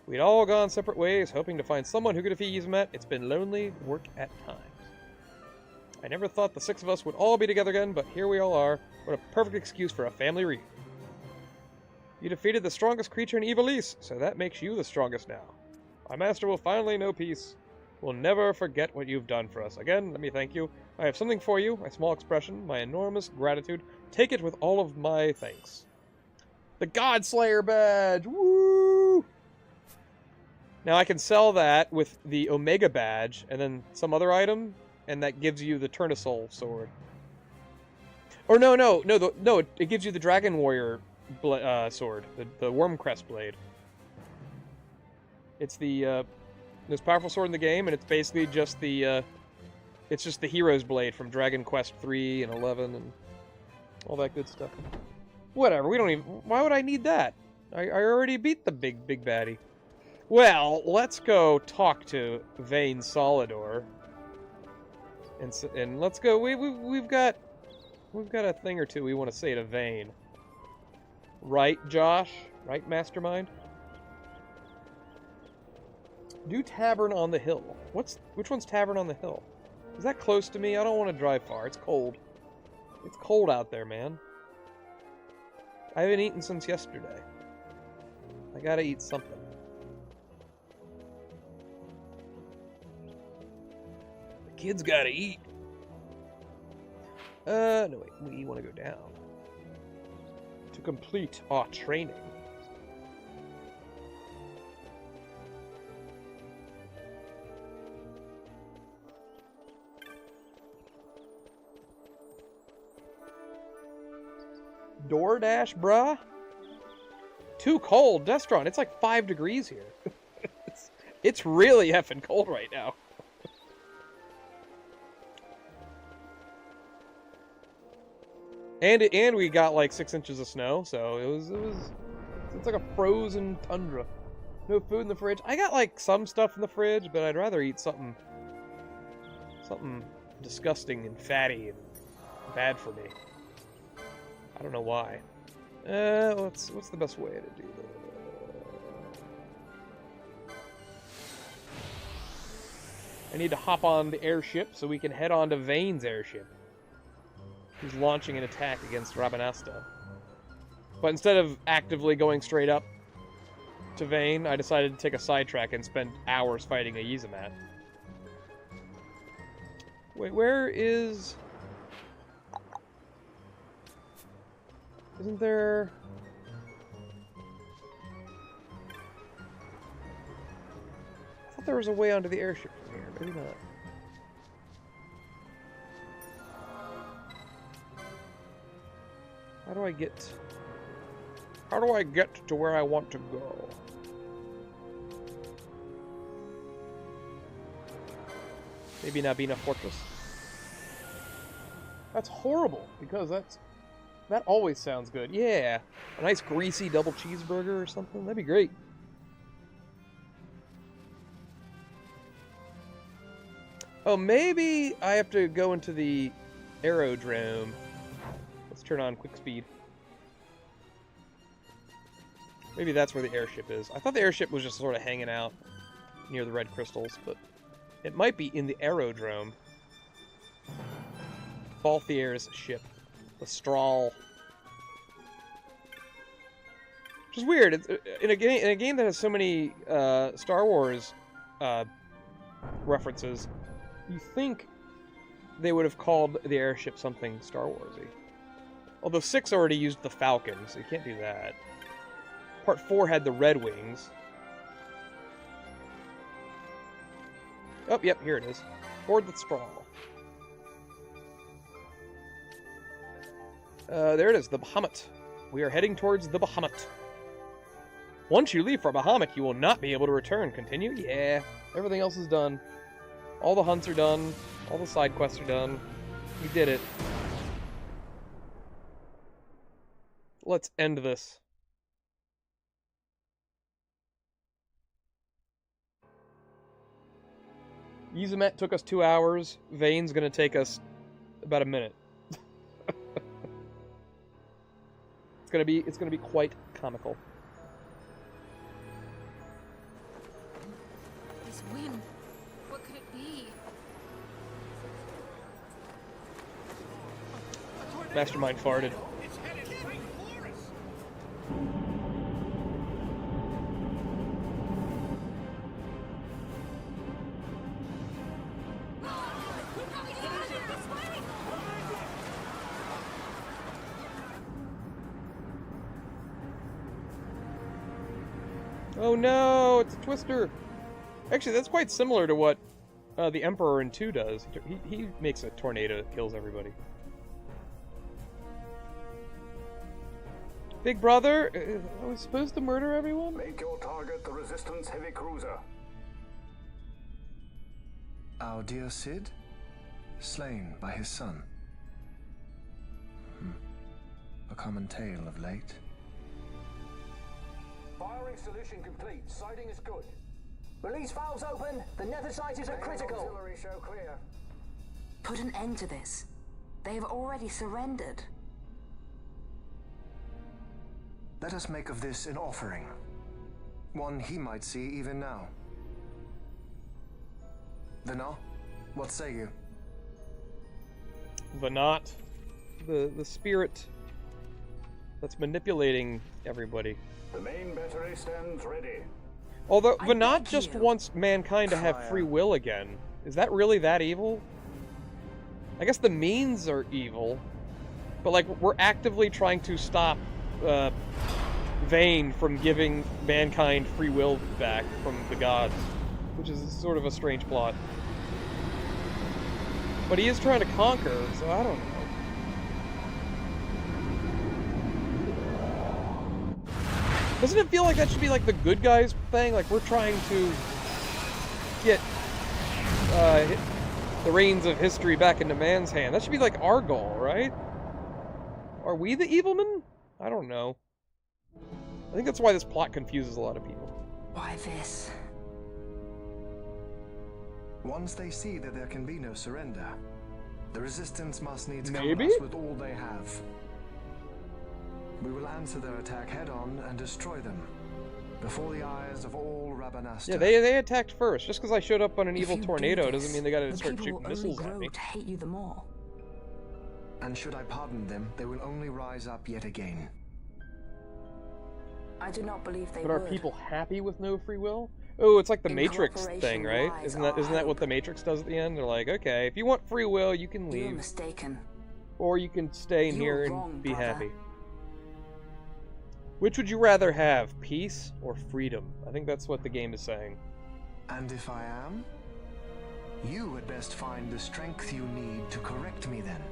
We'd all gone separate ways, hoping to find someone who could defeat Yiazmat. It's been lonely work at times. I never thought the 6 of us would all be together again, but here we all are. What a perfect excuse for a family reunion. You defeated the strongest creature in Ivalice, so that makes you the strongest now. My master will finally know peace. We'll never forget what you've done for us. Again, let me thank you. I have something for you, a small expression, my enormous gratitude. Take it with all of my thanks. The Godslayer badge! Woo! Now I can sell that with the Omega badge, and then some other item, and that gives you the Turnisol sword. Or no, it gives you the Dragon Warrior sword, the Wormcrest blade. It's the most powerful sword in the game, and it's basically just the hero's blade from Dragon Quest III and 11 and all that good stuff. Whatever, we don't even... Why would I need that? I already beat the big baddie. Well, let's go talk to VAYNE SOLIDOR. And let's go... We've got a thing or two we want to say to VAYNE. Right, Josh? Right, Mastermind? Do Tavern on the Hill. Which one's Tavern on the Hill? Is that close to me? I don't want to drive far. It's cold. It's cold out there, man. I haven't eaten since yesterday. I gotta eat something. The kids gotta eat. No wait, we want to go down. To complete our training. DoorDash, bruh? Too cold. Destron, it's like 5 degrees here. it's really effing cold right now. and we got like 6 inches of snow, so it's like a frozen tundra. No food in the fridge. I got like some stuff in the fridge, but I'd rather eat something disgusting and fatty and bad for me. I don't know why. What's the best way to do that? I need to hop on the airship so we can head on to VAYNE's airship. He's launching an attack against Rabanasta. But instead of actively going straight up to VAYNE, I decided to take a sidetrack and spend hours fighting a Yiazmat. Wait, where is... Isn't there... I thought there was a way onto the airship from here. Maybe not. How do I get to where I want to go? Maybe Nabina Fortress. That's horrible, because that always sounds good. Yeah, a nice greasy double cheeseburger or something. That'd be great. Oh, maybe I have to go into the aerodrome. Let's turn on quick speed. Maybe that's where the airship is. I thought the airship was just sort of hanging out near the red crystals, but it might be in the aerodrome. Balthier's ship. The Strahl. Which is weird. It's, in a game that has so many Star Wars references, you think they would have called the airship something Star Warsy. Although 6 already used the Falcon, so you can't do that. Part 4 had the Red Wings. Oh, yep, here it is. Board the Strahl. There it is, the Bahamut. We are heading towards the Bahamut. Once you leave for Bahamut, you will not be able to return. Continue? Yeah. Everything else is done. All the hunts are done. All the side quests are done. We did it. Let's end this. Yiazmat took us 2 hours. VAYNE's gonna take us about a minute. It's gonna be quite comical. This wind, what could it be? Mastermind farted. It's headed straight for us. Oh no, it's a twister. Actually, that's quite similar to what the Emperor in 2 does. He makes a tornado that kills everybody. Big brother, are we supposed to murder everyone? Make your target the Resistance heavy cruiser. Our dear Cid, slain by his son. A common tale of late. Firing solution complete. Sighting is good. Release valves open. The nether sites are critical. Auxiliary show clear. Put an end to this. They have already surrendered. Let us make of this an offering. One he might see even now. Venat, what say you? Venat, the spirit that's manipulating everybody. The main battery stands ready. Although I Venat beg just you. wants mankind to have free will again. Is that really that evil? I guess the means are evil, but like we're actively trying to stop VAYNE from giving mankind free will back from the gods, which is sort of a strange plot. But he is trying to conquer, so I don't know. Doesn't it feel like that should be like the good guys thing? Like we're trying to get the reins of history back into man's hand. That should be like our goal, right? Are we the evilmen? I don't know. I think that's why this plot confuses a lot of people. Why this? Once they see that there can be no surrender, the Resistance must needs come Maybe? at us with all they have. We will answer their attack head-on and destroy them, before the eyes of all Rabanastre. Yeah, they attacked first. Just because I showed up on an If evil you do tornado this, doesn't mean they gotta the start people shooting will missiles only at me. grow to hate you the more. And should I pardon them, they will only rise up yet again. I do not believe they But are would. people happy with no free will? Oh, it's like the In Matrix cooperation thing, right? lies Isn't our that what hope. the Matrix does at the end? They're like, okay, if you want free will, you can You are leave, mistaken. or you can stay in You here are and wrong, be brother. happy. Which would you rather have, peace or freedom? I think that's what the game is saying. And if I am, you would best find the strength you need to correct me then.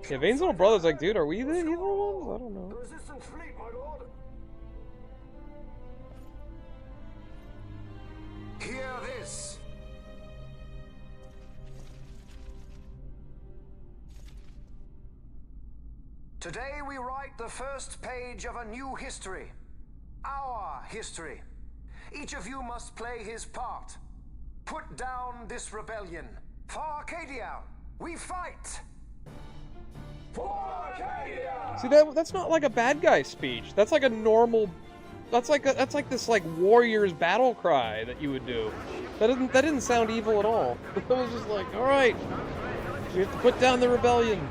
Yeah, Vayne's little brother's like, dude, are we the evil ones? I don't The know. Resistance fleet, my lord. Hear this! Today we write the first page of a new history. Our history. Each of you must play his part. Put down this rebellion. For Arcadia, we fight! For Arcadia! See, that's not like a bad guy speech. That's like a normal. That's like this like warrior's battle cry that you would do. That didn't sound evil at all. That was just like, all right, we have to put down the rebellion.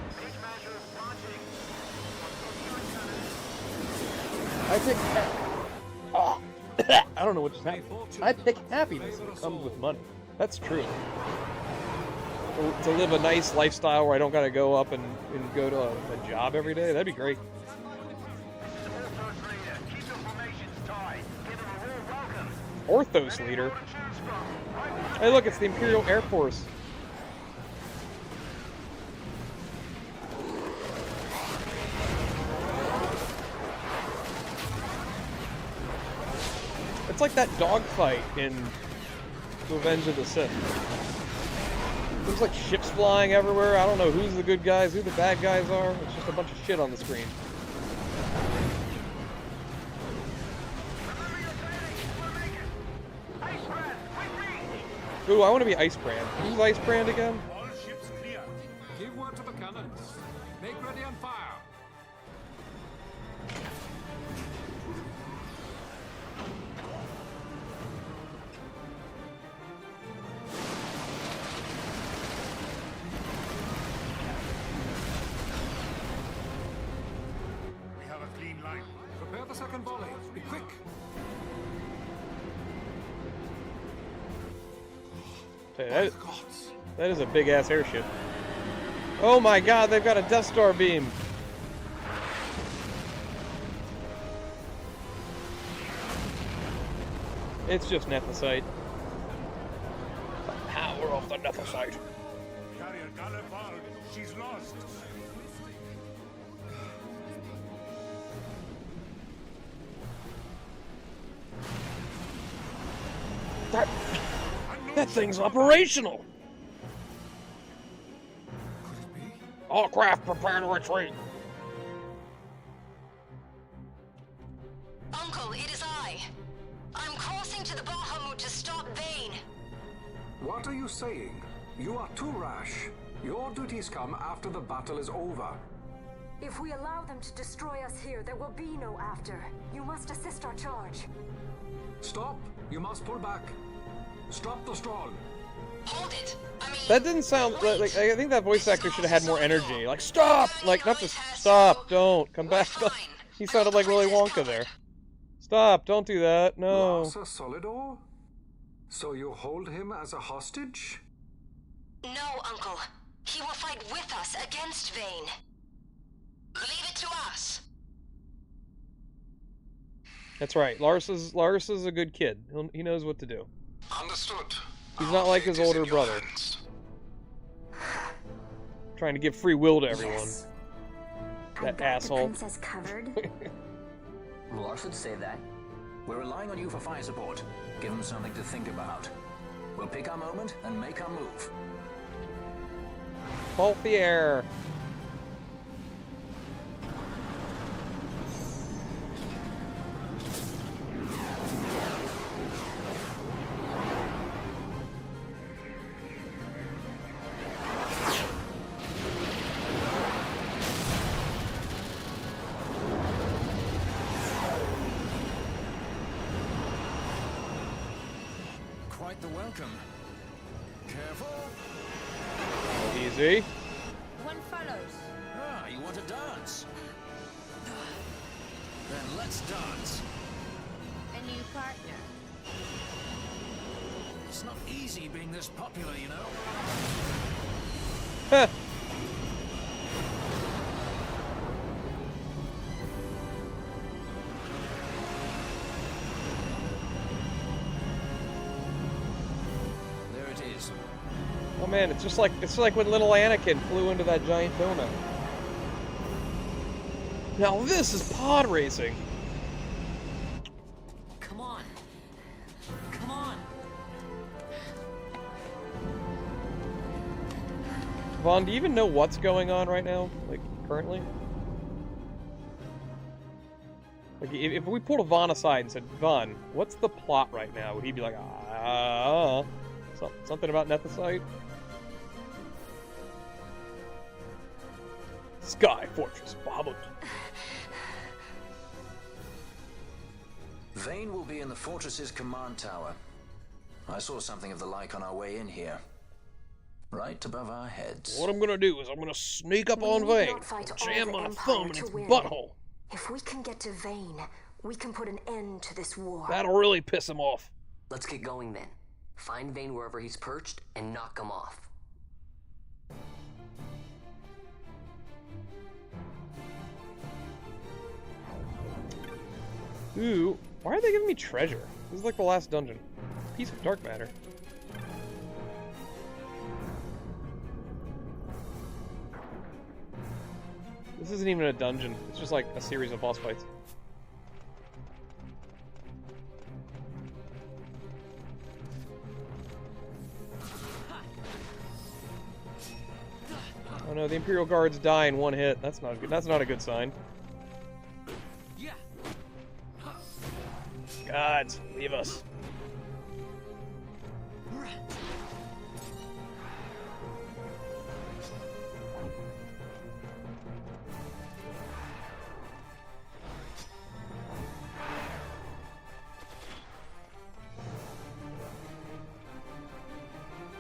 I pick. Oh. I don't know what just happened. I pick happiness when it comes with money. That's true. To live a nice lifestyle where I don't gotta go up and go to a job every day, that'd be great. Orthos leader. Hey, look, it's the Imperial Air Force. It's like that dogfight in Revenge of the Sith. There's like ships flying everywhere. I don't know who's the good guys, who the bad guys are. It's just a bunch of shit on the screen. Ooh, I want to be Ice Brand. Who's Ice Brand again? All ships clear. Give word to the cannons. Make ready and fire. We have a clean line. Prepare the second volley. Be quick. Hey, that is a big ass airship. Oh my god, they've got a Death Star beam. It's just Nethicite. The power of the Nethicite. Carrier Gallivard, she's lost. That thing's operational! All craft prepare to retreat. Uncle, it is I. I'm crossing to the Bahamut to stop VAYNE. What are you saying? You are too rash. Your duties come after the battle is over. If we allow them to destroy us here, there will be no after. You must assist our charge. Stop! You must pull back. Stop the stroll. Hold it. I mean, That didn't sound like I think that voice actor should have had more energy. Like, stop! Like, not just stop, don't, come back. He sounded like Willy Wonka there. Stop, don't do that, no. Larsa Solidor? So you hold him as a hostage? no, Uncle. He will fight with us against VAYNE. Leave it to us. That's right, Lars is a good kid. He knows what to do. Understood. He's not like his older brother. Trying to give free will to everyone. Yes. That asshole. The princess covered. Lars would say that. We're relying on you for fire support. Give them something to think about. We'll pick our moment and make our move. Bolt the air. Quite the welcome. Careful. Easy. One follows. Ah, you want to dance? Then let's dance. A new partner. It's not easy being this popular, you know. Heh. There it is. Oh man, it's like when little Anakin flew into that giant donut. Now this is pod racing. Come on. Come on. Vaughn, do you even know what's going on right now? Like, currently? Like, if we pulled a Vaughn aside and said, Vaughn, what's the plot right now? Would he be like, something about Nethicite? Sky Fortress Bahamut. VAYNE will be in the fortress's command tower. I saw something of the like on our way in here. Right above our heads. What I'm gonna do is I'm gonna sneak up on VAYNE and jam my thumb in its butthole. If we can get to VAYNE, we can put an end to this war. That'll really piss him off. Let's get going then. Find VAYNE wherever he's perched and knock him off. Ooh, why are they giving me treasure? This is like the last dungeon. Piece of dark matter. This isn't even a dungeon. It's just like a series of boss fights. Oh no, the Imperial Guards die in one hit. That's not good. That's not a good sign. Gods, leave us.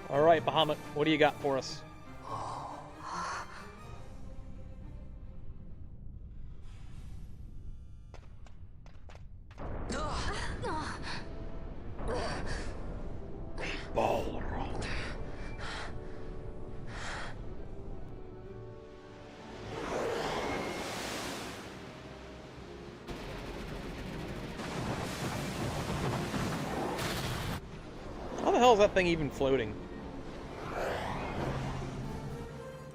All right, Bahamut, what do you got for us? Ball roll. the hell is that thing even floating?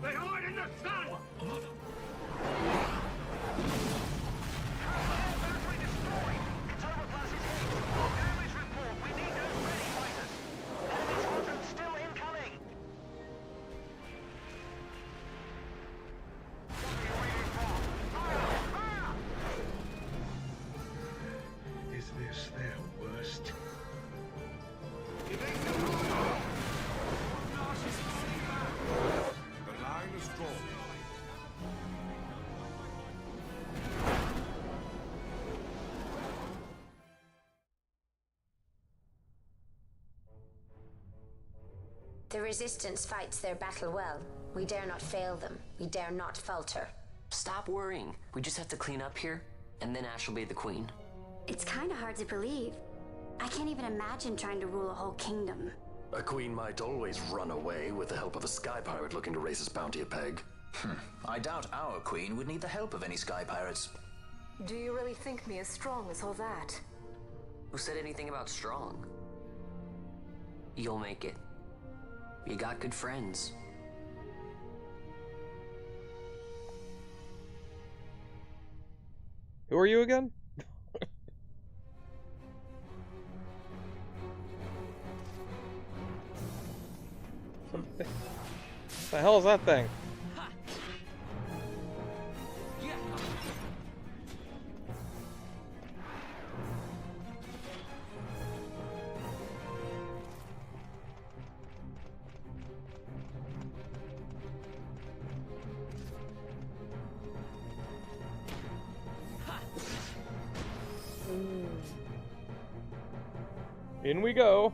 They hide in the sun! Is this their worst? The line is drawn. The Resistance fights their battle well. We dare not fail them. We dare not falter. Stop worrying. We just have to clean up here, and then Ash will be the queen. It's kind of hard to believe. I can't even imagine trying to rule a whole kingdom. A queen might always run away with the help of a sky pirate looking to raise his bounty a peg. I doubt our queen would need the help of any sky pirates. Do you really think me as strong as all that? Who said anything about strong? You'll make it. You got good friends. Who are you again? What the hell is that thing? In we go.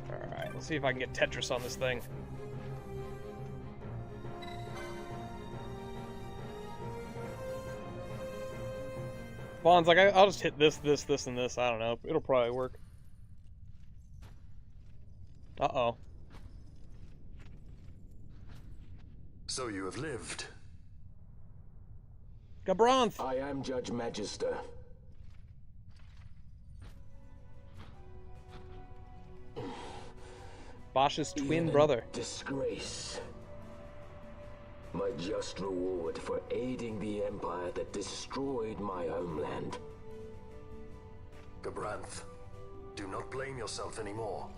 Alright, let's see if I can get Tetris on this thing. Vaughn's like, I'll just hit this, this, this, and this. I don't know. It'll probably work. Uh-oh. So you have lived. Gabranth! I am Judge Magister. Bosch's twin Even brother. Disgrace. My just reward for aiding the empire that destroyed my homeland. Gabranth, do not blame yourself anymore.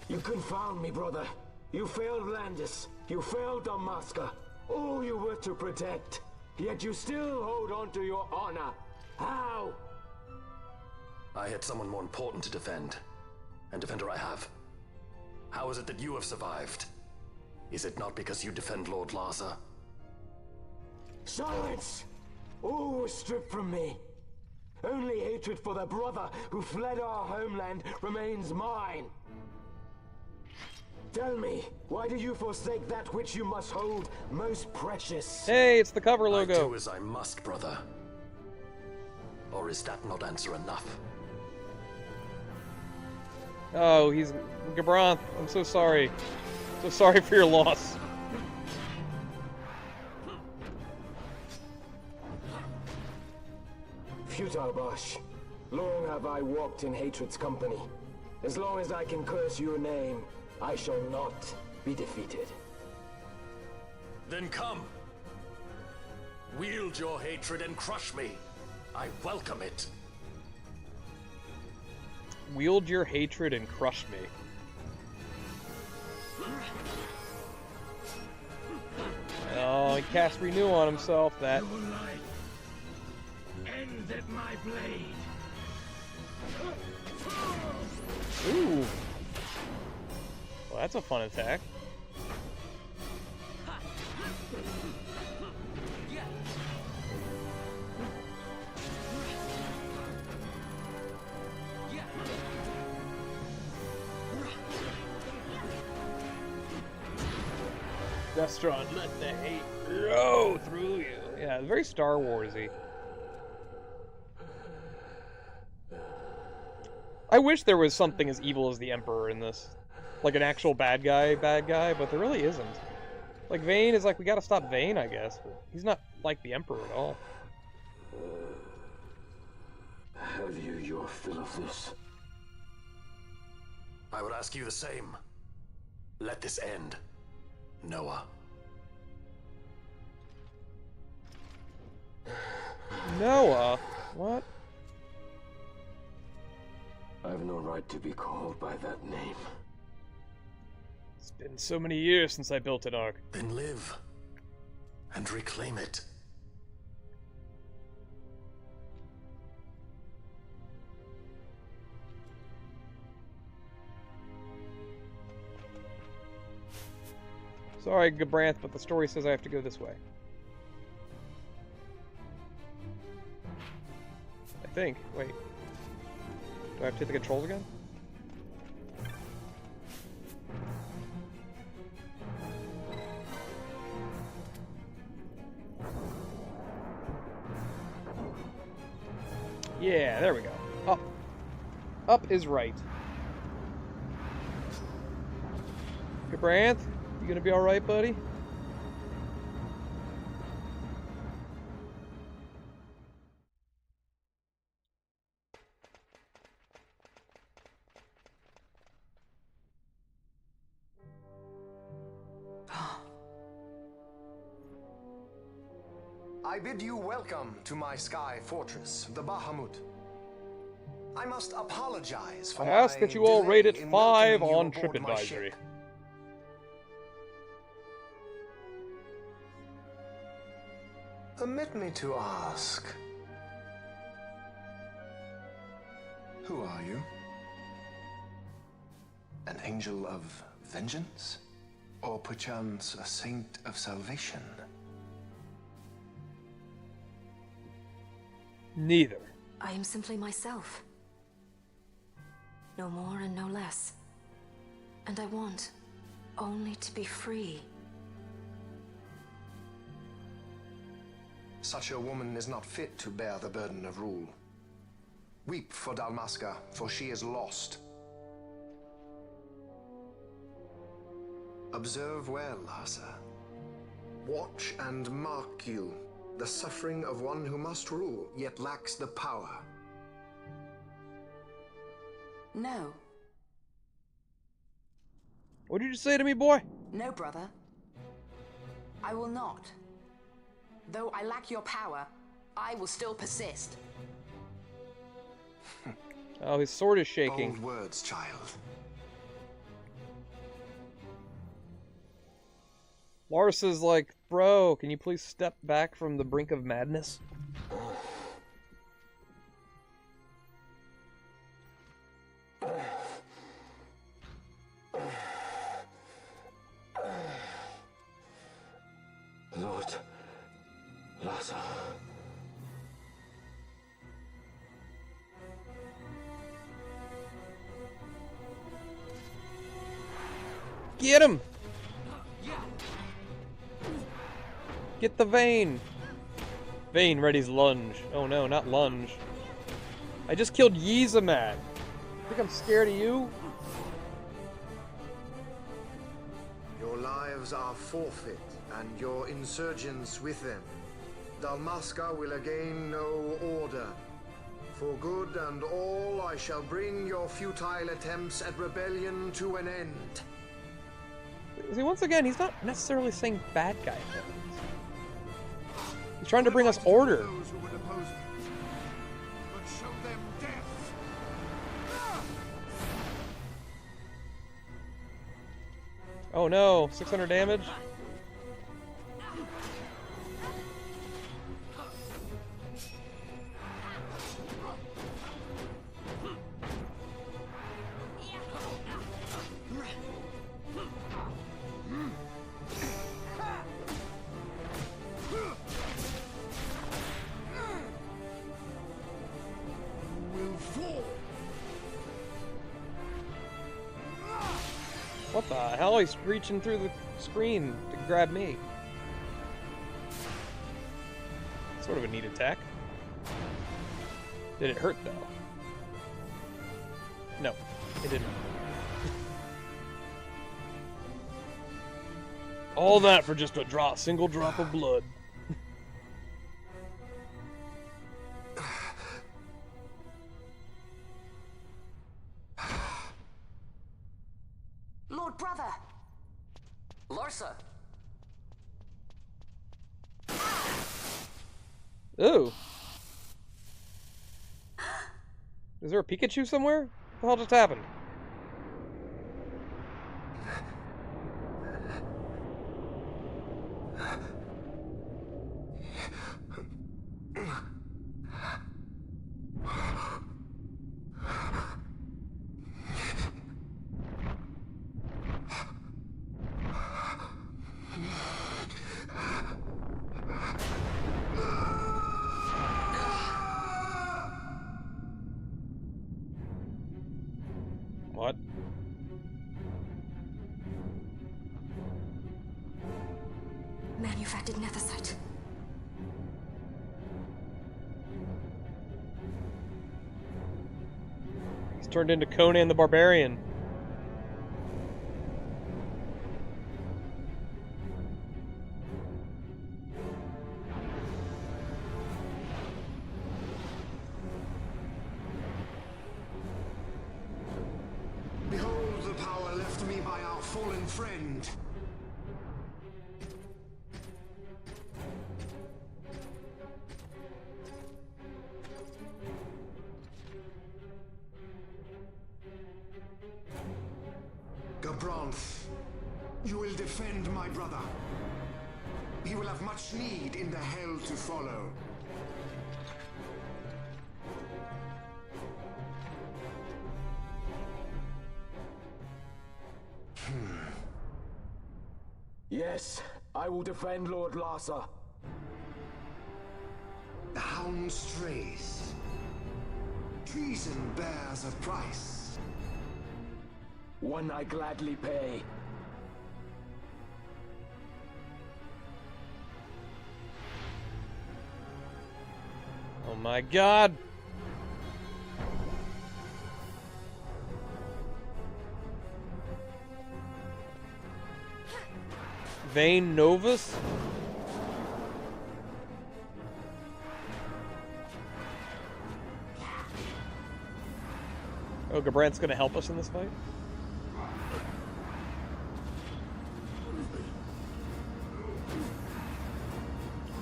You confound me, brother. You failed Landis. You failed Damaska. All you were to protect. Yet you still hold on to your honor. How? I had someone more important to defend. And defender I have. How is it that you have survived? Is it not because you defend Lord Larsa? Silence! All was stripped from me. Only hatred for the brother who fled our homeland remains mine. Tell me, why do you forsake that which you must hold most precious? Hey, it's the cover logo. I do as I must, brother. Or is that not answer enough? Oh, he's... Gabranth, I'm so sorry. So sorry for your loss. Futile, Bosch. Long have I walked in hatred's company. As long as I can curse your name, I shall not be defeated. Then come! Wield your hatred and crush me. I welcome it. Wield your hatred and crush me. Oh, he cast Renew on himself. That. Your life ends at my blade. Ooh. Well, that's a fun attack. Destron, let the hate flow through you. Yeah, very Star Warsy. I wish there was something as evil as the Emperor in this. Like an actual bad guy, but there really isn't. Like, VAYNE is like, we gotta stop VAYNE, I guess, but he's not like the Emperor at all. Have you your fill of this? I would ask you the same. Let this end, Noah. Noah? What? I have no right to be called by that name. It's been so many years since I built an ark. Then live and reclaim it. Sorry, Gabranth, but the story says I have to go this way. I think. Wait. Do I have to hit the controls again? Yeah, there we go. Up. Up is right. Gabranth, you gonna be alright, buddy? I bid you welcome to my sky fortress, the Bahamut. I must apologize for I ask that you all rate it 5 on TripAdvisory. Permit me to ask, who are you? An angel of vengeance? Or perchance a saint of salvation? Neither. I am simply myself. No more and no less. And I want only to be free. Such a woman is not fit to bear the burden of rule. Weep for Dalmasca, for she is lost. Observe well, Asa. Watch and mark you the suffering of one who must rule, yet lacks the power. No. What did you say to me, boy? No, brother. I will not. Though I lack your power, I will still persist. Oh, his sword is shaking. Bold words, child. Lars is like, bro, can you please step back from the brink of madness? Lord Lhasa. Get him! Get the Vayne! Vayne readies lunge. Oh no, not lunge. I just killed Yiazmat. Think I'm scared of you? Your lives are forfeit, and your insurgents with them. Dalmasca will again know order. For good and all, I shall bring your futile attempts at rebellion to an end. See, once again, he's not necessarily saying bad guy things. He's trying to bring us order. Those who would oppose me, but show them death. Oh no, 600 damage? What the hell? He's reaching through the screen to grab me. Sort of a neat attack. Did it hurt though? No, it didn't. All that for just a single drop of blood. brother. Larsa! Ooh. Is there a Pikachu somewhere? What the hell just happened? What? Manufactured nethicite. He's turned into Conan the Barbarian. Behold the power left me by our fallen friend. Gabranth, you will defend my brother. He will have much need in the hell to follow. Yes, I will defend Lord Larsa. The hound strays. Treason bears a price. One I gladly pay. Oh my god! VAYNE Novus? Oh, Gabranth's gonna help us in this fight?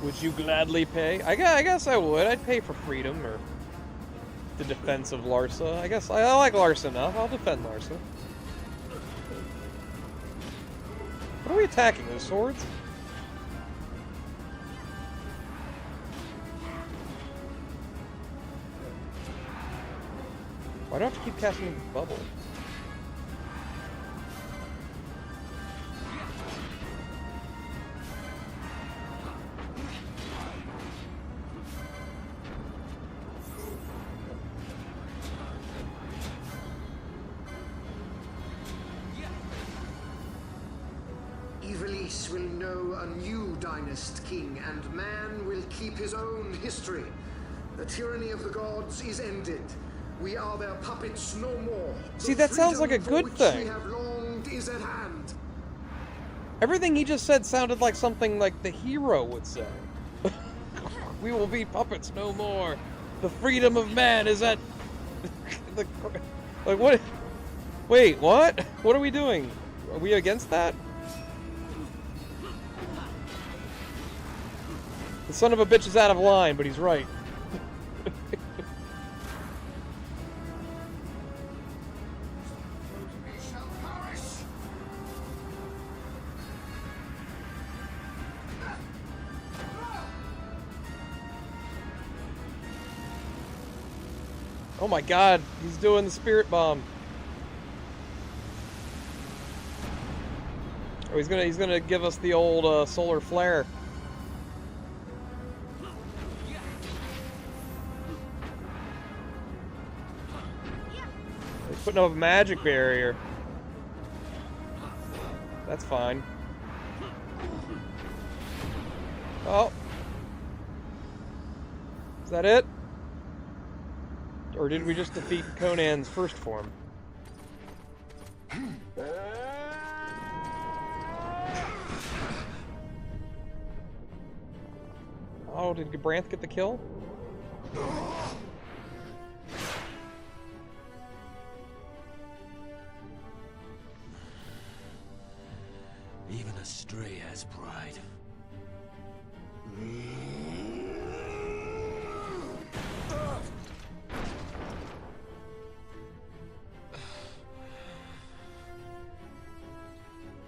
Would you gladly pay? I guess I would. I'd pay for freedom or the defense of Larsa. I guess I like Larsa enough. I'll defend Larsa. What are we attacking? Those swords? Why do I have to keep casting the bubble? Ivalice will know a new dynast king, and man will keep his own history. The tyranny of the gods is ended. We are their puppets no more. See, that sounds like a good thing. We have longed is at hand. Everything he just said sounded like something like the hero would say. We will be puppets no more. The freedom of man is at... Like, what? Wait, what? What are we doing? Are we against that? The son of a bitch is out of line, but he's right. Oh my god, he's doing the spirit bomb. Oh, he's gonna give us the old solar flare. He's putting up a magic barrier. That's fine. Oh. Is that it? Or did we just defeat Conan's first form? Oh, did Gabranth get the kill? stray has pride.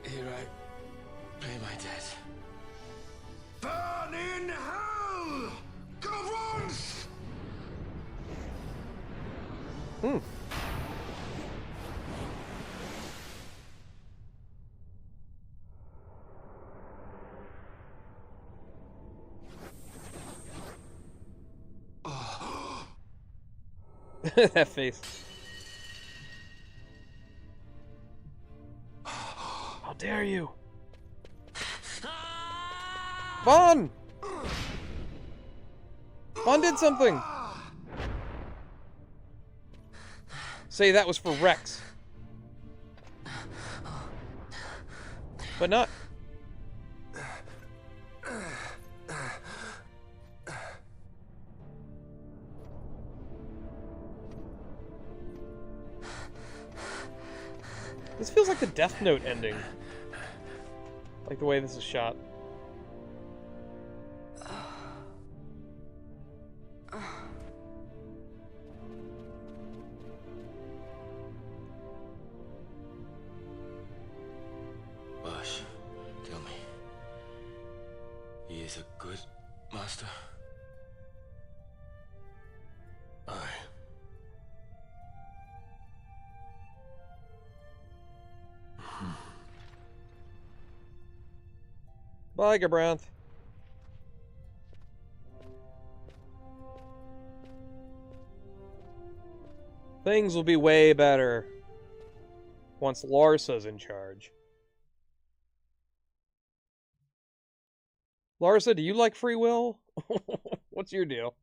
Here I pay my debt. Burn in hell! Governs! That face. How dare you? Vaughn! Vaughn did something! Say that was for Rex. But not... This feels like the Death Note ending. Like the way this is shot. Boss, tell me. He is a good master? Aye. Bye, Gabranth. Things will be way better once Larsa's in charge. Larsa, do you like free will? What's your deal?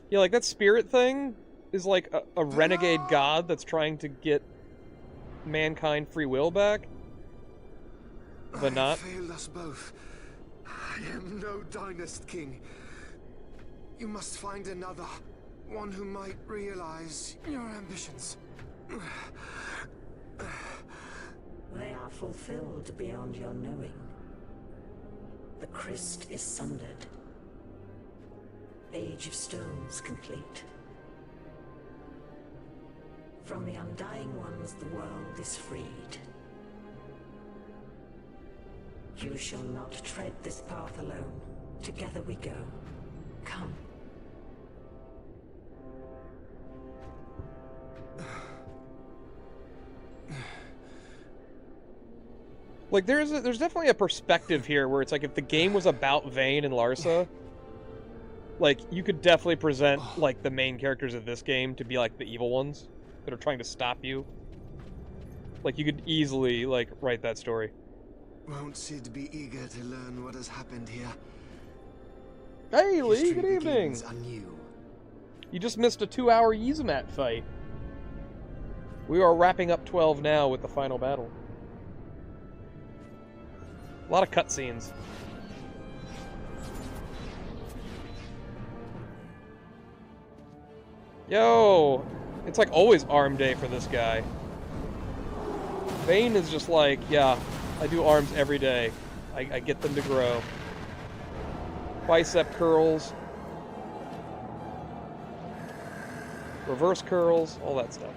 Yeah, like that spirit thing is like a renegade god that's trying to get mankind free will back. But not. Failed us both. I am no dynast king. You must find another. One who might realize your ambitions. They are fulfilled beyond your knowing. The Christ is sundered. Age of Stones complete. From the Undying Ones the world is freed. You shall not tread this path alone. Together we go. Come. Like there's definitely a perspective here where it's like if the game was about Vayne and Larsa, like you could definitely present like the main characters of this game to be like the evil ones that are trying to stop you. Like you could easily like write that story. Won't Sid be eager to learn what has happened here? Hey Lee, History good evening. begins anew. You just missed a 2-hour Yiazmat fight. We are wrapping up 12 now with the final battle. A lot of cutscenes. Yo! It's like always arm day for this guy. Vayne is just like, yeah, I do arms every day. I get them to grow. Bicep curls. Reverse curls, all that stuff.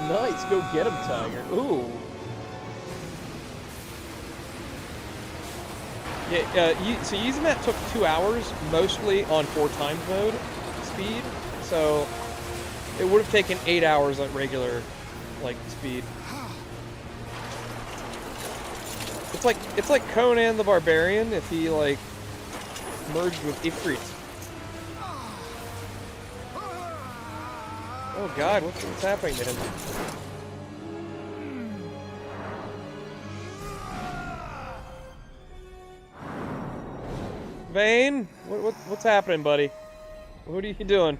Nice, go get him, Tiger. Ooh. Yeah, so Yiazmat took 2 hours, mostly on 4x mode speed, so it would have taken 8 hours at regular, like, speed. It's like Conan the Barbarian if he, like, merged with Ifrit. Oh god, what's happening to him? Vayne, what's happening, buddy? What are you doing?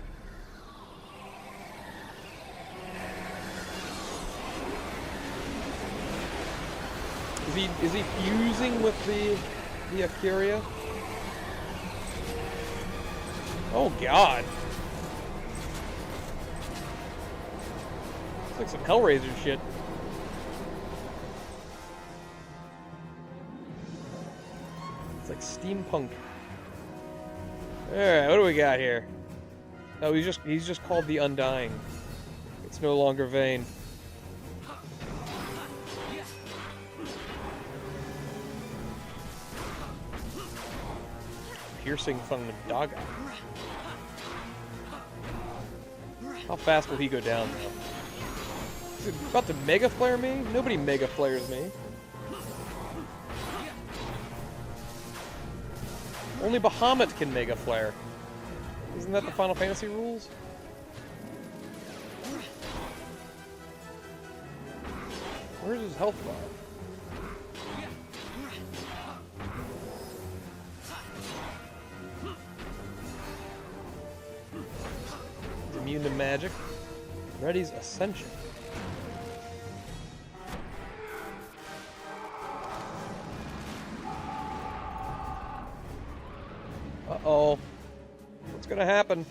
Is he fusing with the Akiria? Oh god. It's like some Hellraiser shit. It's like steampunk. Alright, what do we got here? Oh, he's just called the Undying. It's no longer VAYNE. Piercing from the Daga. How fast will he go down, though? Is he about to Mega Flare me? Nobody Mega Flares me. Only Bahamut can Mega Flare. Isn't that the Final Fantasy rules? Where's his health bar? He's immune to magic. Reddy's Ascension. Uh-oh. What's gonna happen?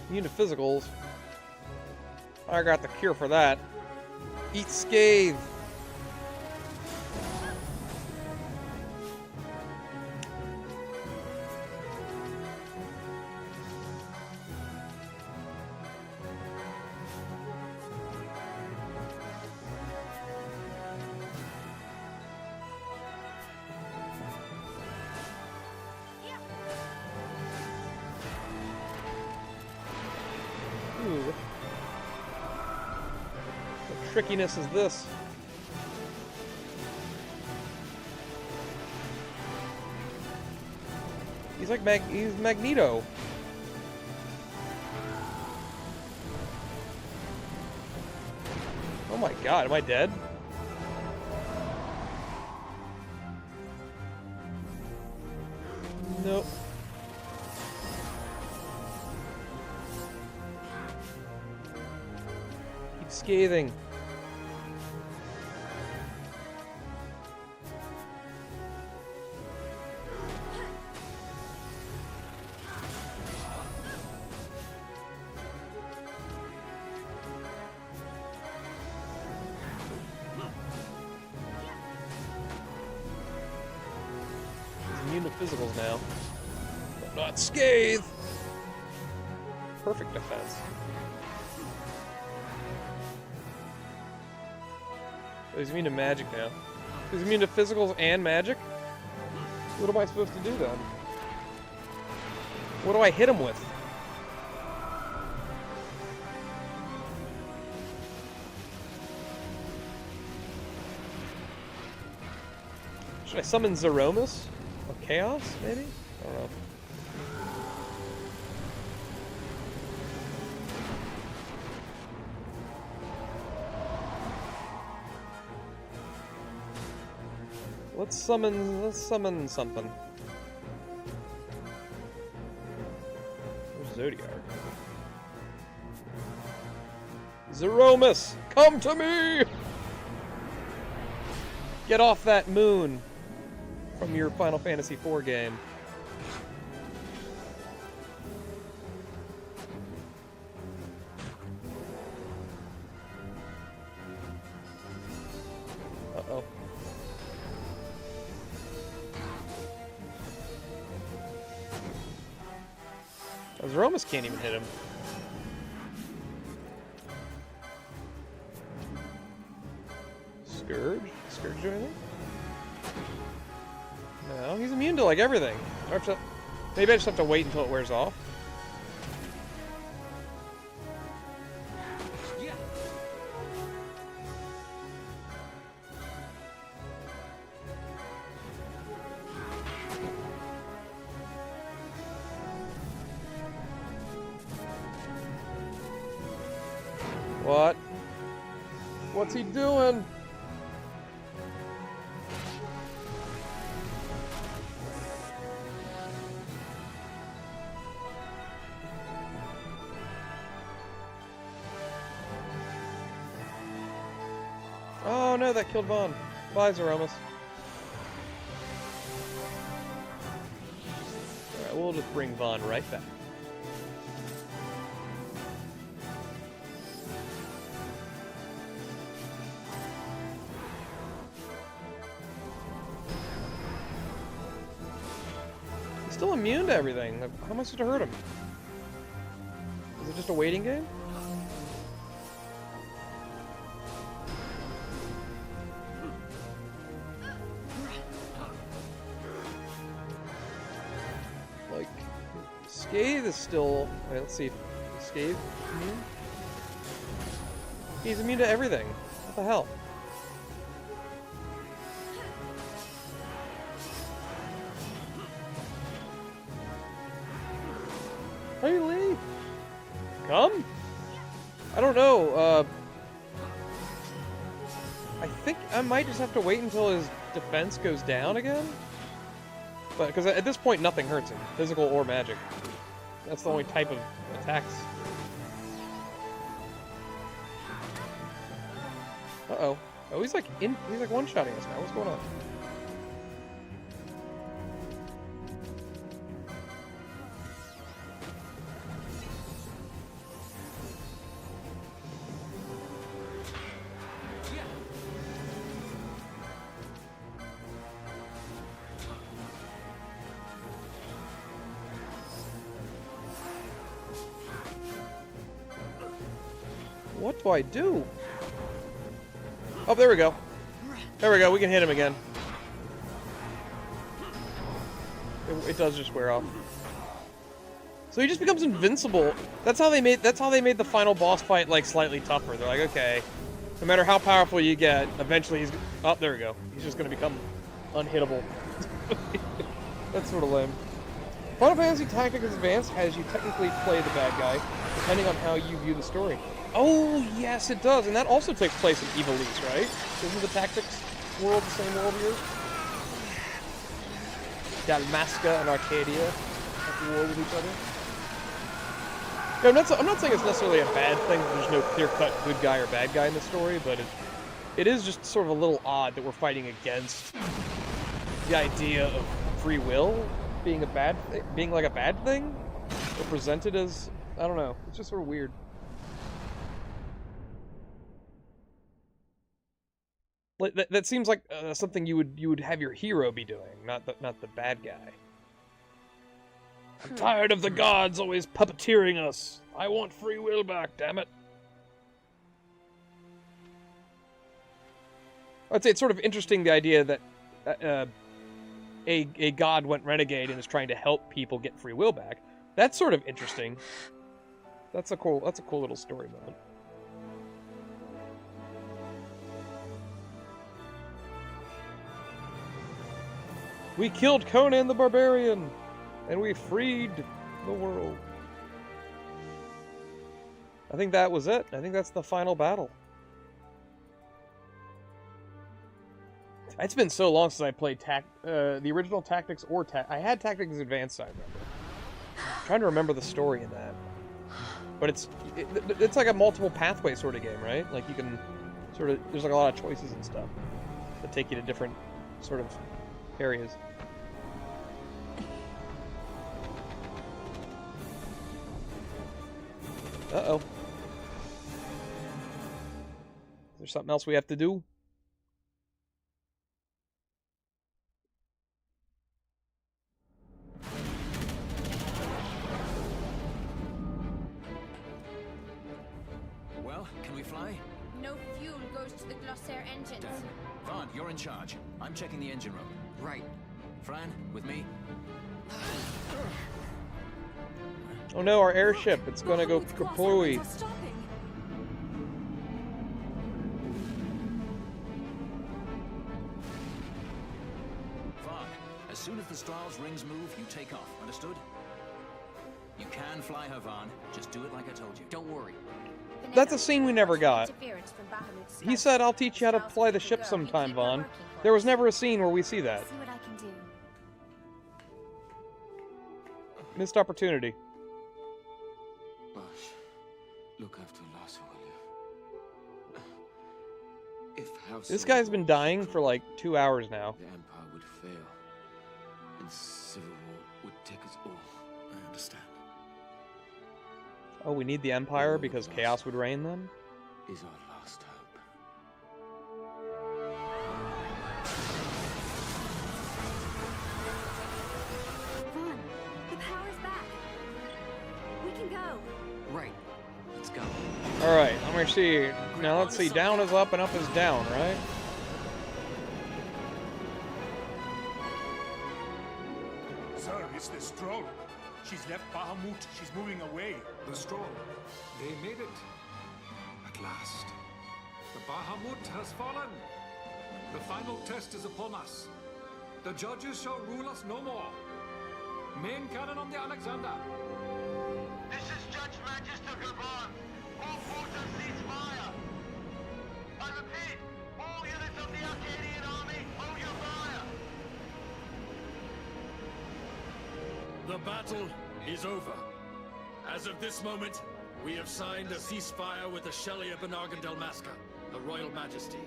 Immune to physicals. I got the cure for that. Eat Scathe. Ooh. What trickiness is this? He's like he's Magneto. Oh my god, am I dead? Nope. Keep scathing. Immune to physicals now. But not Scathe! Perfect defense. Oh, he's immune to magic now. He's immune to physicals and magic? What am I supposed to do then? What do I hit him with? Should I summon Zeromus? Or Chaos, maybe? I don't know. Let's summon something. Where's Zodiark? Zeromus, come to me! Get off that moon from your Final Fantasy IV game. Uh-oh. Zeromus can't even hit him. Scourge? Scourge do anything? No, he's immune to like everything. Maybe I just have to wait until it wears off. What? What's he doing? Oh no, that killed Vaughn. Bye, Zeromus. Alright, we'll just bring Vaughn right back. He's still immune to everything. Like, how am I supposed to hurt him? Is it just a waiting game? Like, Scathe is still... Wait, let's see. Scathe immune? He's immune to everything. What the hell? Hey, Lee! Come? I don't know, I think I might just have to wait until his defense goes down again? But, because at this point nothing hurts him, physical or magic. That's the only type of attacks. Uh-oh. Oh, he's like one-shotting us now. What's going on? What do I do? Oh, there we go. There we go. We can hit him again. It does just wear off. So he just becomes invincible. That's how they made the final boss fight like slightly tougher. They're like, okay, no matter how powerful you get, eventually he's... Oh, there we go. He's just going to become unhittable. That's sort of lame. Final Fantasy Tactics Advanced has you technically play the bad guy, depending on how you view the story. Oh, yes, it does. And that also takes place in Ivalice, right? Isn't the Tactics world the same world here? Dalmasca and Arcadia at war with each other. Yeah, I'm not saying it's necessarily a bad thing that there's no clear-cut good guy or bad guy in the story, but it is just sort of a little odd that we're fighting against the idea of free will being a bad thing, being like a bad thing, or presented as, I don't know, it's just sort of weird. Like that seems like something you would have your hero be doing, not the bad guy. I'm tired of the gods always puppeteering us. I want free will back, damn it. I'd say it's sort of interesting, the idea that a god went renegade and is trying to help people get free will back. That's sort of interesting. That's a cool little story moment. We killed Conan the Barbarian, and we freed the world. I think that was it. I think that's the final battle. It's been so long since I played the original Tactics or I had Tactics Advanced, I remember. I'm trying to remember the story in that. But it's like a multiple pathway sort of game, right? Like you can sort of, there's like a lot of choices and stuff that take you to different sort of areas. Uh-oh. Is there something else we have to do? Well, can we fly? No fuel goes to the Glossair engines. Vaughn, you're in charge. I'm checking the engine room. Right. Fran, with me? Oh no, our airship. It's gonna go kapooey. Vaughn, as soon as the Strahls rings move, you take off. Understood? You can fly her, Vaughn. Just do it like I told you. Don't worry. That's a scene we never got. He said, I'll teach you how to fly the ship sometime, Vaughn. There was never a scene where we see that. See what I can do. Missed opportunity. Look after Lasso, will you? If This guy's been dying for like 2 hours now. The Empire would fail, and civil war would take us all. I understand. Oh, we need the Empire because chaos would reign then? Is our last hope. Vaughn, the power's back. We can go. Right. Let's go. Alright, let me see. Now let's see. Down is up and up is down, right? Sir, it's the Stroll. She's left Bahamut. She's moving away. The Stroll. They made it. At last. The Bahamut has fallen. The final test is upon us. The judges shall rule us no more. Main cannon on the Alexander. This is Judge Magister Gabon. All forces cease fire. I repeat, all units of the Arcadian army, hold your fire. The battle is over. As of this moment, we have signed a ceasefire with the Shelier Benargan Delmasca, Her Royal Majesty.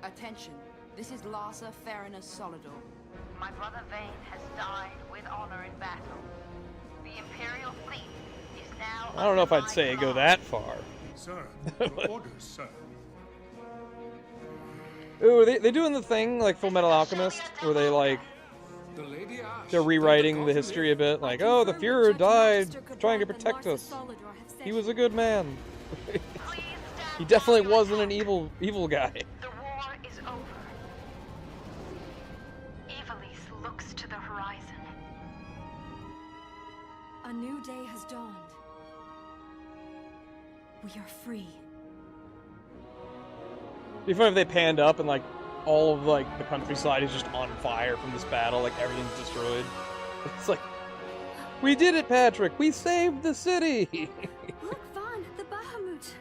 Attention. This is Larsa Farinus Solidor. My brother Vayne has died with honor in battle. The Imperial fleet is now... I don't know if I'd say go that far. Sir, your orders, sir. Ooh, they doing the thing like Full Metal Alchemist, where they like they're rewriting the history a bit, like, oh, the Fuhrer died trying to protect us. He was a good man. He definitely wasn't an evil guy. The war is over. Evilise looks to the horizon. A new day has dawned. We are free. It'd be funny if they panned up and like all of like the countryside is just on fire from this battle, like everything's destroyed. It's like, we did it, Patrick. We saved the city. Look, Vaughn, the Bahamut.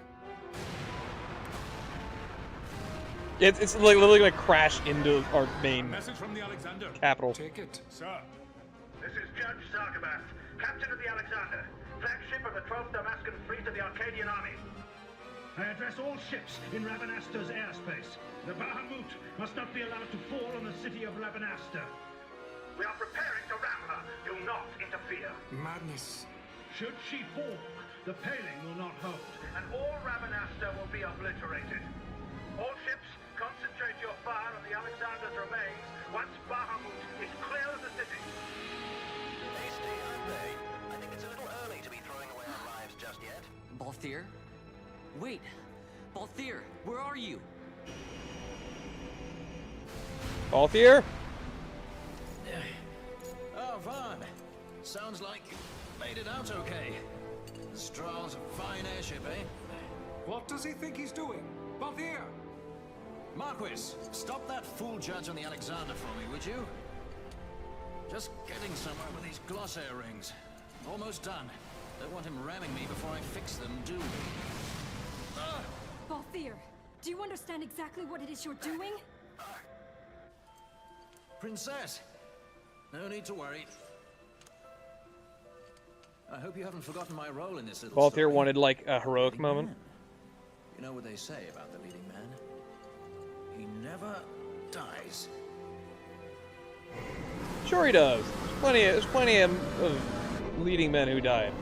It's like literally gonna crash into our main Message from the Alexander. capital. Take it. Sir. This is Judge Sargabath, captain of the Alexander, flagship of the 12th Damascan Fleet of the Arcadian army. I address all ships in Rabanaster's airspace. The Bahamut must not be allowed to fall on the city of Rabanaster. We are preparing to ram her. Do not interfere. Madness. Should she fall, the paling will not hold. And all Rabanaster will be obliterated. All ships, concentrate your fire on the Alexander's remains once Bahamut is clear of the city. Hasty, I think it's a little early to be throwing away our lives just yet. Balthier? Wait! Balthier, where are you? Balthier? Oh, Vaughn. Sounds like you made it out okay. The Strahl's a fine airship, eh? What does he think he's doing? Balthier! Marquis, stop that fool judge on the Alexander for me, would you? Just getting somewhere with these gloss air rings. Almost done. Don't want him ramming me before I fix them, do we? Balthier, do you understand exactly what it is you're doing? Princess! No need to worry. I hope you haven't forgotten my role in this little Balthier story. wanted like a heroic moment. You know what they say about the leading man? He never dies. Sure he does. There's plenty of leading men who died.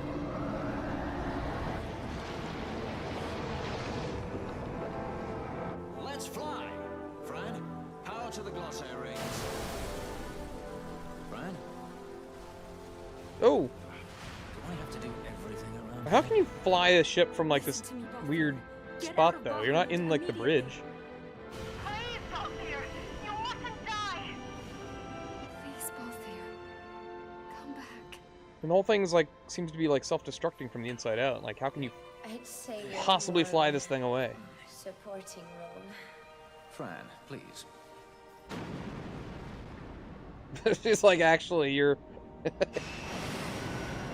Let's fly! Fran, power to the gloss air rings. Fran? Oh! Do I have to do everything around? How can you fly a ship from like this weird spot though? You're not in like the bridge. Please, Balthier, you mustn't die. Please, Balthier, come back. And the whole thing's like seems to be like self-destructing from the inside out. Like how can you I'd say you're possibly more fly this thing away? supporting role. Fran, please. It's like actually you're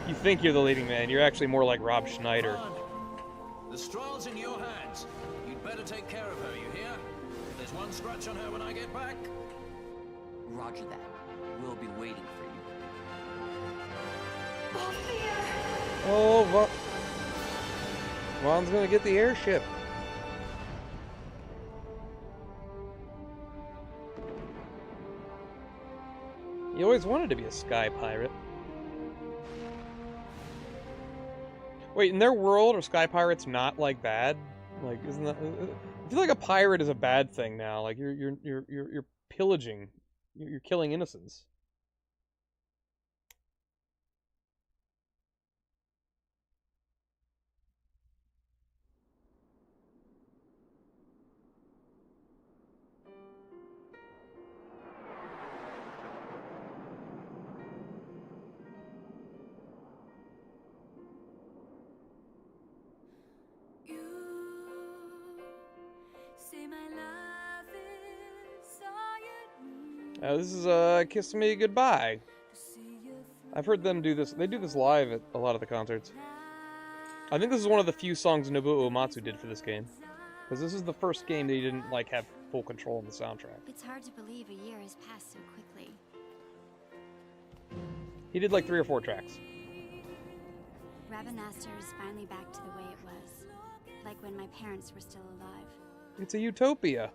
you think you're the leading man, you're actually more like Rob Schneider. The Strahl's in your hands. You'd better take care of her, you hear? If there's one scratch on her when I get back. Roger that. We'll be waiting for you. Balthier! Oh, Vaughn's gonna get the airship. He always wanted to be a sky pirate. Wait, in their world, are sky pirates not like bad? Like, isn't that? I feel like a pirate is a bad thing now. Like you're pillaging, you're killing innocents. This is Kiss Me Goodbye. I've heard them do this. They do this live at a lot of the concerts. I think this is one of the few songs Nobuo Uematsu did for this game. Because this is the first game that he didn't like have full control on the soundtrack. It's hard to believe a year has passed so quickly. He did like 3 or 4 tracks. Rabanastre is finally back to the way it was. Like when my parents were still alive. It's a utopia.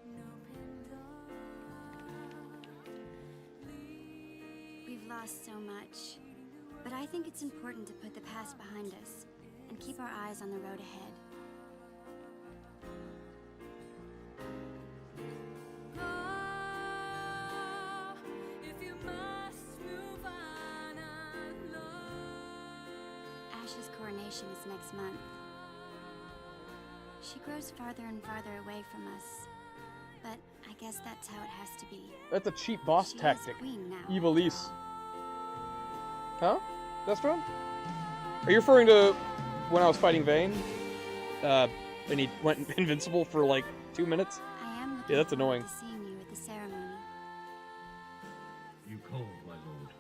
We've lost so much, but I think it's important to put the past behind us and keep our eyes on the road ahead. Ash's coronation is next month. She grows farther and farther away from us, but I guess that's how it has to be. That's a cheap boss tactic. Evilise. Huh? Destron? Are you referring to when I was fighting Vayne? And he went invincible for like 2 minutes? I am looking Yeah, that's annoying. forward to seeing you at the ceremony. You called, my lord.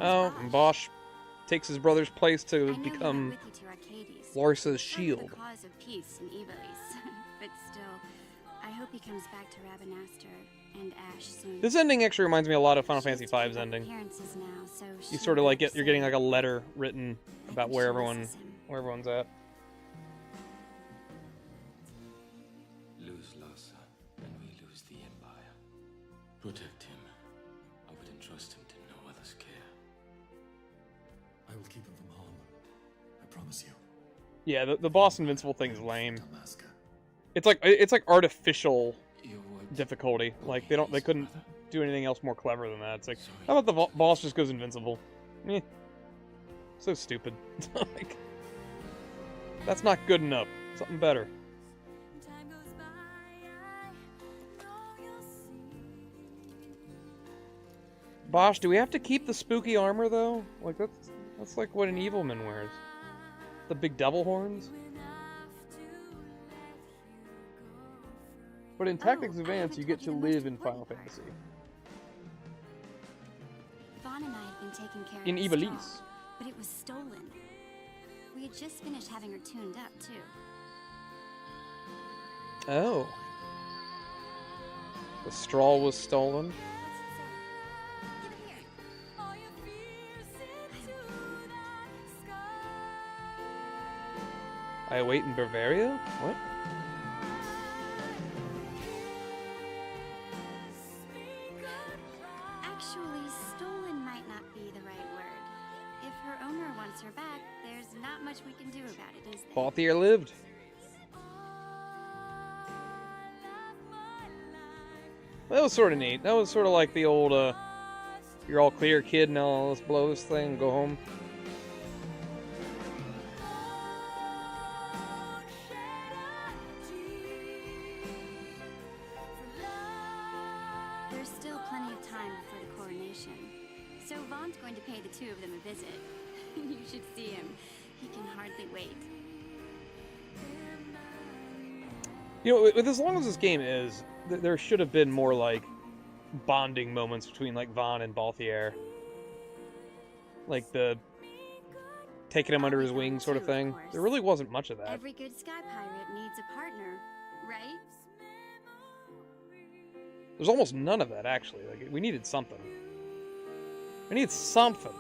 Oh, and Bosch takes his brother's place to become Larsa's shield. The cause of peace in Ivalice, but still, I hope he comes back to Rabanastre and Ash soon. This ending actually reminds me a lot of Final Fantasy V's ending. Appearances now, so You sort of like you're getting like a letter written about where everyone's at. Lose Larsa, and we lose the Empire. Protect him. I would entrust him to no other's care. I will keep him from harm. I promise you. Yeah, the boss invincible thing is lame. It's like artificial difficulty. Like they couldn't do anything else more clever than that. It's like, how about the boss just goes invincible? Eh. So stupid. Like, that's not good enough. Something better. Bosch, do we have to keep the spooky armor though? Like that's like what an Evilman wears. The big devil horns. But in Tactics Advance, you get to live in Final Fantasy. Vaughn and I had been taking care In of the Ivalice. straw, but it was stolen. We had just finished having her tuned up too. Oh. The straw was stolen. I wait in Bavaria? What? Actually, stolen might not be the right word. If her owner wants her back, there's not much we can do about it, is there? Pothier lived. That was sort of neat. That was sort of like the old, you're all clear, kid, now let's blow this thing and go home. There's still plenty of time before the coronation. So Vaughn's going to pay the two of them a visit. You should see him. He can hardly wait. You know, with as long as this game is, there should have been more, like, bonding moments between, like, Vaughn and Balthier. Like, the taking him under his wing sort of thing. There really wasn't much of that. Every good sky pirate needs a partner, right? There's almost none of that, actually. Like, we needed something. We needed something.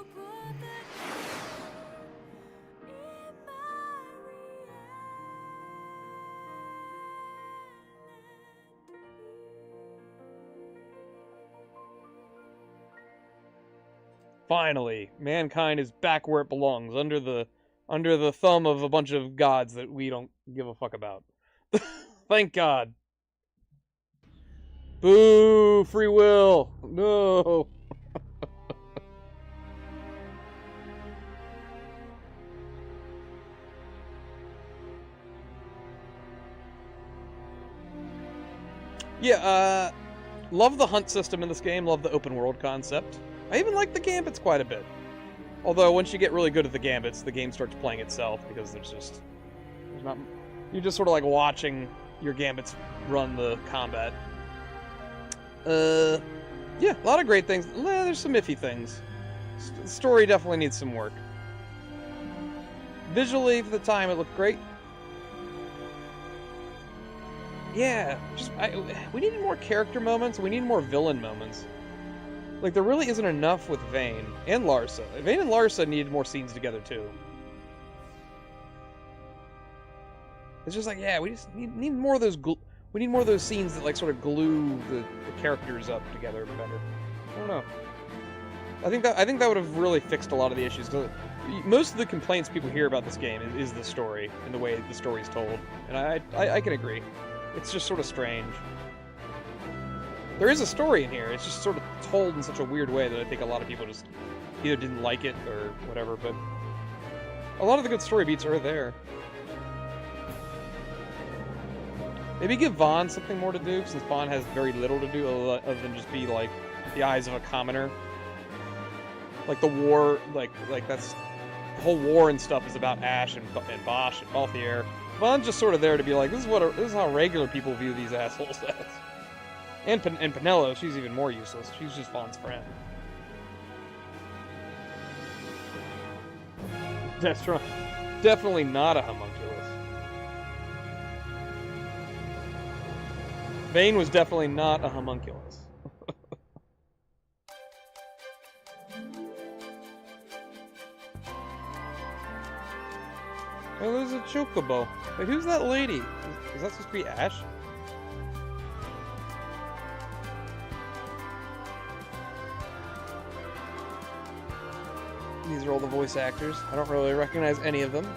Finally, mankind is back where it belongs, under the thumb of a bunch of gods that we don't give a fuck about. Thank God. Boo! Free will! No! Yeah, love the hunt system in this game, love the open world concept. I even like the gambits quite a bit. Although, once you get really good at the gambits, the game starts playing itself, because there's not... You're just sort of like watching your gambits run the combat. Yeah, a lot of great things. There's some iffy things. The story definitely needs some work. Visually, for the time, it looked great. Yeah, we needed more character moments, we need more villain moments. Like, there really isn't enough with Vayne and Larsa. Vayne and Larsa needed more scenes together, too. It's just like, yeah, we just need more of those... We need more of those scenes that, like, sort of glue the characters up together better. I don't know. I think that would have really fixed a lot of the issues. Most of the complaints people hear about this game is the story and the way the story's told, and I can agree. It's just sort of strange. There is a story in here. It's just sort of told in such a weird way that I think a lot of people just either didn't like it or whatever. But a lot of the good story beats are there. Maybe give Vaughn something more to do, since Vaughn has very little to do other than just be, like, the eyes of a commoner. Like, the war, like that's... The whole war and stuff is about Ash and Bosch and Balthier. Vaughn's just sort of there to be like, this is how regular people view these assholes as. And Penelo, she's even more useless. She's just Vaughn's friend. Destron, definitely not a homunculus. Vayne was definitely not a homunculus. Oh, there's a chocobo. Wait, who's that lady? Is that supposed to be Ash? These are all the voice actors. I don't really recognize any of them.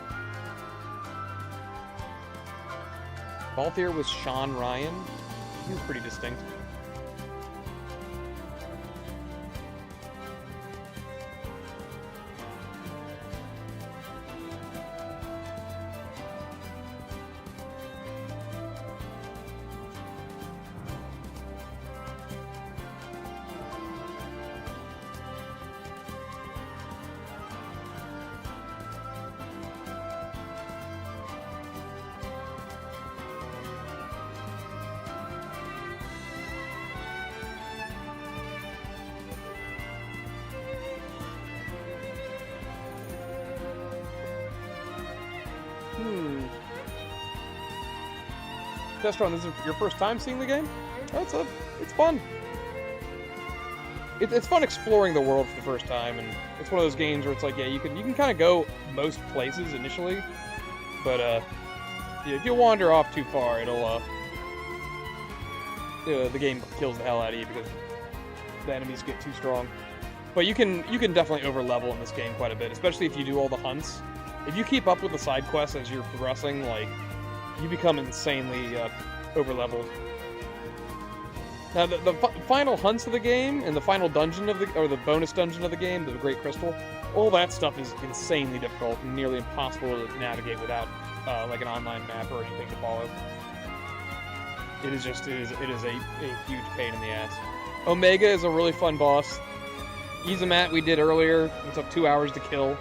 Balthier was Sean Ryan. He was pretty distinct. Destron, this is your first time seeing the game? Oh, it's fun. It's fun exploring the world for the first time, and it's one of those games where it's like, yeah, you can kind of go most places initially, but if you wander off too far, it'll the game kills the hell out of you because the enemies get too strong. But you can definitely over-level in this game quite a bit, especially if you do all the hunts. If you keep up with the side quests as you're progressing, like, you become insanely over-leveled. Now, the final hunts of the game, and the final dungeon or the bonus dungeon of the game, the Great Crystal, all that stuff is insanely difficult and nearly impossible to navigate without, like, an online map or anything to follow. It is a huge pain in the ass. Omega is a really fun boss. Yiazmat we did earlier, it took 2 hours to kill.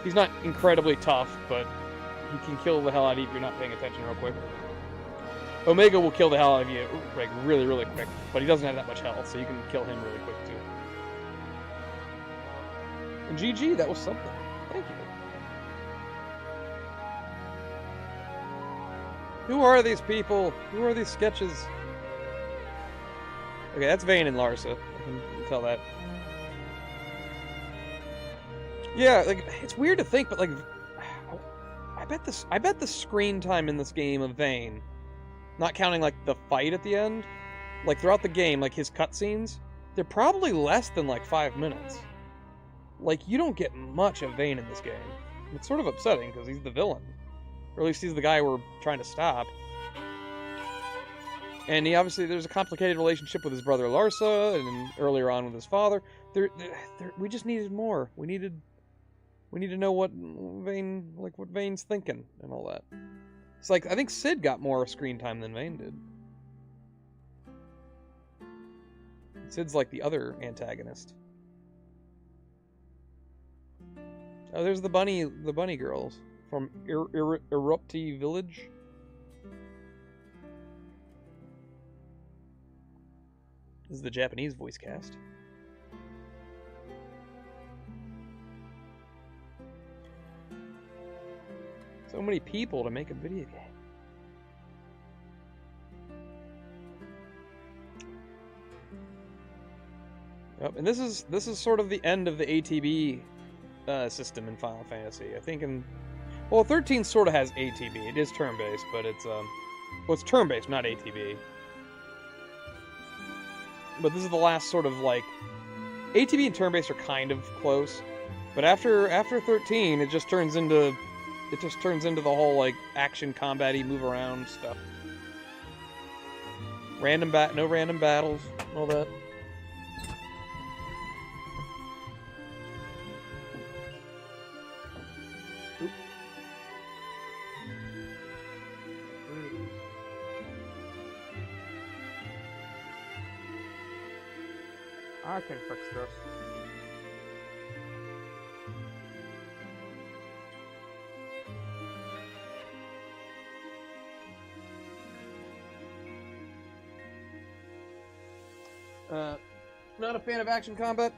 He's not incredibly tough, but he can kill the hell out of you if you're not paying attention real quick. Omega will kill the hell out of you, like, really, really quick, but he doesn't have that much health, so you can kill him really quick, too. And GG, that was something. Thank you. Who are these people? Who are these sketches? Okay, that's Vayne and Larsa. I can tell that. Yeah, like, it's weird to think, but like, I bet the screen time in this game of Vayne, not counting like the fight at the end, like throughout the game, like his cutscenes, they're probably less than like 5 minutes. Like, you don't get much of Vayne in this game. It's sort of upsetting because he's the villain, or at least he's the guy we're trying to stop. And he obviously, there's a complicated relationship with his brother Larsa, and then earlier on with his father. We just needed more. We need to know what Vayne, like what Vayne's thinking and all that. It's like, I think Sid got more screen time than Vayne did. Sid's like the other antagonist. Oh, there's the bunny girls from Erupti Village. This is the Japanese voice cast. So many people to make a video game. Yep, and this is sort of the end of the ATB system in Final Fantasy. I think well, 13 sort of has ATB. It is turn-based, but it's well, it's turn-based, not ATB. But this is the last sort of like ATB and turn-based are kind of close, but after 13, it just turns into the whole like action combat-y move around stuff. No random battles, all that. Oop. I can fix this. Not a fan of action combat.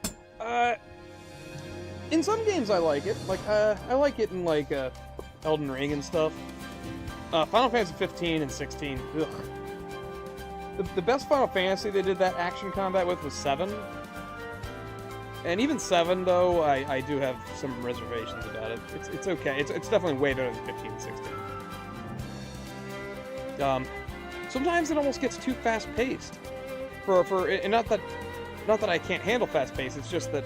In some games I like it. Like, I like it in, like, Elden Ring and stuff. Final Fantasy 15 and 16, ugh. The best Final Fantasy they did that action combat with was 7. And even 7, though, I do have some reservations about it. It's okay. It's definitely way better than 15 and 16. Sometimes it almost gets too fast-paced. And not that I can't handle fast-paced, it's just that,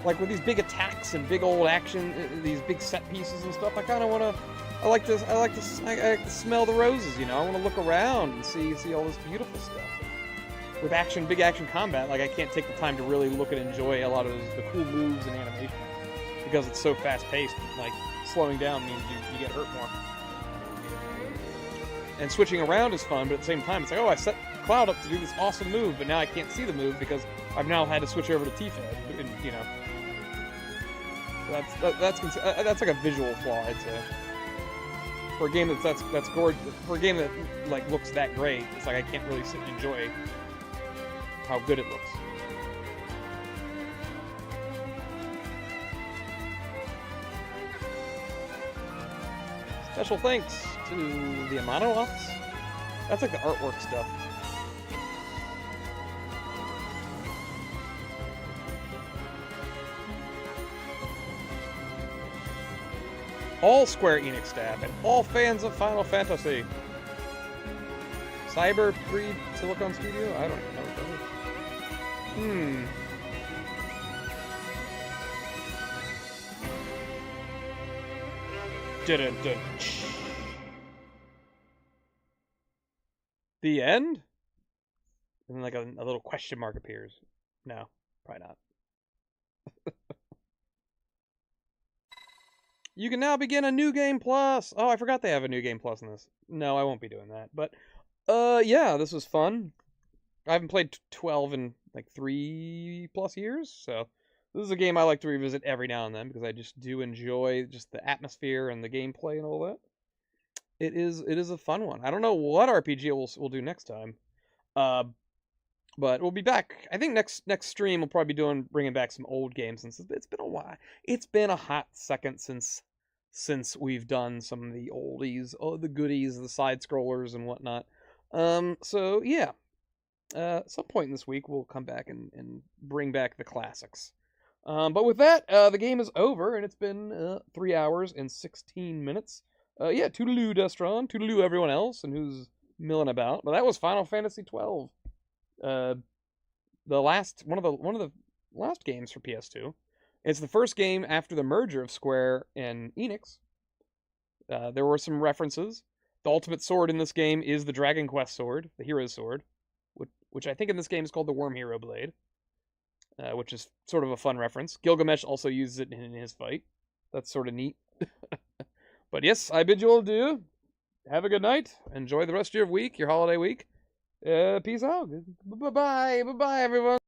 like, with these big attacks and big old action, these big set pieces and stuff, I kind of want to... I like to smell the roses, you know? I want to look around and see all this beautiful stuff. With big action combat, like, I can't take the time to really look and enjoy a lot of the cool moves and animation. Because it's so fast-paced, like, slowing down means you get hurt more. And switching around is fun, but at the same time, it's like, oh, I set Cloud up to do this awesome move, but now I can't see the move because I've now had to switch over to T-Fed, and, you know. That's like a visual flaw, I'd say. For a game that's gorgeous, for a game that like looks that great, it's like I can't really sit and enjoy how good it looks. Special thanks to the Amano-offs. That's like the artwork stuff. All Square Enix staff and all fans of Final Fantasy. Cyber 3 Silicon Studio? I don't even know what that is. The end? And then like a little question mark appears. No, probably not. You can now begin a New Game Plus. Oh, I forgot they have a New Game Plus in this. No, I won't be doing that. But, yeah, this was fun. I haven't played 12 in, like, 3+ years. So, this is a game I like to revisit every now and then because I just do enjoy just the atmosphere and the gameplay and all that. It is a fun one. I don't know what RPG we'll do next time. But we'll be back. I think next stream we'll probably be bringing back some old games since it's been a while. It's been a hot second since since we've done some of the oldies, the goodies, the side-scrollers and whatnot. So, yeah. At some point in this week, we'll come back and bring back the classics. But with that, the game is over, and it's been 3 hours and 16 minutes. Yeah, toodaloo, Destron. Toodaloo, everyone else, and who's milling about. But that was Final Fantasy XII. One of the last games for PS2. It's the first game after the merger of Square and Enix. There were some references. The ultimate sword in this game is the Dragon Quest sword, the Hero's sword, which I think in this game is called the Worm Hero Blade, which is sort of a fun reference. Gilgamesh also uses it in his fight. That's sort of neat. But yes, I bid you all adieu. Have a good night. Enjoy the rest of your week, your holiday week. Peace out. Bye-bye. Bye-bye, everyone.